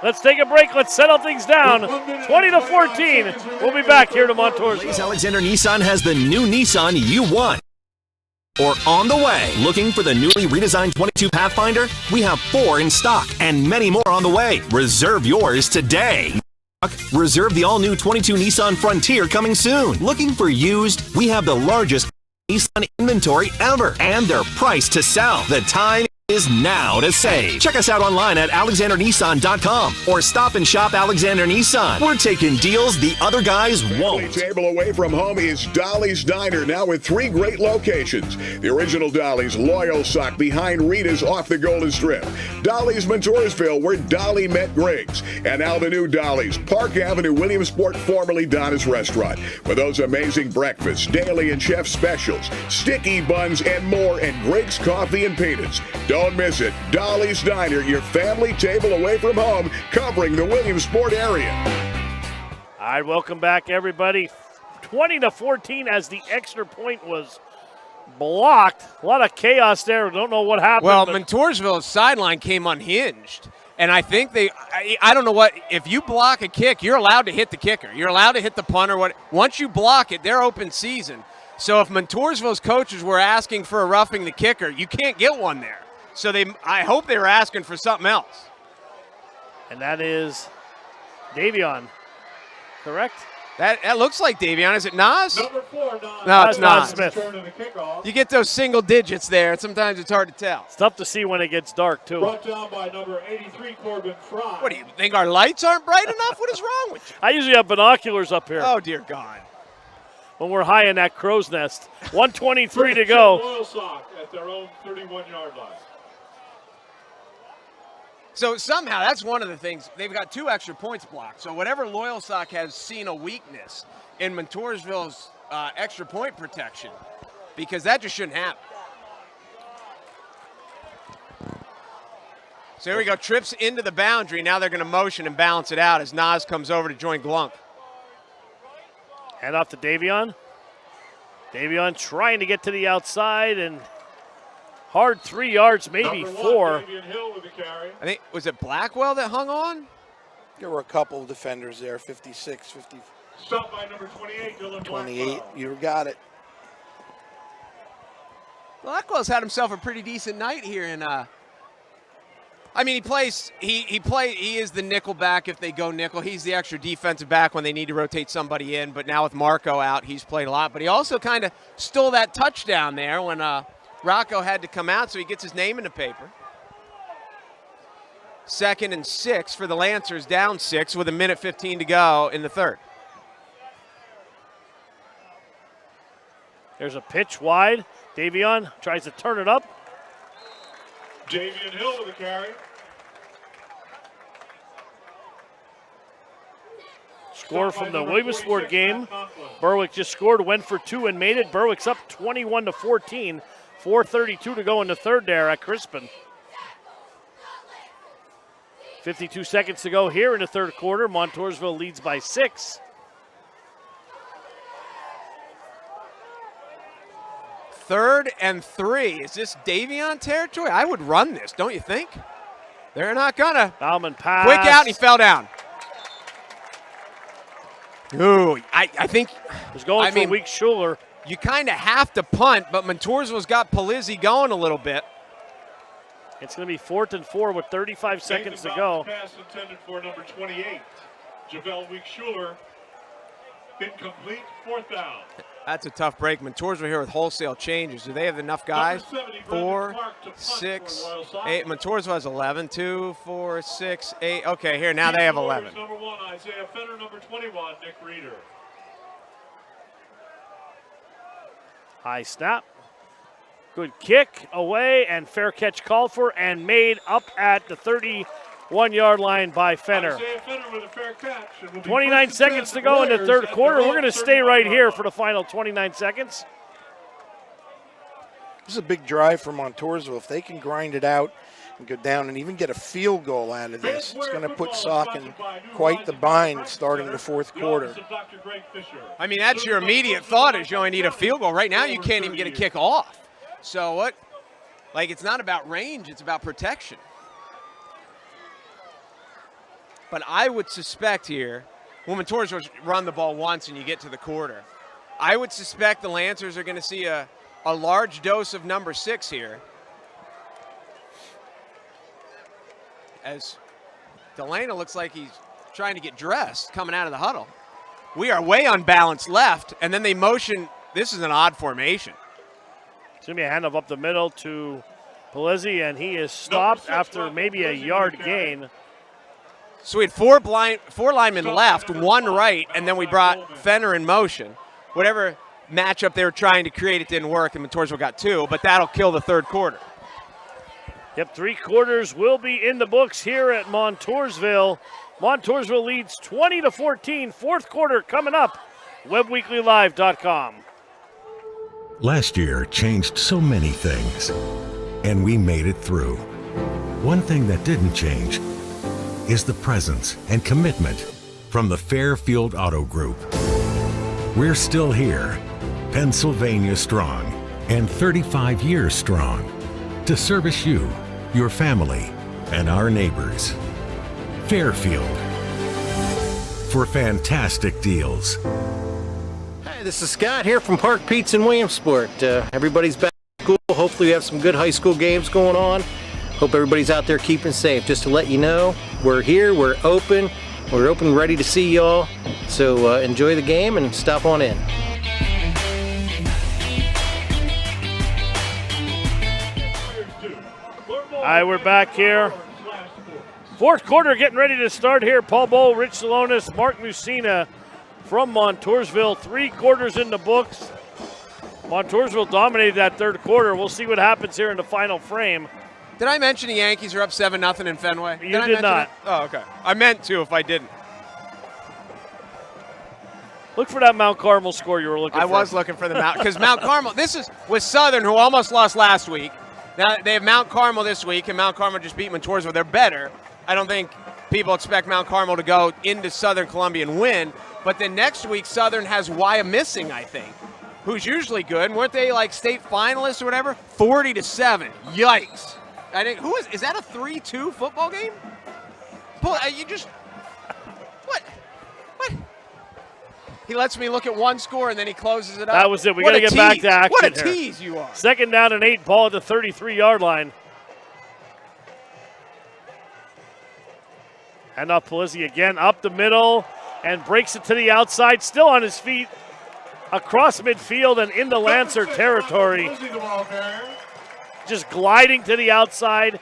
Let's take a break. Let's settle things down. 20-14. We'll be back here to Montoursville. Blaze Alexander Nissan has the new Nissan you want or on the way. Looking for the newly redesigned 22 Pathfinder? We have 4 in stock and many more on the way. Reserve yours today. Reserve the all-new 22 Nissan Frontier coming soon. Looking for used? We have the largest Nissan inventory ever, and they're priced to sell. The time is now to save. Check us out online at alexandernissan.com or stop and shop Alexander Nissan. We're taking deals the other guys won't. Table away from home is Dolly's Diner, now with 3 great locations. The original Dolly's Loyalsock behind Rita's off the Golden Strip. Dolly's Montoursville, where Dolly met Griggs. And now the new Dolly's, Park Avenue, Williamsport, formerly Donna's Restaurant. With those amazing breakfasts, daily and chef specials, sticky buns, and more, and Griggs Coffee and Peanuts. Don't miss it. Dolly's Diner, your family table away from home, covering the Williamsport area. All right, welcome back, everybody. 20-14 as the extra point was blocked. A lot of chaos there. Don't know what happened. Well, Montoursville's sideline came unhinged. And I think I don't know what, if you block a kick, you're allowed to hit the kicker. You're allowed to hit the punter. Once you block it, they're open season. So if Montoursville's coaches were asking for a roughing the kicker, you can't get one there. So I hope they were asking for something else. And that is Davion, correct? That looks like Davion. Is it Nas? Number 4, Nas. No, it's Nas not. Smith. You get those single digits there. Sometimes it's hard to tell. It's tough to see when it gets dark, too. Brought down by number 83, Corbin Fry. What, do you think our lights aren't bright enough? What is wrong with you? I usually have binoculars up here. Oh, dear God. When we're high in that crow's nest. 1:23 to go. Loyalsock at their own 31-yard line. So somehow that's one of the things. They've got 2 extra points blocked. So whatever Loyalsock has seen a weakness in Montoursville's extra point protection, because that just shouldn't happen. So here we go. Trips into the boundary. Now they're going to motion and balance it out as Nas comes over to join Glunk. Hand off to Davion. Davion trying to get to the outside and hard 3 yards, maybe 4. I think, was it Blackwell that hung on? There were a couple of defenders there, 56, 50. Stopped by number 28, Dylan 28, Blackwell. you got it. Blackwell's had himself a pretty decent night here in I mean, he plays. He is the nickel back if they go nickel. He's the extra defensive back when they need to rotate somebody in. But now with Marco out, he's played a lot. But he also kind of stole that touchdown there when Rocco had to come out, so he gets his name in the paper. 2nd and 6 for the Lancers, down 6 with 1:15 to go in the third. There's a pitch wide. Davion tries to turn it up. Davion Hill with the carry. Score from the Williamsport game. Berwick just scored, went for 2 and made it. Berwick's up 21-14. 4:32 to go in the third there at Crispin. 52 seconds to go here in the third quarter. Montoursville leads by 6. Third and 3. Is this Davion territory? I would run this, don't you think? They're not gonna. Bauman pass. Quick out, and he fell down. Ooh, I think. He's going for weak Schuler. You kind of have to punt, but Montoursville's got Palizzi going a little bit. It's going to be 4th and 4 with 35 seconds to go. Pass intended for number 28, Javel Week-Schuler. Incomplete, 4th down. That's a tough break. Montoursville here with wholesale changes. Do they have enough guys? 4, 6, 8. Montoursville has 11. 2, 4, 6, 8. Okay, here, now they have 11. Number 1, Isaiah Fenner. Number 21, Nick Reeder. High snap. Good kick away, and fair catch called for and made up at the 31-yard line by Fenner. 29 seconds to go in the third quarter. We're going to stay right here for the final 29 seconds. This is a big drive for Montoursville. If they can grind it out and go down and even get a field goal out of this, it's going to put Sock in quite the bind starting the fourth quarter. I mean, that's your immediate thought is you only need a field goal. Right now, you can't even get a kick off. So what? Like, it's not about range, it's about protection. But I would suspect here, when Montoursville run the ball once and you get to the quarter, I would suspect the Lancers are going to see a large dose of number 6 here. As Delana looks like he's trying to get dressed coming out of the huddle. We are way unbalanced left, and then they motion. This is an odd formation. It's going to be a handoff up the middle to Polizzi, and he is stopped after maybe a yard gain. So we had four linemen left, 1 right, and then we brought Fenner in motion. Whatever matchup they were trying to create, it didn't work, and Montoursville got 2, but that'll kill the third quarter. Yep, 3 quarters will be in the books here at Montoursville. Montoursville leads 20-14. Fourth quarter coming up. WebWeeklyLive.com. Last year changed so many things, and we made it through. One thing that didn't change is the presence and commitment from the Fairfield Auto Group. We're still here, Pennsylvania strong, and 35 years strong, to service you, your family, and our neighbors. Fairfield, for fantastic deals. Hi, this is Scott here from Park Pizza in Williamsport. Everybody's back to school. Hopefully we have some good high school games going on. Hope everybody's out there keeping safe. Just to let you know, we're here, we're open, ready to see y'all. So enjoy the game and stop on in. All right, we're back here. Fourth quarter getting ready to start here. Paul Bowl, Rich Salonis, Mark Musina from Montoursville. 3 quarters in the books. Montoursville dominated that third quarter. We'll see what happens here in the final frame. Did I mention the Yankees are up 7-0 in Fenway? You did not. That? Oh, okay. I meant to if I didn't. Look for that Mount Carmel score you were looking for. I was looking for the Mount, because Mount Carmel, this is with Southern, who almost lost last week. Now they have Mount Carmel this week, and Mount Carmel just beat Montoursville. They're better. I don't think people expect Mount Carmel to go into Southern Columbia and win. But then next week, Southern has Wyomissing, I think, who's usually good. And weren't they like state finalists or whatever? 40-7. Yikes. I think is that a 3-2 football game? You just what? He lets me look at one score and then he closes it up. That was it. We got to get back to action. What a here. tease you are. 2nd down and 8, ball at the 33-yard line. And up Polizzi again, up the middle, and breaks it to the outside, still on his feet, across midfield and into Lancer territory. Just gliding to the outside.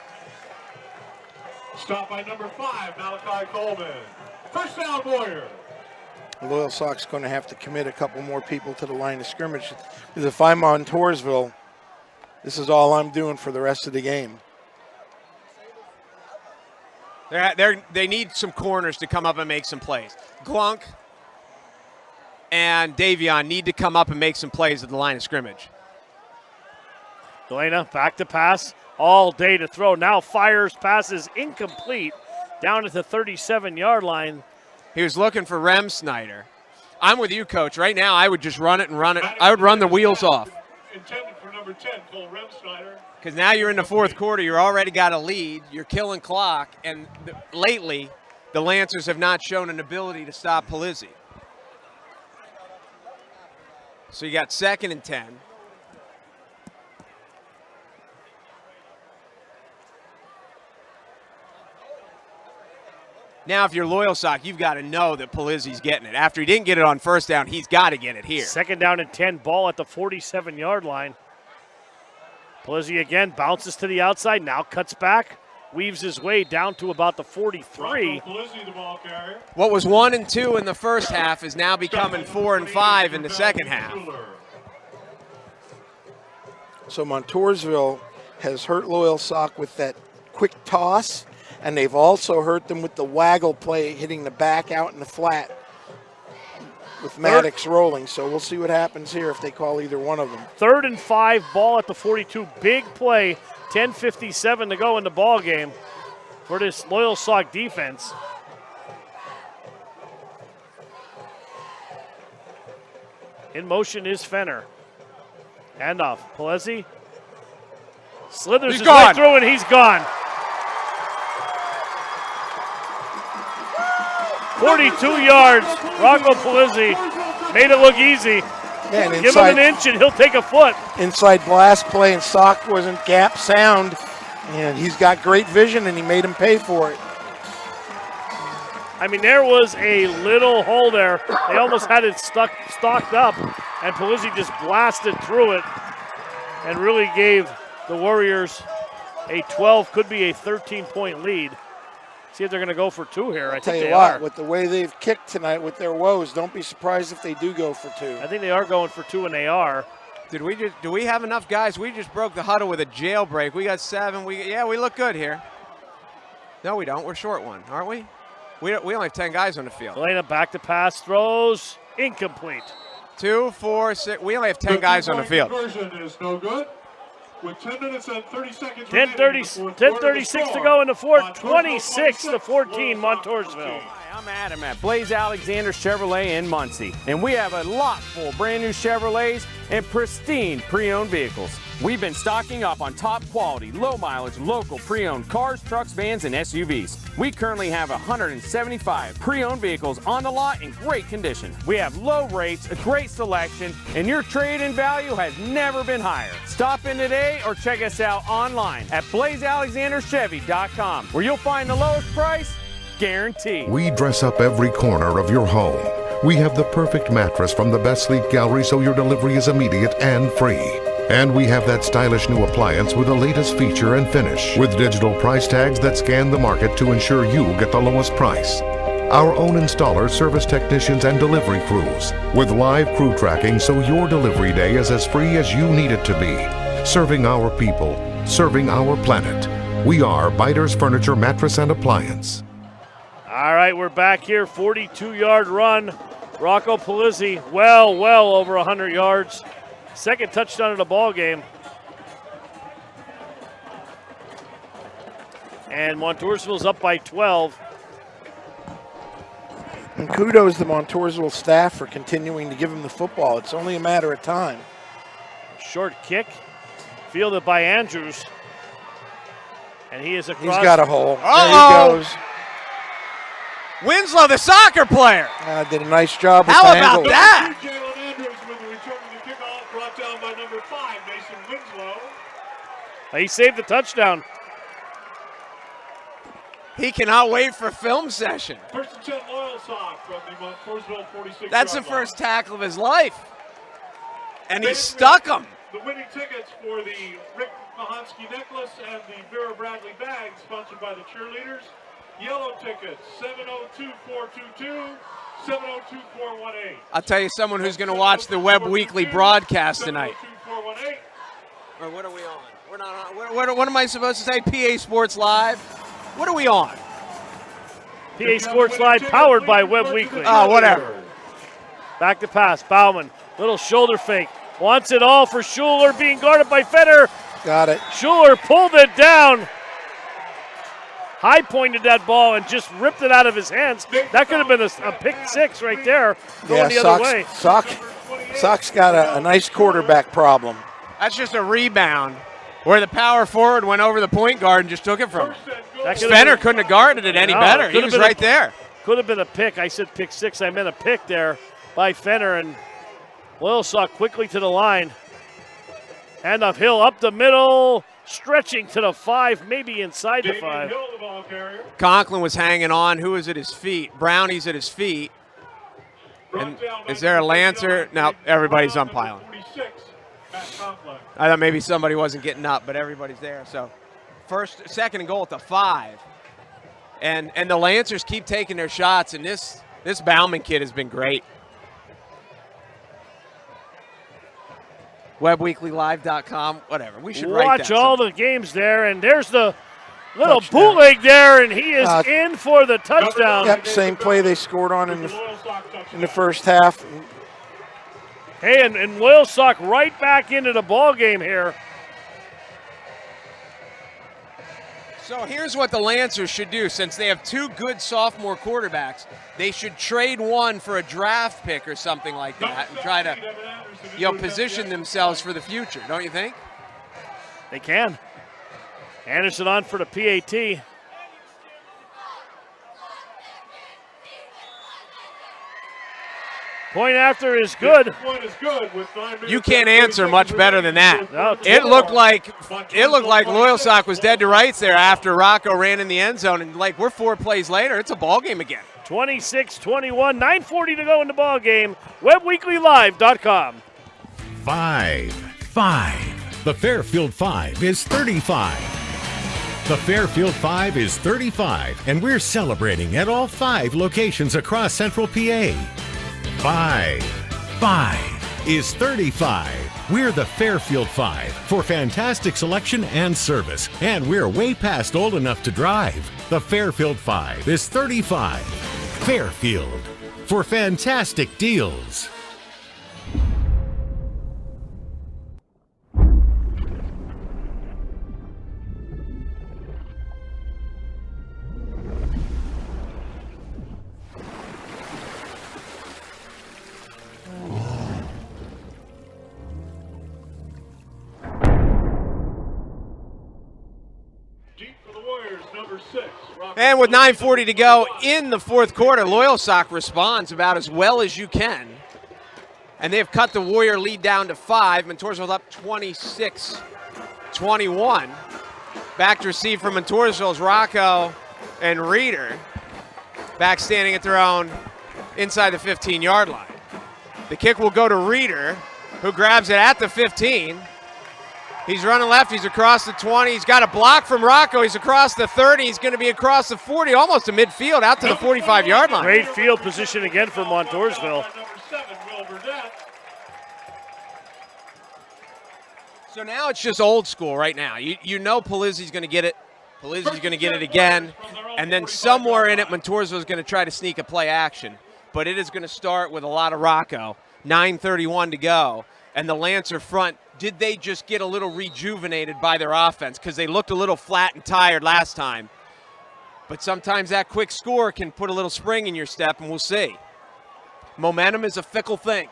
Stop by number 5, Malachi Coleman. First down, Warrior. Loyalsock's going to have to commit a couple more people to the line of scrimmage. Because if I'm on Montoursville, this is all I'm doing for the rest of the game. They need some corners to come up and make some plays. Glunk and Davion need to come up and make some plays at the line of scrimmage. Delana back to pass, all day to throw. Now fires, passes incomplete, down at the 37-yard line. He was looking for Rem Snyder. I'm with you, Coach. Right now, I would just run it and run it. I would run the wheels off. Intended for number 10, Cole Rem Snyder. Because now you're in the fourth quarter. You're already got a lead. You're killing clock. And lately, the Lancers have not shown an ability to stop Polizzi. So you got 2nd and 10. Now, if you're Loyalsock, you've got to know that Polizzi's getting it. After he didn't get it on first down, he's got to get it here. 2nd down and 10, ball at the 47-yard line. Polizzi again bounces to the outside, now cuts back, weaves his way down to about the 43. Polizzi, the ball carrier. What was 1 and 2 in the first half is now becoming 4 and 5 in the second half. So Montoursville has hurt Loyalsock with that quick toss, and they've also hurt them with the waggle play, hitting the back out in the flat with Maddox rolling. So we'll see what happens here if they call either one of them. 3rd and 5, ball at the 42. Big play, 10:57 to go in the ball game for this Loyalsock defense. In motion is Fenner. Handoff, Polizzi slithers his way through, and he's gone. 42 yards. Rocco Palizzi made it look easy. Man, Give him an inch and he'll take a foot. Inside blast play, and Sock wasn't gap sound. And he's got great vision, and he made him pay for it. I mean, there was a little hole there. They almost had it stocked up, and Palizzi just blasted through it and really gave the Warriors a 12, could be a 13-point lead. See if they're going to go for two here. I Tell think you they what, are. with the way they've kicked tonight with their woes, don't be surprised if they do go for two. I think they are going for two, and they are. Do we have enough guys? We just broke the huddle with a jailbreak. We got 7. We look good here. No, we don't. We're short one, aren't we? We only have 10 guys on the field. Elena back to pass, throws, incomplete. 2, 4, 6. We only have 10 guys on the field. Conversion is no good. With 10 minutes and 30 seconds 10:36 to go in the fourth. 26 to 14, Montoursville. Hi, I'm Adam at Blaze Alexander Chevrolet in Muncie, and we have a lot full brand new Chevrolets and pristine pre-owned vehicles. We've been stocking up on top quality, low mileage, local pre-owned cars, trucks, vans, and SUVs. We currently have 175 pre-owned vehicles on the lot in great condition. We have low rates, a great selection, and your trade-in value has never been higher. Stop in today or check us out online at blazealexanderchevy.com, where you'll find the lowest price guaranteed. We dress up every corner of your home. We have the perfect mattress from the best sleep gallery so your delivery is immediate and free. And we have that stylish new appliance with the latest feature and finish, with digital price tags that scan the market to ensure you get the lowest price. Our own installers, service technicians, and delivery crews, with live crew tracking so your delivery day is as free as you need it to be. Serving our people, serving our planet. We are Biters Furniture, Mattress, and Appliance. All right, we're back here, 42-yard run. Rocco Palizzi, well over 100 yards. Second touchdown of the ball game. And Montoursville's up by 12. And kudos to Montoursville staff for continuing to give him the football. It's only a matter of time. Short kick, fielded by Andrews. And he is across. He's got a hole. Uh-oh. There he goes. Winslow, the soccer player. Did a nice job with How the about angle. that? Jalen Andrews with the return of the kickoff, brought down by number 5, Mason Winslow. He saved the touchdown. He cannot wait for film session. First and 10, Loyalsock from the Montoursville 46. That's the first tackle of his life. And he stuck him. The winning tickets for the Rick Mahansky necklace and the Vera Bradley bag, sponsored by the cheerleaders. Yellow tickets, 702-422, 702-418. I'll tell you someone who's going to watch the Webb Weekly broadcast tonight. 702-418. Or what are we on? We're not on. What am I supposed to say? PA Sports Live? What are we on? PA Sports Live, powered by Webb Weekly. Oh, whatever. Back to pass, Bauman, little shoulder fake. Wants it all for Schuler, being guarded by Feder. Got it. Schuler pulled it down. High pointed that ball and just ripped it out of his hands. That could have been a pick six right there, going the other way. Sock's got a nice quarterback problem. That's just a rebound where the power forward went over the point guard and just took it from him. Fenner couldn't have guarded it any better. He was right there. Could have been a pick. I said pick six. I meant a pick there by Fenner. And Loyalsock quickly to the line. Handoff Hill up the middle. Stretching to the 5, maybe inside the 5. Conklin was hanging on. Who was at his feet? Brownie's at his feet. And is there a Lancer? No, everybody's on pylon. I thought maybe somebody wasn't getting up, but everybody's there. So second and goal at the 5. And the Lancers keep taking their shots, and this Bauman kid has been great. WebWeeklyLive.com, whatever. We should write that. Watch all the games there, and there's the little bootleg there, and he is in for the touchdown. Yep, same play they scored on in the first half. Hey, and Loyalsock right back into the ball game here. So here's what the Lancers should do. Since they have 2 good sophomore quarterbacks, they should trade one for a draft pick or something like that and try to position themselves for the future, don't you think? They can. Anderson on for the PAT. Point after is good. Point is good with 9 minutes. You can't answer much better than that. No, It looked like Loyalsock was dead to rights there after Rocco ran in the end zone, and like we're 4 plays later, it's a ball game again. 26-21, 9:40 to go in the ball game. WebWeeklyLive.com. 5. The Fairfield 5 is 35. The Fairfield 5 is 35, and we're celebrating at all 5 locations across Central PA. 5 is 35. We're the Fairfield 5 for fantastic selection and service, and we're way past old enough to drive. The Fairfield 5 is 35. Fairfield for fantastic deals. And with 9:40 to go in the fourth quarter, Loyalsock responds about as well as you can. And they've cut the Warrior lead down to 5. Montoursville up 26-21. Back to receive from Montoursville's Rocco and Reeder. Back standing at their own inside the 15-yard line. The kick will go to Reeder, who grabs it at the 15. He's running left. He's across the 20. He's got a block from Rocco. He's across the 30. He's going to be across the 40, almost to midfield, out to the 45-yard line. Great field position again for Montoursville. So now it's just old school right now. You know Polizzi's going to get it. Polizzi's going to get it again. And then somewhere in it, Montoursville is going to try to sneak a play action. But it is going to start with a lot of Rocco. 9:31 to go. And the Lancer front, did they just get a little rejuvenated by their offense? Because they looked a little flat and tired last time. But sometimes that quick score can put a little spring in your step, and we'll see. Momentum is a fickle thing.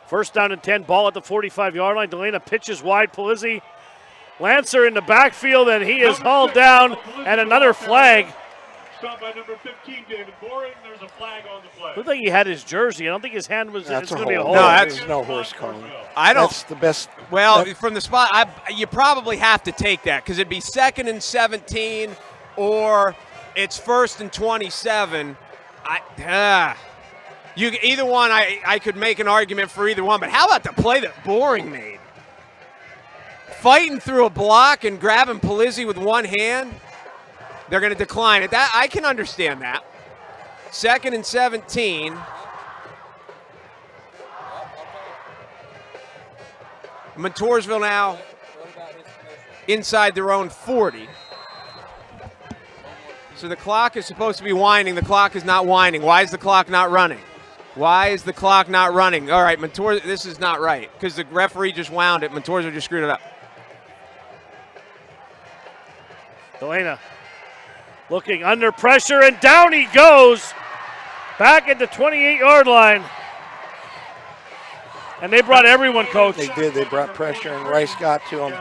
First down and 10, ball at the 45-yard line. Delana pitches wide. Polizzi, Lancer in the backfield, and he is hauled down, and another flag. Stopped by number 15, David Boring. There's a flag on the play. Looked like he had his jersey. I don't think his hand was. That's it's going to be a hold. hold. No, There's no horse calling. I don't. That's the best. Well, from the spot, you probably have to take that because it'd be 2nd and 17 or it's 1st and 27. Either one, I could make an argument for either one, but how about the play that Boring made? Fighting through a block and grabbing Polizzi with one hand. They're going to decline it. That I can understand that. 2nd and 17. Montoursville now inside their own 40. So the clock is supposed to be winding. The clock is not winding. Why is the clock not running? Why is the clock not running? All right, this is not right because the referee just wound it. Montoursville just screwed it up. Delana looking under pressure, and down he goes. Back at the 28-yard line. And they brought everyone, Coach. They did. They brought pressure, and Rice got to him.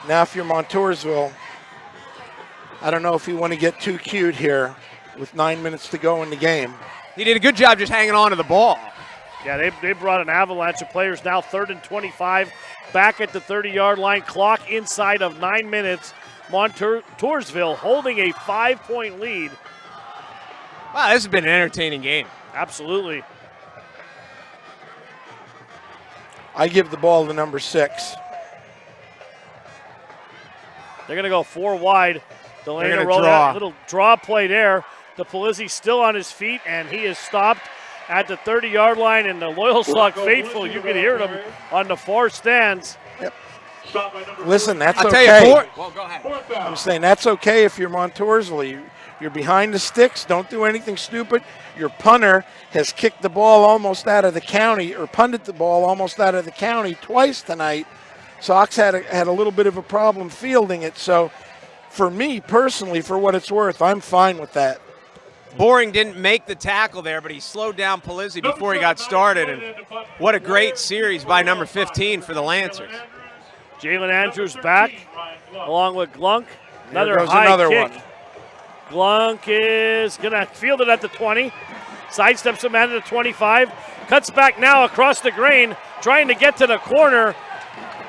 Now, if you're Montoursville, I don't know if you want to get too cute here with 9 minutes to go in the game. He did a good job just hanging on to the ball. Yeah, they brought an avalanche of players. Now 3rd and 25. Back at the 30-yard line. Clock inside of 9 minutes. Montoursville holding a 5-point lead. Wow, this has been an entertaining game. Absolutely. I give the ball to number 6. They're going to go 4 wide. Delana rolled draw. out. Little draw play there. The Polizzi still on his feet, and he is stopped at the 30-yard line. And the Loyalsock faithful, you can hear them on the far stands. Yep. Listen, that's I'll okay. tell you, well, go ahead. I'm saying that's okay if you're Montoursville. You're behind the sticks. Don't do anything stupid. Your punter has kicked the ball almost out of the county, or punted the ball almost out of the county twice tonight. Sox had a little bit of a problem fielding it. So for me personally, for what it's worth, I'm fine with that. Boring didn't make the tackle there, but he slowed down Polizzi before he got started. And what a great series by number 15 for the Lancers. Jalen Andrews back, along with Glunk. Another goes high another kick. one. Glunk is going to field it at the 20. Sidesteps a man at the 25. Cuts back now across the grain, trying to get to the corner.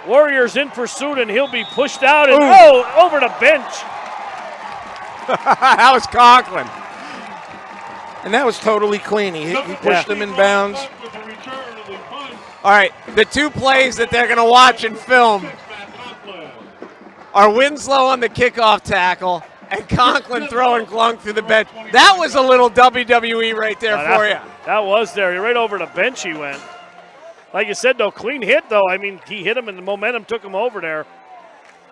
Warriors in pursuit, and he'll be pushed out and over the bench. That was Conklin. And that was totally clean. He pushed him in bounds. All right, the two plays that they're going to watch and film are Winslow on the kickoff tackle and Conklin throwing Glunk through the bench. That was a little WWE right there for you. That was there. Right over the bench he went. Like you said, though, clean hit, though. I mean, he hit him and the momentum took him over there.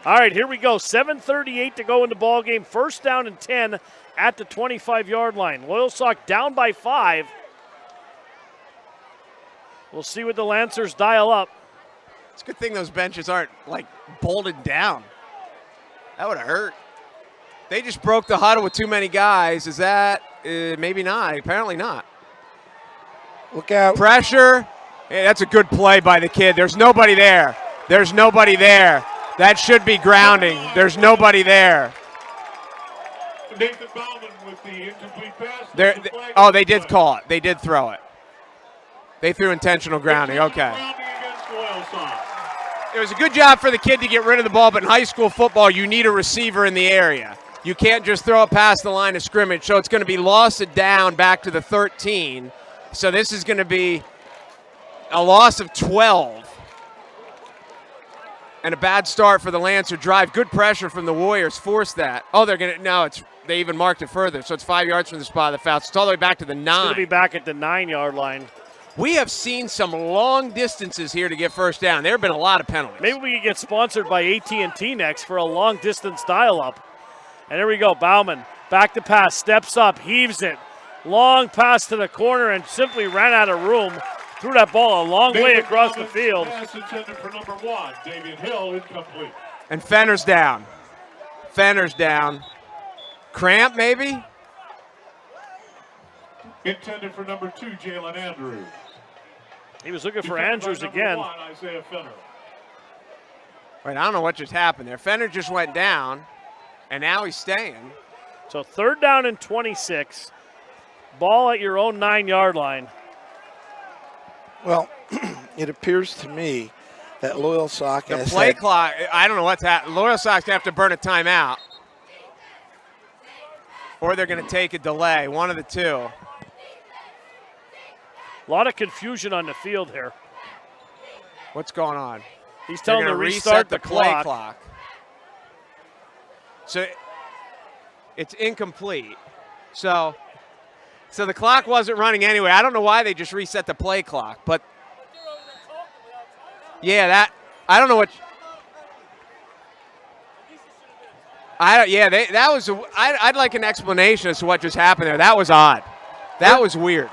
All right, here we go. 7:38 to go in the ball game. First down and 10 at the 25-yard line. Loyalsock down by 5. We'll see what the Lancers dial up. It's a good thing those benches aren't, like, bolted down. That would have hurt. They just broke the huddle with too many guys. Is that? Maybe not. Apparently not. Look out. Pressure. Hey, that's a good play by the kid. There's nobody there. There's nobody there. That should be grounding. There's nobody there. Nathan Bauman with the incomplete pass. They did call it. They did throw it. They threw intentional grounding. Okay. It was a good job for the kid to get rid of the ball, but in high school football, you need a receiver in the area. You can't just throw it past the line of scrimmage. So it's going to be lost it down back to the 13. So this is going to be a loss of 12. And a bad start for the Lancer drive. Good pressure from the Warriors. Forced that. Oh, they even marked it further. So it's 5 yards from the spot of the foul. So it's all the way back to the 9. It's going to be back at the 9-yard line. We have seen some long distances here to get first down. There have been a lot of penalties. Maybe we could get sponsored by AT&T next for a long distance dial-up. And there we go. Bauman back to pass, steps up, heaves it. Long pass to the corner and simply ran out of room. Threw that ball a long way across the field. Pass intended for number 1, Davian Hill, incomplete. And Fenner's down. Fenner's down. Cramp, maybe? Intended for number 2, Jalen Andrews. He was looking for Andrews again. 1, Isaiah Fenner. Right, I don't know what just happened there. Fenner just went down, and now he's staying. So 3rd down and 26. Ball at your own 9-yard line. Well, it appears to me that Loyalsock has the play clock, I don't know what's happening. Loyalsock's going to have to burn a timeout. Or they're going to take a delay, one of the two. A lot of confusion on the field here. What's going on? He's telling them to reset the play clock. So it's incomplete. So the clock wasn't running anyway. I don't know why they just reset the play clock, but yeah, I don't know what. I'd like an explanation as to what just happened there. That was odd. That was weird.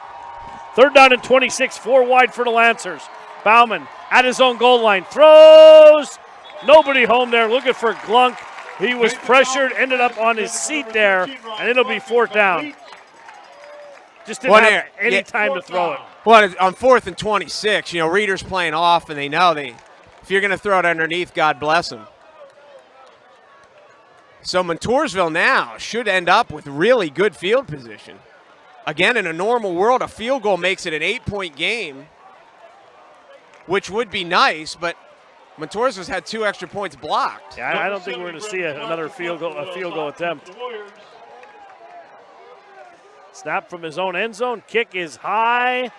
3rd down and 26, 4 wide for the Lancers. Bauman at his own goal line, throws. Nobody home there looking for Glunk. He was pressured, ended up on his seat there, and it'll be 4th down. Just didn't have any time to throw it. Well, on 4th and 26, Reeder's playing off, and they know if you're going to throw it underneath, God bless them. So Montoursville now should end up with really good field position. Again, in a normal world, a field goal makes it an 8-point game, which would be nice, but Montoursville's had 2 extra points blocked. Yeah, I don't think we're going to see another field goal attempt. Snap from his own end zone. Kick is high.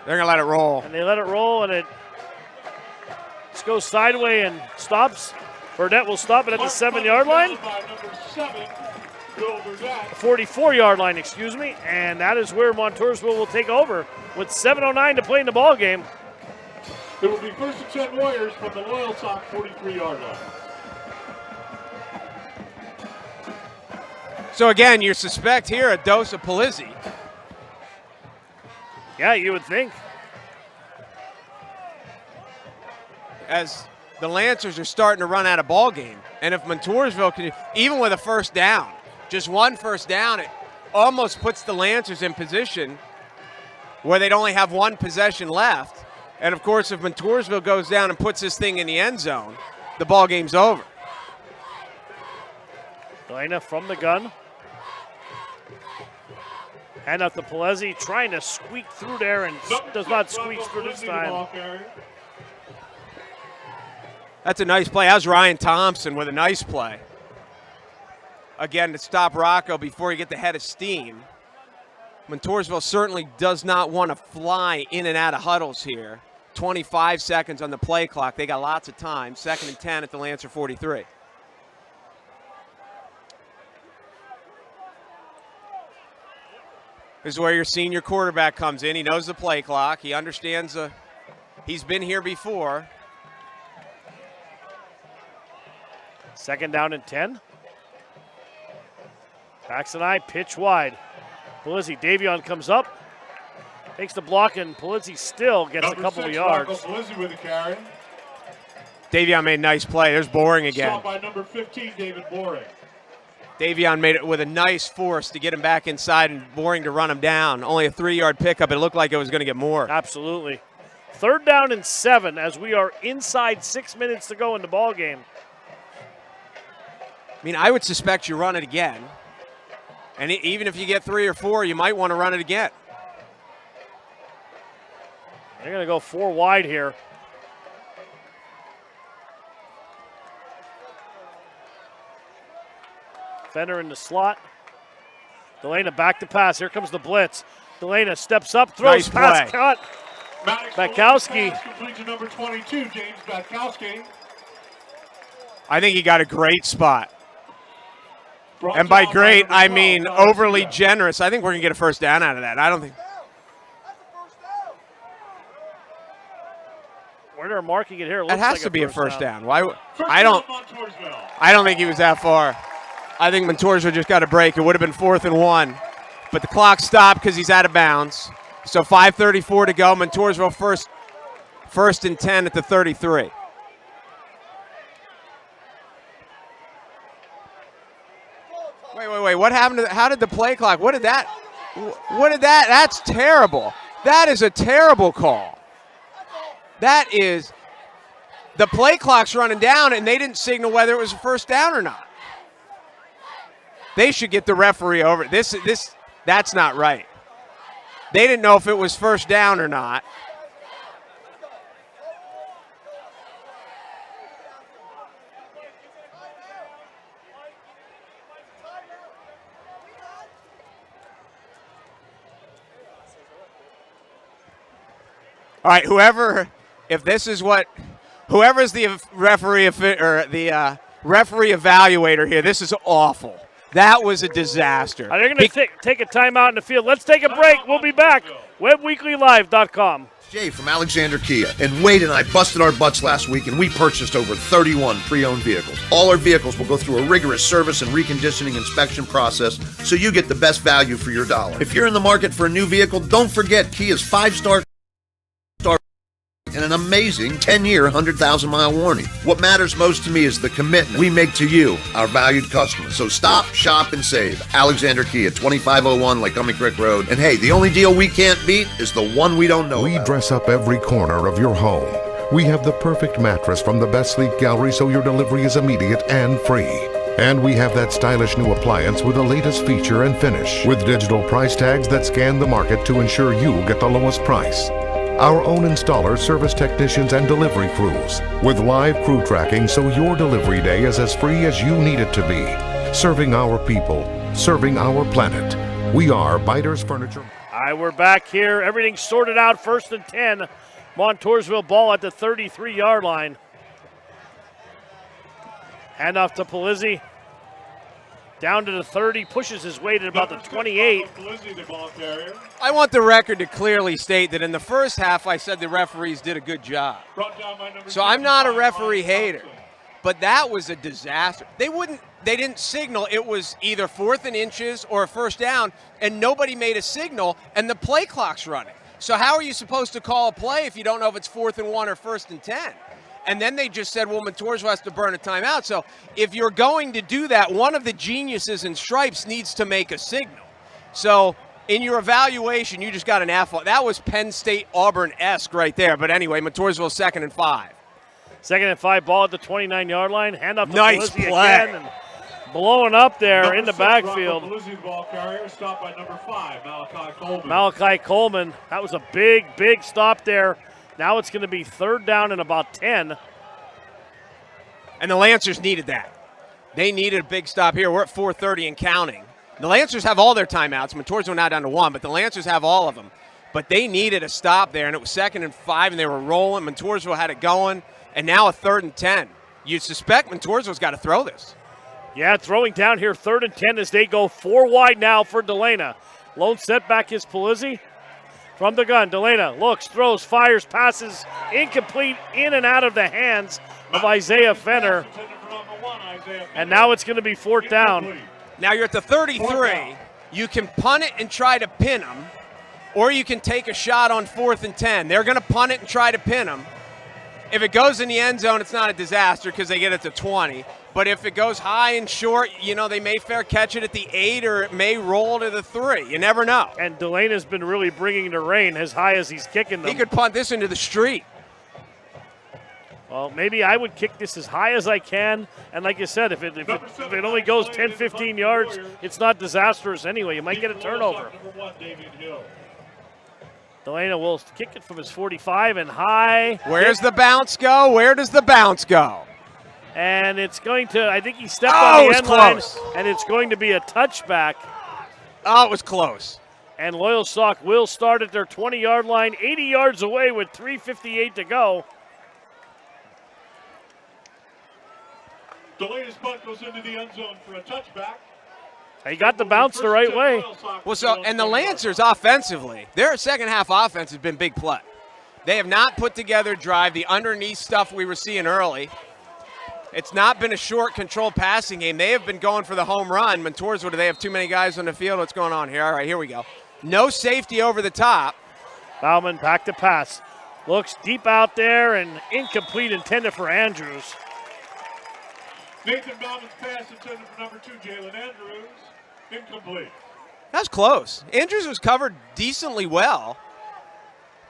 They're going to let it roll. And they let it roll, and it just goes sideways and stops. Burdett will stop it at the 7-yard line. 44-yard line, excuse me. And that is where Montoursville will take over with 7:09 to play in the ball game. It will be 1st and 10 Warriors from the Loyalsock 43-yard line. So again, you suspect here a dose of Polizzi. Yeah, you would think. As the Lancers are starting to run out of ball game. And if Montoursville can, even with a first down, just one first down, it almost puts the Lancers in position where they'd only have one possession left. And of course, if Montoursville goes down and puts this thing in the end zone, the ball game's over. Delana from the gun. Hand up to Pelezi, trying to squeak through there and does not squeak through this time. That's a nice play. That was Ryan Thompson with a nice play. Again, to stop Rocco before he get the head of steam. Montoursville certainly does not want to fly in and out of huddles here. 25 seconds on the play clock. They got lots of time. 2nd and 10 at the Lancer 43. This is where your senior quarterback comes in. He knows the play clock. He understands he's been here before. 2nd down and 10. Paxton I pitch wide. Pelezi, Davion comes up, takes the block, and Pelezi still gets a couple of yards. Pelezi with the carry. Davion made a nice play. There's Boring again. Shot by number 15, David Boring. Davion made it with a nice force to get him back inside and Boring to run him down. Only a 3-yard pickup. It looked like it was going to get more. Absolutely. 3rd down and 7 as we are inside 6 minutes to go in the ball game. I mean, I would suspect you run it again. And even if you get 3 or 4, you might want to run it again. They're going to go 4 wide here. Fenner in the slot. Delana back to pass. Here comes the blitz. Delana steps up, throws, nice pass play. cut. Batkowski. Complete to number 22, James Batkowski. I think he got a great spot. And by great, I mean overly generous. I think we're going to get a 1st down out of that. I don't think. Where they're marking it here, That has to be a 1st down. Why? I don't think he was that far. I think Montoursville just got a break. It would have been 4th and 1. But the clock stopped because he's out of bounds. So 5:34 to go. Montoursville first and 10 at the 33. Wait. What happened to how did the play clock? What did that? That's terrible. That is a terrible call. That is the play clock's running down and they didn't signal whether it was a 1st down or not. They should get the referee over. That's not right. They didn't know if it was 1st down or not. All right, whoever's the referee or the referee evaluator here, this is awful. That was a disaster. They're going to take a timeout in the field. Let's take a break. We'll be back. WebWeeklyLive.com. Jay from Alexander Kia. And Wade and I busted our butts last week and we purchased over 31 pre-owned vehicles. All our vehicles will go through a rigorous service and reconditioning inspection process so you get the best value for your dollar. If you're in the market for a new vehicle, don't forget Kia's 5-star and an amazing 10-year, 100,000-mile warranty. What matters most to me is the commitment we make to you, our valued customers. So stop, shop, and save. Alexander Kia, 2501 Lycoming Creek Road. And hey, the only deal we can't beat is the one we don't know We about. dress up every corner of your home. We have the perfect mattress from the best sleep gallery so your delivery is immediate and free. And we have that stylish new appliance with the latest feature and finish, with digital price tags that scan the market to ensure you get the lowest price. Our own installers, service technicians, and delivery crews, with live crew tracking so your delivery day is as free as you need it to be. Serving our people, serving our planet. We are Biters Furniture. All right, we're back here. Everything's sorted out. 1st and 10. Montoursville ball at the 33-yard line. Handoff to Pelezi. Down to the 30, pushes his way to about the 28. I want the record to clearly state that in the first half I said the referees did a good job. So I'm not a referee hater, but that was a disaster. They didn't signal it was either 4th and inches or a 1st down, and nobody made a signal, and the play clock's running. So how are you supposed to call a play if you don't know if it's 4th and 1 or 1st and 10? And then they just said, well, Montoursville has to burn a timeout. So if you're going to do that, one of the geniuses in stripes needs to make a signal. So in your evaluation, you just got an F. That was Penn State Auburn-esque right there. But anyway, Montoursville 2nd and 5. 2nd and 5, ball at the 29-yard line. Hand up to Nice Pelezi play. again. And blowing up there in the backfield. Losing the ball carrier, stopped by number 5, Malachi Coleman. Malachi Coleman. That was a big, big stop there. Now it's going to be 3rd down and about 10. And the Lancers needed that. They needed a big stop here. We're at 4:30 and counting. The Lancers have all their timeouts. Montoursville now down to 1, but the Lancers have all of them. But they needed a stop there, and it was 2nd and 5, and they were rolling. Montoursville had it going, and now a 3rd and 10. You suspect Montoursville's got to throw this. Yeah, throwing down here 3rd and 10 as they go 4 wide now for Delana. Lone setback is Polizzi. From the gun, Delana looks, throws, fires, passes, incomplete, in and out of the hands of Isaiah Fenner. And now it's going to be 4th down. Now you're at the 33. You can punt it and try to pin them, or you can take a shot on 4th and 10. They're going to punt it and try to pin them. If it goes in the end zone, it's not a disaster because they get it to 20. But if it goes high and short, you know, they may fair catch it at the 8 or it may roll to the 3. You never know. And Delana's been really bringing the rain as high as he's kicking them. He could punt this into the street. Well, maybe I would kick this as high as I can. And like you said, if it only goes 10, 15 yards, it's not disastrous anyway. You might get a turnover. Delana will kick it from his 45 and high. Where's the bounce go? Where does the bounce go? And it's going to, I think he stepped on the end line, and it's going to be a touchback. Oh, it was close. And Loyalsock will start at their 20-yard line, 80 yards away with 3:58 to go. Delana's punt goes into the end zone for a touchback. He got the bounce the right way. Well, so, and the Lancers offensively, their second half offense has been big play. They have not put together drive, the underneath stuff we were seeing early. It's not been a short, controlled passing game. They have been going for the home run. Montoursville, do they have too many guys on the field? What's going on here? All right, here we go. No safety over the top. Bauman back to pass. Looks deep out there and incomplete, intended for Andrews. Nathan Bauman's pass intended for number 2, Jalen Andrews. Incomplete. That's close. Andrews was covered decently well.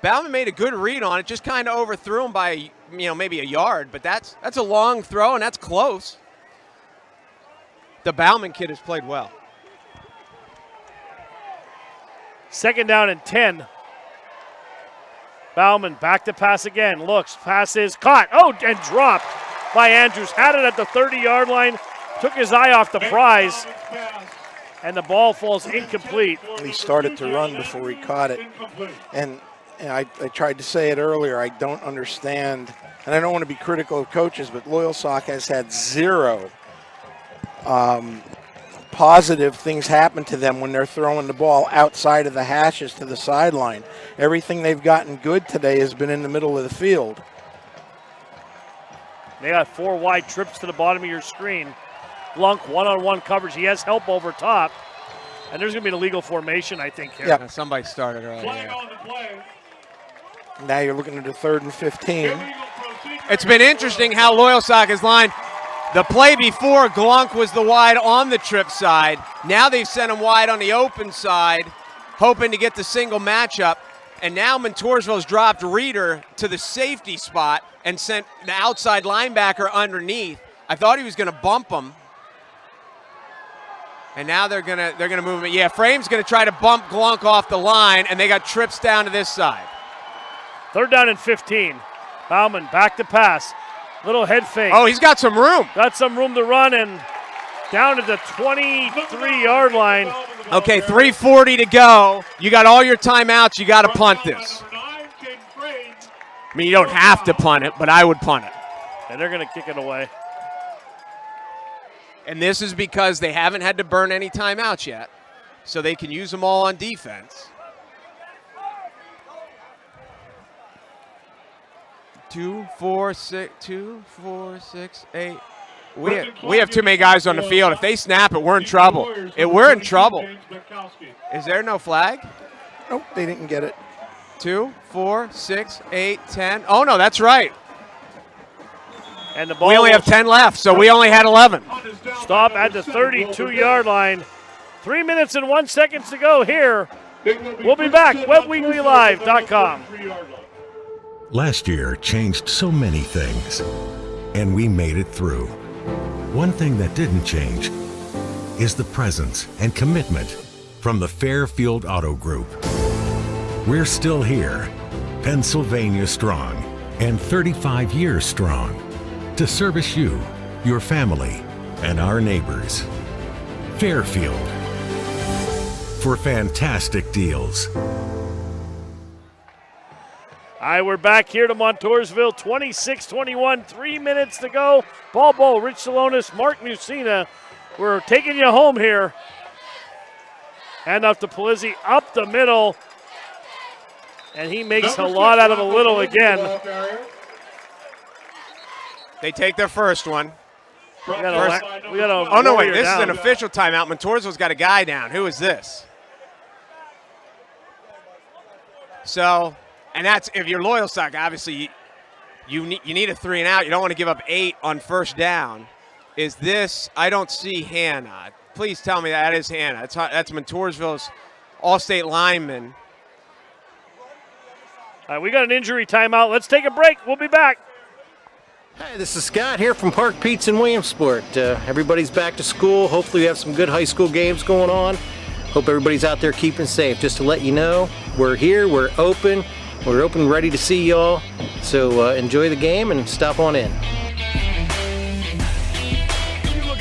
Bauman made a good read on it, just kind of overthrew him by, maybe a yard, but that's a long throw, and that's close. The Bauman kid has played well. 2nd down and 10. Bauman back to pass again. Looks, passes, caught. Oh, and dropped by Andrews. Had it at the 30-yard line. Took his eye off the prize. And the ball falls incomplete. He started to run before he caught it. And I tried to say it earlier, I don't understand, and I don't want to be critical of coaches, but Loyalsock has had 0 positive things happen to them when they're throwing the ball outside of the hashes to the sideline. Everything they've gotten good today has been in the middle of the field. They got 4 wide trips to the bottom of your screen. Glunk, one-on-one coverage. He has help over top. And there's going to be an illegal formation, I think, here. Yep. Somebody started earlier. Now you're looking at a 3rd and 15. It's been interesting how Loyalsock is lined. The play before, Glunk was the wide on the trip side. Now they've sent him wide on the open side, hoping to get the single matchup. And now Montoursville's dropped Reeder to the safety spot and sent the outside linebacker underneath. I thought he was going to bump him. And now they're gonna move him. Yeah, Frame's gonna try to bump Glunk off the line, and they got trips down to this side. 3rd down and 15. Bauman back to pass. Little head fake. Oh, he's got some room. Got some room to run, and down to the 23-yard line. Okay, 3:40 to go. You got all your timeouts. You got to punt this. I mean, you don't have to punt it, but I would punt it. And they're gonna kick it away. And this is because they haven't had to burn any timeouts yet, so they can use them all on defense. 2, 4, 6, 8. We have too many guys on the field. If they snap it, we're in trouble. We're in trouble. Is there no flag? Nope, they didn't get it. 2, 4, 6, 8, 10. Oh, no, that's right. And the ball we only have 10 left, so we only had 11. Stop at the 32-yard line. 3 minutes and 1 second to go here. We'll be back. WebWeeklyLive.com. Last year changed so many things, and we made it through. One thing that didn't change is the presence and commitment from the Fairfield Auto Group. We're still here, Pennsylvania strong, and 35 years strong, to service you, your family, and our neighbors. Fairfield, for fantastic deals. All right, we're back here to Montoursville, 26-21, 3 minutes to go. Ball, Rich Salonis, Mark Musina. We're taking you home here. Hand off to Polizzi, up the middle. And he makes a lot out of a little again. They take their first one. We got oh, no, wait, this is an official timeout. Montoursville's got a guy down. Who is this? So, and that's, if you're Loyalsock, obviously you need a 3 and out. You don't want to give up 8 on first down. Is this, I don't see Hannah. Please tell me that is Hannah. That's Montoursville's all-state lineman. All right, we got an injury timeout. Let's take a break. We'll be back. Hi, this is Scott here from Park Pizza in Williamsport. Everybody's back to school. Hopefully we have some good high school games going on. Hope everybody's out there keeping safe. Just to let you know, we're here, we're open, ready to see y'all. So enjoy the game and stop on in.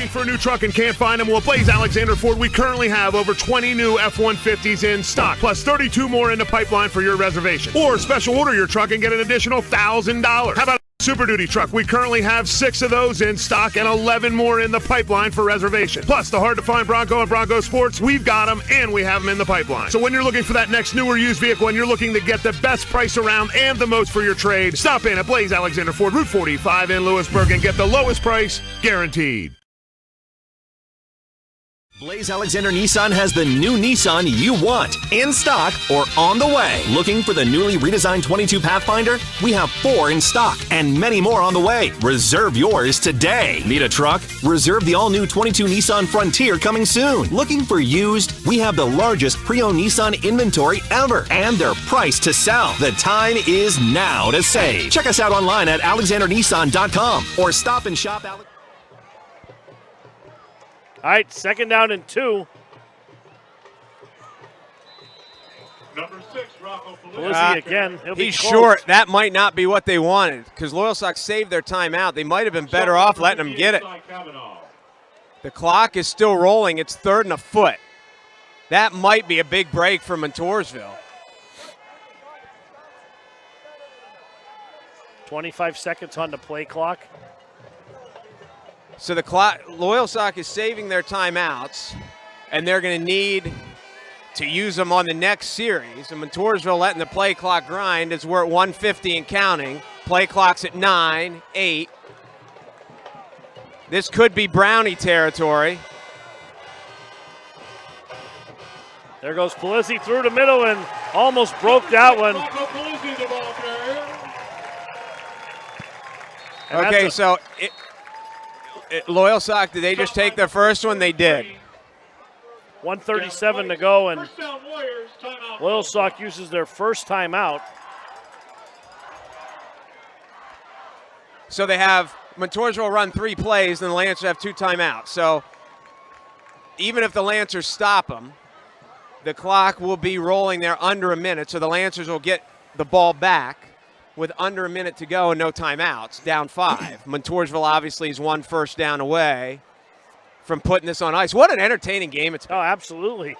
For a new truck and can't find them? Well, at Blaze Alexander Ford, we currently have over 20 new F-150s in stock, plus 32 more in the pipeline for your reservation. Or special order your truck and get an additional $1,000. How about a Super Duty truck? We currently have 6 of those in stock and 11 more in the pipeline for reservation. Plus, the hard-to-find Bronco and Bronco Sports, we've got them and we have them in the pipeline. So when you're looking for that next new or used vehicle and you're looking to get the best price around and the most for your trade, stop in at Blaze Alexander Ford, Route 45 in Lewisburg, and get the lowest price guaranteed. Blaze Alexander Nissan has the new Nissan you want, in stock or on the way. Looking for the newly redesigned 22 Pathfinder? We have 4 in stock and many more on the way. Reserve yours today. Need a truck? Reserve the all-new 22 Nissan Frontier coming soon. Looking for used? We have the largest pre-owned Nissan inventory ever, and they're priced to sell. The time is now to save. Check us out online at alexandernissan.com or stop and shop Alex. All right, 2nd down and 2. Number 6, Rocco Polizzi again. He's short. That might not be what they wanted because Loyalsock saved their timeout. They might have been better off letting him get it. The clock is still rolling. It's 3rd and a foot. That might be a big break for Montoursville. 25 seconds on the play clock. So the Loyalsock is saving their timeouts, and they're going to need to use them on the next series. And Montoursville letting the play clock grind as we're at 1:50 and counting. Play clock's at 9, 8. This could be Brownie territory. There goes Polizzi through the middle and almost broke that one. Okay, so Loyalsock, did they just take their first one? They did. 1:37 to go, and Loyalsock uses their first timeout. So they have Montoursville run 3 plays, and the Lancers have 2 timeouts. So even if the Lancers stop them, the clock will be rolling there under a minute, so the Lancers will get the ball back with under a minute to go and no timeouts, down 5. Montoursville obviously is 1 first down away from putting this on ice. What an entertaining game it's been. Oh, absolutely.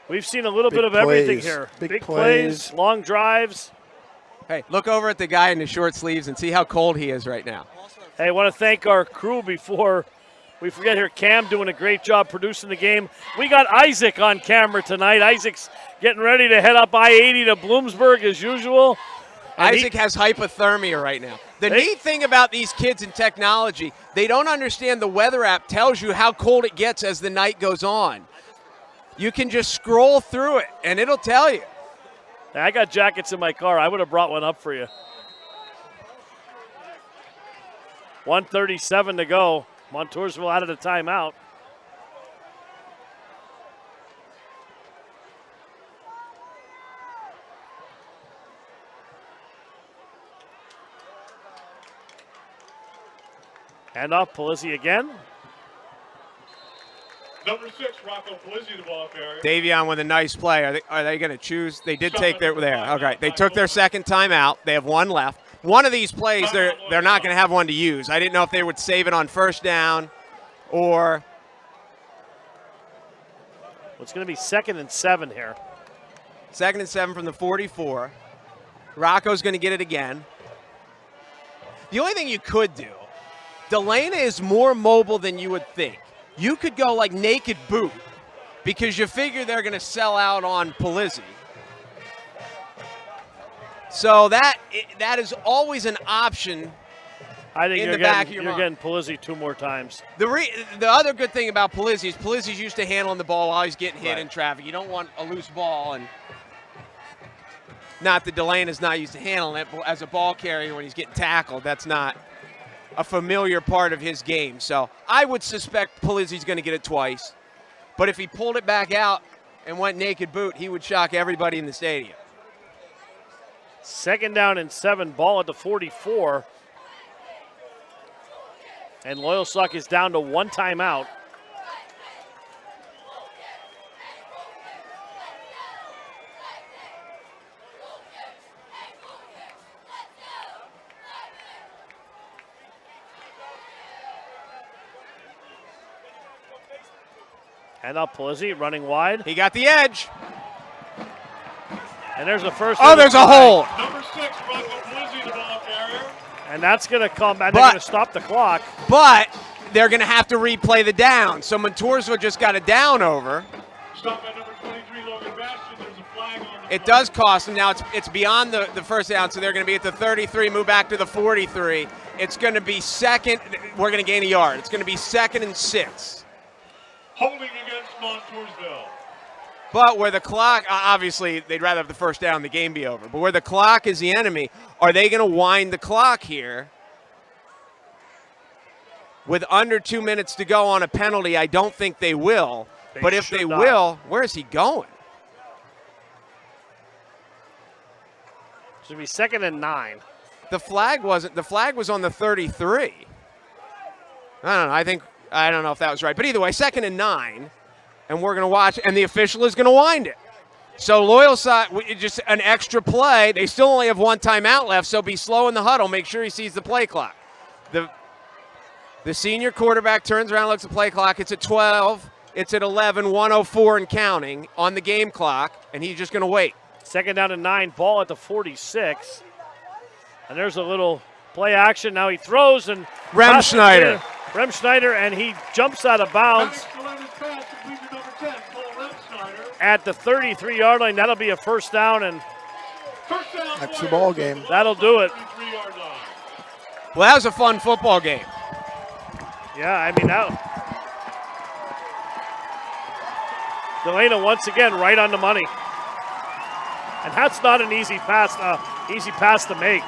We've seen a little bit of everything here. Big plays, long drives. Hey, look over at the guy in the short sleeves and see how cold he is right now. Hey, I want to thank our crew before we forget here. Cam doing a great job producing the game. We got Isaac on camera tonight. Isaac's getting ready to head up I-80 to Bloomsburg as usual. Isaac has hypothermia right now. The neat thing about these kids in technology, they don't understand the weather app tells you how cold it gets as the night goes on. You can just scroll through it, and it'll tell you. I got jackets in my car. I would have brought one up for you. 1:37 to go. Montoursville out of the timeout. Handoff, Polizzi again. Number 6, Rocco Polizzi, the ball carrier. Davion with a nice play. Are they going to choose? They did take their there. Okay, they took their second timeout. They have one left. One of these plays, they're not going to have one to use. I didn't know if they would save it on first down or. It's going to be 2nd and 7 here. 2nd and 7 from the 44. Rocco's going to get it again. The only thing you could do, Delana is more mobile than you would think. You could go like naked boot because you figure they're going to sell out on Polizzi. So that is always an option. I think in you're the back of your you're mind. getting Polizzi 2 more times. The other good thing about Polizzi is Polizzi's used to handling the ball while he's getting hit in traffic. You don't want a loose ball, and not that Delana's not used to handling it, but as a ball carrier when he's getting tackled, that's not a familiar part of his game. So I would suspect Polizzi's going to get it twice. But if he pulled it back out and went naked boot, he would shock everybody in the stadium. 2nd down and 7, ball at the 44. And Loyalsock is down to 1 timeout. And now Polizzi running wide. He got the edge. And there's a first. Oh, there's a hole. Number 6, Rocco Polizzi, the ball carrier. And that's going to come back. They're going to stop the clock. But they're going to have to replay the down. So Montoursville just got a down over. Stop at number 23, Logan Bastion. There's a flag on the It does cost them. Now it's beyond the first down, so they're going to be at the 33, move back to the 43. It's going to be 2nd. We're going to gain a yard. It's going to be 2nd and 6. holding against Montoursville. But where the clock, obviously, they'd rather have the first down, the game be over. But where the clock is the enemy, are they going to wind the clock here? With under 2 minutes to go on a penalty, I don't think they will. But if they will, where is he going? It's going to be 2nd and 9. The flag wasn't. The flag was on the 33. I don't know. I don't know if that was right. But either way, 2nd and 9. And we're going to watch, and the official is going to wind it. So Loyalsock, just an extra play. They still only have one timeout left, so be slow in the huddle. Make sure he sees the play clock. The senior quarterback turns around, looks at the play clock. It's at 12. It's at 11, 104 and counting on the game clock, and he's just going to wait. 2nd down and 9, ball at the 46. And there's a little play action. Now he throws, and Remschneider. Remschneider, and he jumps out of bounds at the 33-yard line. That'll be a first down, and that's the ball game. That'll do it. Well, that was a fun football game. Yeah, I mean, Delana once again right on the money. And that's not an easy pass to make.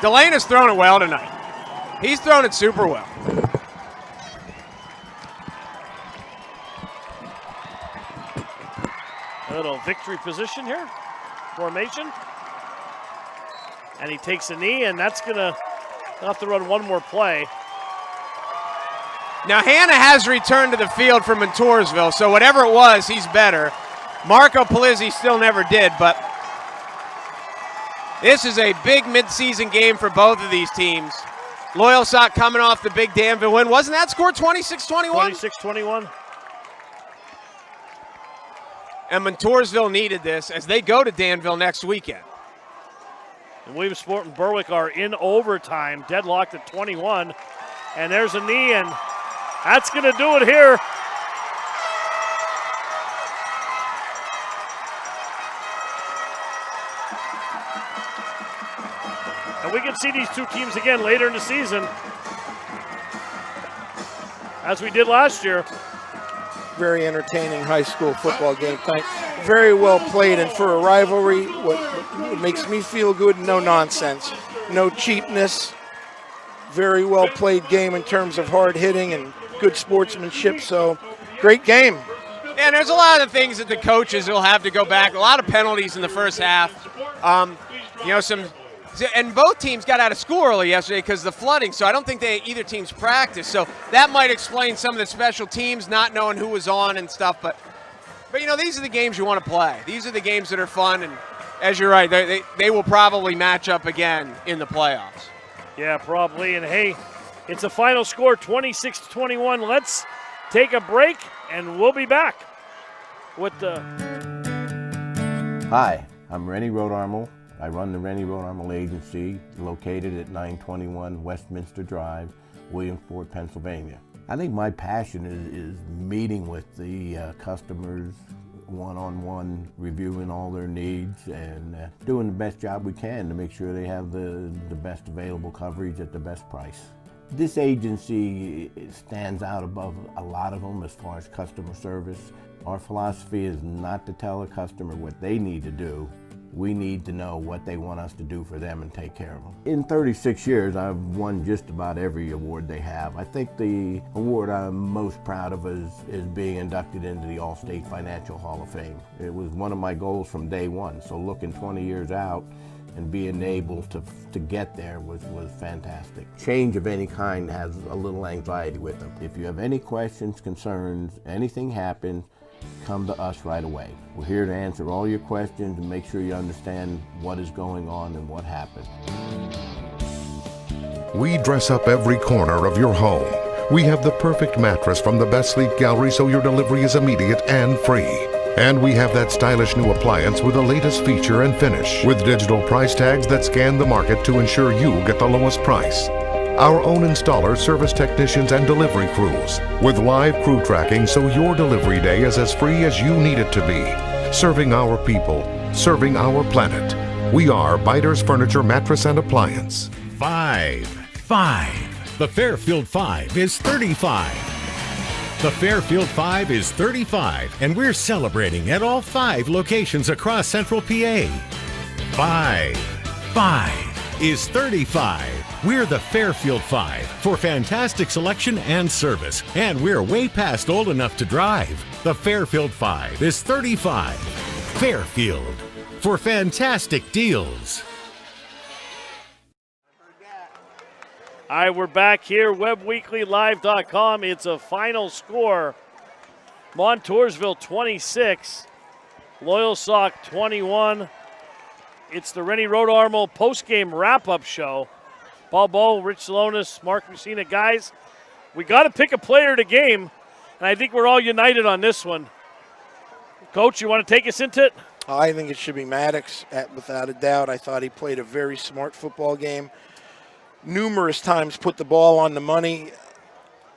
Delana's thrown it well tonight. He's thrown it super well. A little victory position here, formation. And he takes a knee, and that's going to have to run one more play. Now, Hannah has returned to the field for Montoursville, so whatever it was, he's better. Marco Polizzi still never did, but this is a big midseason game for both of these teams. Loyalsock coming off the big Danville win. Wasn't that score 26-21? 26-21. And Montoursville needed this as they go to Danville next weekend. And Williamsport and Berwick are in overtime, deadlocked at 21. And there's a knee, and that's going to do it here. And we can see these two teams again later in the season, as we did last year. Very entertaining high school football game. Very well played, and for a rivalry, what makes me feel good, no nonsense, no cheapness. Very well played game in terms of hard hitting and good sportsmanship, so great game. And there's a lot of things that the coaches will have to go back. A lot of penalties in the first half. Some And both teams got out of school early yesterday because of the flooding, so I don't think either team's practiced. So that might explain some of the special teams not knowing who was on and stuff. But these are the games you want to play. These are the games that are fun, and as you're right, they will probably match up again in the playoffs. Yeah, probably. And hey, it's a final score, 26-21. Let's take a break, and we'll be back with the... Hi, I'm Rennie Rodarmel. I run the Rennie Rodarmel Agency, located at 921 Westminster Drive, Williamsport, Pennsylvania. I think my passion is meeting with the customers one-on-one, reviewing all their needs and doing the best job we can to make sure they have the best available coverage at the best price. This agency stands out above a lot of them as far as customer service. Our philosophy is not to tell a customer what they need to do. We need to know what they want us to do for them and take care of them. In 36 years, I've won just about every award they have. I think the award I'm most proud of is being inducted into the All-State Financial Hall of Fame. It was one of my goals from day one, so looking 20 years out and being able to get there was fantastic. Change of any kind has a little anxiety with them. If you have any questions, concerns, anything happens, come to us right away. We're here to answer all your questions and make sure you understand what is going on and what happened. We dress up every corner of your home. We have the perfect mattress from the best sleep gallery so your delivery is immediate and free. And we have that stylish new appliance with the latest feature and finish, with digital price tags that scan the market to ensure you get the lowest price. Our own installers, service technicians, and delivery crews, with live crew tracking so your delivery day is as free as you need it to be. Serving our people, serving our planet. We are Biters Furniture, Mattress, and Appliance. 5. The Fairfield 5 is 35. The Fairfield 5 is 35, and we're celebrating at all 5 locations across Central PA. 5 is 35. We're the Fairfield 5 for fantastic selection and service, and we're way past old enough to drive. The Fairfield 5 is 35. Fairfield for fantastic deals. All right, we're back here, WebWeeklyLive.com. It's a final score. Montoursville 26, Loyalsock 21. It's the Rennie Rodarmel postgame wrap-up show. Paul Bowe, Rich Salonis, Mark Messina. Guys, we got to pick a player to game, and I think we're all united on this one. Coach, you want to take us into it? I think it should be Maddox, without a doubt. I thought he played a very smart football game. Numerous times put the ball on the money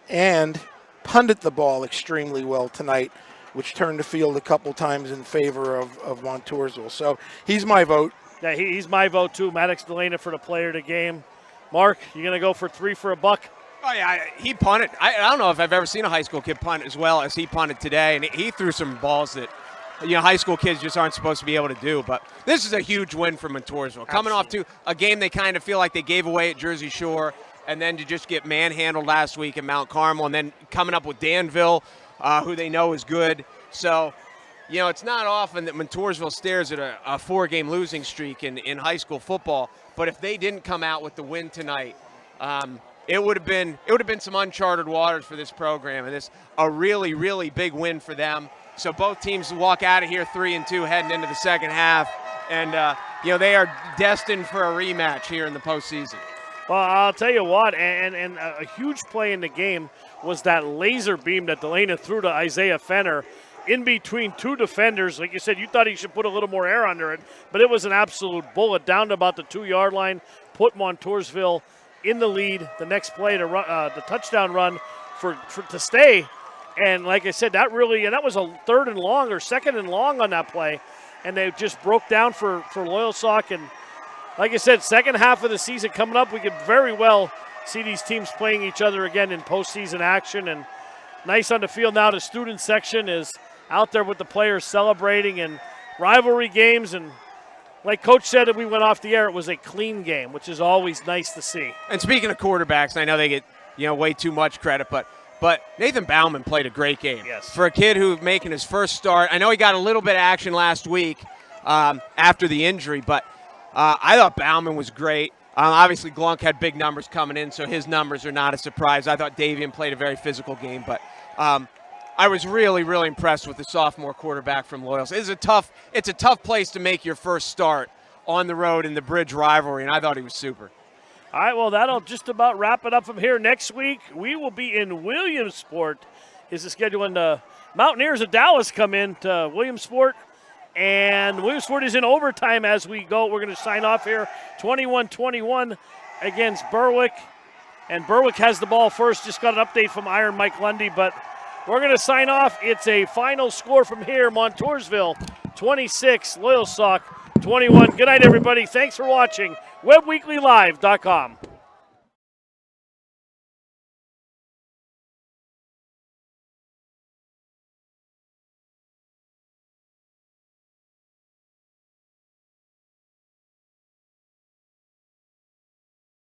and punted the ball extremely well tonight, which turned the field a couple times in favor of Montoursville. So he's my vote. Yeah, he's my vote too. Maddox Delana for the player of the game. Mark, you going to go for 3 for a buck? Oh, yeah, he punted. I don't know if I've ever seen a high school kid punt as well as he punted today, and he threw some balls that high school kids just aren't supposed to be able to do. But this is a huge win for Montoursville. Coming off to a game they kind of feel like they gave away at Jersey Shore, and then to just get manhandled last week at Mount Carmel, and then coming up with Danville, who they know is good. So, it's not often that Montoursville stares at a 4-game losing streak in high school football. But if they didn't come out with the win tonight, it would have been some uncharted waters for this program, and this a really, really big win for them. So both teams walk out of here 3-2 heading into the second half, and they are destined for a rematch here in the postseason. Well, I'll tell you what, and a huge play in the game was that laser beam that Delana threw to Isaiah Fenner in between 2 defenders. Like you said, you thought he should put a little more air under it, but it was an absolute bullet down to about the 2-yard line, put Montoursville in the lead. The next play to run, the touchdown run to stay. And like I said, that was a 3rd and long or 2nd and long on that play. And they just broke down for Loyalsock. And like I said, second half of the season coming up, we could very well see these teams playing each other again in postseason action. And nice on the field now, the student section is out there with the players celebrating and rivalry games. And like Coach said, we went off the air, it was a clean game, which is always nice to see. And speaking of quarterbacks, I know they get way too much credit, but Nathan Bauman played a great game. Yes. For a kid who's making his first start. I know he got a little bit of action last week after the injury, but I thought Bauman was great. Obviously, Glunk had big numbers coming in, so his numbers are not a surprise. I thought Davian played a very physical game, but I was really, really impressed with the sophomore quarterback from Loyals. It's a tough place to make your first start on the road in the Bridge rivalry, and I thought he was super. All right, well, that'll just about wrap it up from here. Next week, we will be in Williamsport. Is the schedule when the Mountaineers of Dallas come in to Williamsport, and Williamsport is in overtime as we go. We're going to sign off here, 21-21 against Berwick, and Berwick has the ball first. Just got an update from Iron Mike Lundy, but we're going to sign off. It's a final score from here, Montoursville 26, Loyalsock 21. Good night, everybody. Thanks for watching. WebWeeklyLive.com.